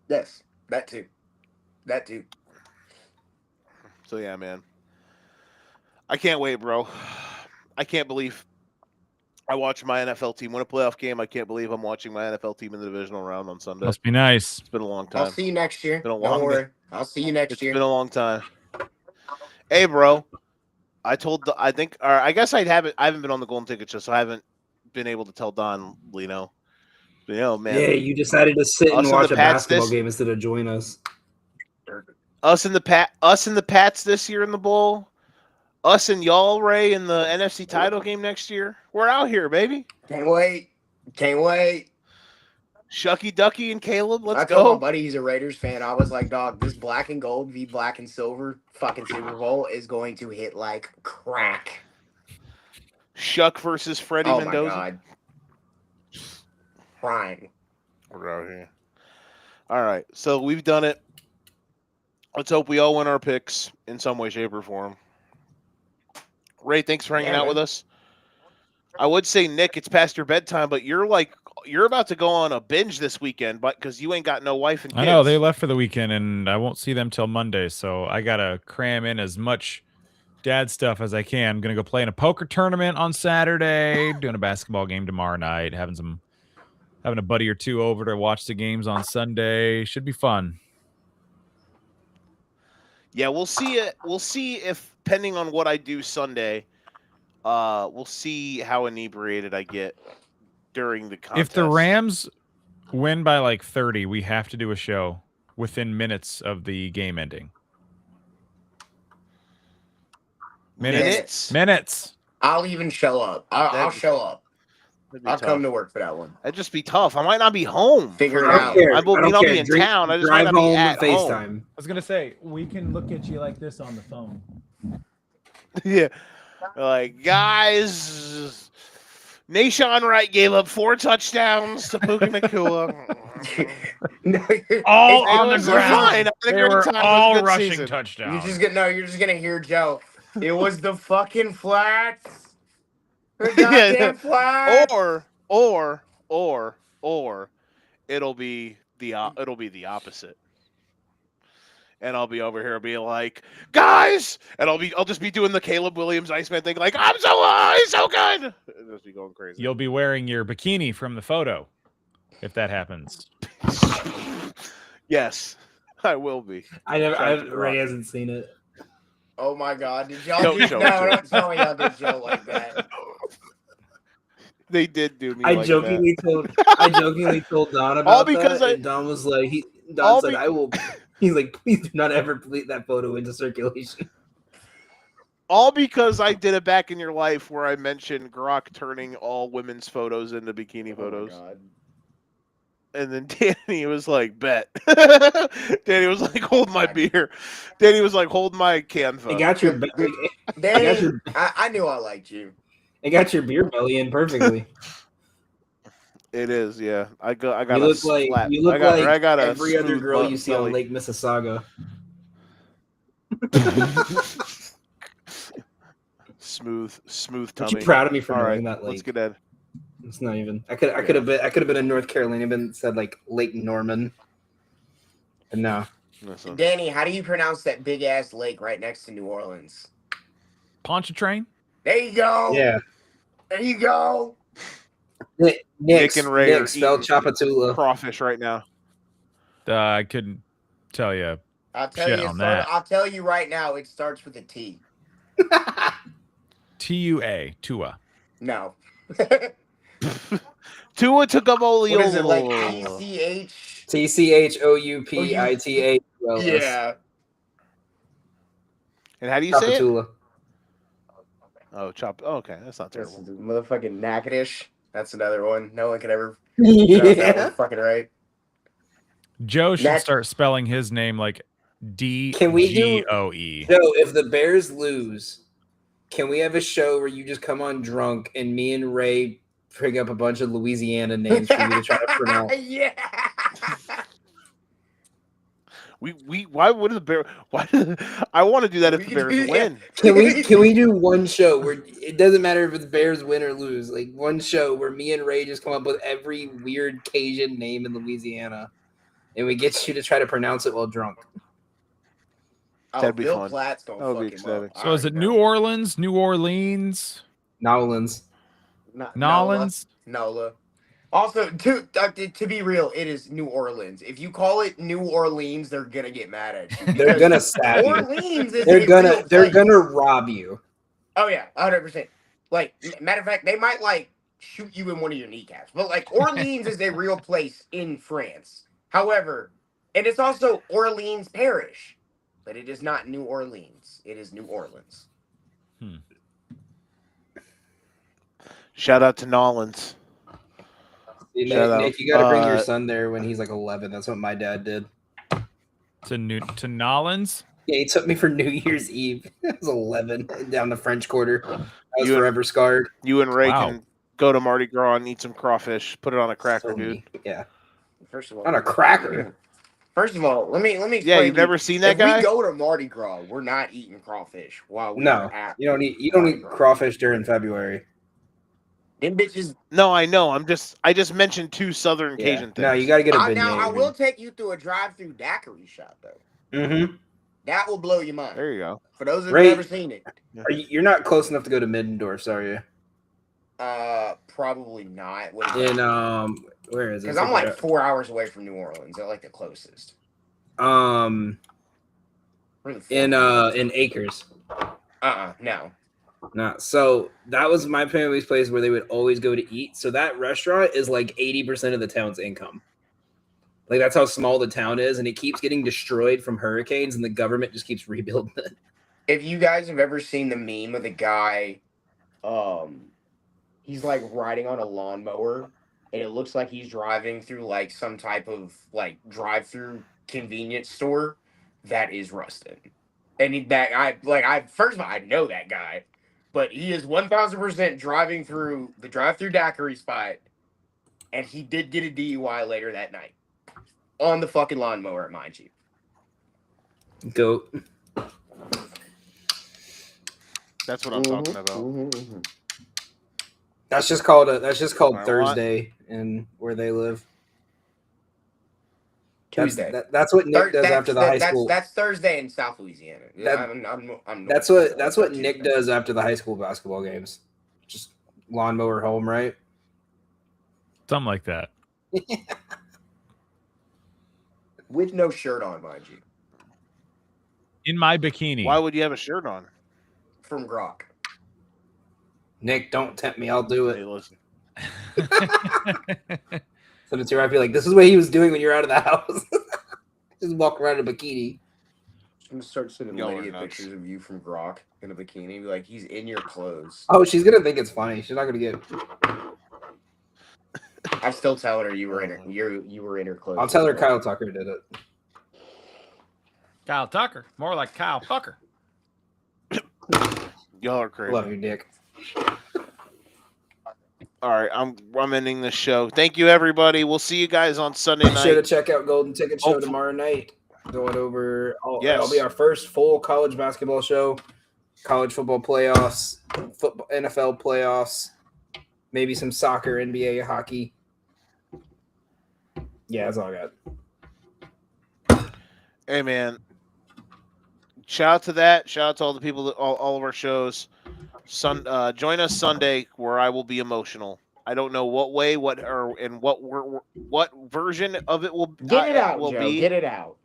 Yes, that too. That too. So, yeah, man. I can't wait, bro. I can't believe I watched my NFL team win a playoff game. I can't believe I'm watching my NFL team in the divisional round on Sunday. Must be nice. It's been a long time. I'll see you next year. Been a Don't long worry. I'll see you next year. It's been a long time. Hey, bro. I guess I haven't been on the Golden Ticket show, so I haven't been able to tell Don, Lino. But, man. Yeah, you decided to sit Us and and watch the a Pats basketball game instead of join us. Us and the Pats this year in the bowl. Us and y'all, Ray, in the NFC title game next year. We're out here, baby. Can't wait. Can't wait. Shucky Ducky and Caleb, let's I told go. my buddy he's a Raiders fan. I was like, dog, this black and gold v black and silver fucking Super Bowl is going to hit like crack. Shuck versus Freddie Oh Mendoza. my god. Crying. We're out here. All right, so we've done it. Let's hope we all win our picks in some way, shape, or form. Ray, thanks for hanging out with us. I would say, Nick, it's past your bedtime, but you're about to go on a binge this weekend, but because you ain't got no wife and kids. I know they left for the weekend, and I won't see them till Monday, so I gotta cram in as much dad stuff as I can. I'm gonna go play in a poker tournament on Saturday, doing a basketball game tomorrow night, having a buddy or two over to watch the games on Sunday. Should be fun. Yeah, we'll see it. We'll see if, depending on what I do Sunday, we'll see how inebriated I get during the contest. If the Rams win by like 30, we have to do a show within minutes of the game ending. Minutes. I'll even show up. I'll show up. I'll come to work for that one. That'd just be tough. I might not be home. Figure it I don't out. care. I will I don't be care. in town. I just drive might not be home at and home. FaceTime. I was gonna say we can look at you like this on the phone. Yeah. Like, guys, Nashawn Wright gave up 4 touchdowns to Puka Nakua. All They on the were ground. fine. I had a They great were time. It was a all good rushing season. touchdowns. You're just gonna hear Joe. It was the fucking flats. Her goddamn flag. or it'll be the opposite. And I'll be over here being like, guys, and I'll just be doing the Caleb Williams Iceman thing, like, he's so good. And just be going crazy. You'll be wearing your bikini from the photo if that happens. Yes, I will be. Ray hasn't seen it. Oh my God! Did y'all Don't do? show No, it to him. don't tell me y'all did Joe like that. They did do me. I like jokingly told Don about All because that, and Don was like, Don said, "I will." He's like, "Please do not ever delete that photo into circulation." All because I did it back in your life where I mentioned Grok turning all women's photos into bikini photos. Oh my God. And then Danny was like, bet. Danny was like, hold my beer. Danny was like, hold my Canva. It got your, Danny, I knew I liked you. it got your beer belly in perfectly. It is, yeah. I got You look like I got every a other smooth girl you see belly. on Lake Mississauga. smooth tummy. Aren't you proud of me for All knowing right, that lake? let's get in. It's not even. I could have been in North Carolina, been said like Lake Norman. But no. Listen. Danny, how do you pronounce that big ass lake right next to New Orleans? Pontchartrain? There you go. Yeah. There you go. Nick and Ray are spell eating Chapatula. crawfish right now. I couldn't tell you. I'll tell Shit you. on that. I'll tell you right now. It starts with a T. Tua. Tua. No. Tua Tagovailoa. What is it like? TCH. TCHOUPITA. Yeah. And how do you say it? Chapatula. Oh, chop. Oh, okay, that's not That's terrible. motherfucking Natchitoches. That's another one. No one can ever pronounce that one fucking right. Joe should start spelling his name like Can we do- DGOE. Joe, if the Bears lose, can we have a show where you just come on drunk and me and Ray bring up a bunch of Louisiana names for you to try to pronounce? Yeah. Why would the Bears? I want to do that if the Bears win. Can we do one show where it doesn't matter if it's Bears win or lose, like one show where me and Ray just come up with every weird Cajun name in Louisiana, and we get you to try to pronounce it while drunk. That'd be Bill fun. Platt's gonna That would be fuck him up. exciting. So is it New Orleans, New Orleans, Nolans. Nolans? Nola. Also, to be real, it is New Orleans. If you call it New Orleans, they're gonna get mad at you. They're gonna stab you. Orleans is They're a real place. gonna rob you. Oh yeah, 100%. Like, matter of fact, they might like shoot you in one of your kneecaps. But like, Orleans is a real place in France. However, and it's also Orleans Parish, but it is not New Orleans. It is New Orleans. Shout out to Nolans. Nick, you gotta bring your son there when he's like 11. That's what my dad did. To Nolans? Yeah, he took me for New Year's Eve. I was 11 down the French Quarter. I was forever scarred. You and Ray can go to Mardi Gras and eat some crawfish. Put it on a cracker, dude. Yeah. First of all, on a cracker. First of all, let me explain. Yeah, you've never seen that guy? We go to Mardi Gras, we're not eating crawfish while we No, you don't eat crawfish during February. Them bitches. No, I know. I just mentioned two Southern Cajun things. No, you gotta get a beignet. Now I will take you through a drive-through daiquiri shop though. Mm-hmm. That will blow your mind. There you go. For those who've never seen it. You're not close enough to go to Middendorf, are you? Probably not. Where is it? Because I'm like 4 hours away from New Orleans. They're like the closest. In Acres. No. No. So that was my family's place where they would always go to eat. So that restaurant is like 80% of the town's income. Like that's how small the town is, and it keeps getting destroyed from hurricanes, and the government just keeps rebuilding it. If you guys have ever seen the meme of the guy, he's like riding on a lawnmower, and it looks like he's driving through like some type of like drive-through convenience store. That is Rustin, and first of all, I know that guy, but he is 1000% driving through the drive-through daiquiri spot, and he did get a DUI later that night on the fucking lawnmower, mind you. Goat. That's what I'm talking about. That's just called I Thursday in where they live. Tuesday. That's what Nick does after the high school. That's Thursday in South Louisiana. That's what Nick does after the high school basketball games. Just lawnmower home, right? Something like that. With no shirt on, mind you. In my bikini. Why would you have a shirt on? From Grok. Nick, don't tempt me. I'll do Hey, it. listen. Send it to her. I'd be like, this is what he was doing when you're out of the house. Just walk around in a bikini. I'm gonna start sending Y'all are Lydia nuts. pictures of you from Grok in a bikini. Be like, he's in your clothes. Oh, she's gonna think it's funny. She's not gonna get. I'm still telling her you were in her clothes. I'll tell her Kyle Tucker did it. Kyle Tucker. More like Kyle Tucker. Y'all are crazy. Love you, Nick. All right, I'm ending the show. Thank you, everybody. We'll see you guys on Sunday Be sure to night. check out Golden Ticket Show Hopefully- tomorrow night. Going over. Yes. It'll be our first full college basketball show. College football playoffs, football, NFL playoffs, maybe some soccer, NBA, hockey. Yeah, that's all I got. Hey, man. Shout out to that. Shout out to all the people that all of our shows. Join us Sunday, where I will be emotional. I don't know what way, what version of it will Get it out, will Joe. be, Get it out.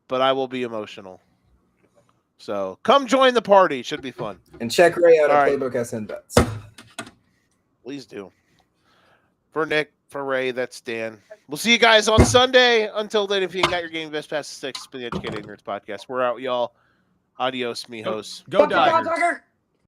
but I will be emotional. So come join the party. Should be fun. And check Ray out All on right. Playbook SN Bets. Please do. For Nick, for Ray, that's Dan. We'll see you guys on Sunday. Until then, if you ain't got your game best past the 6, it's been the Educated Ignorance Podcast. We're out, y'all. Adios, mijos. Go Dodgers. Tucker.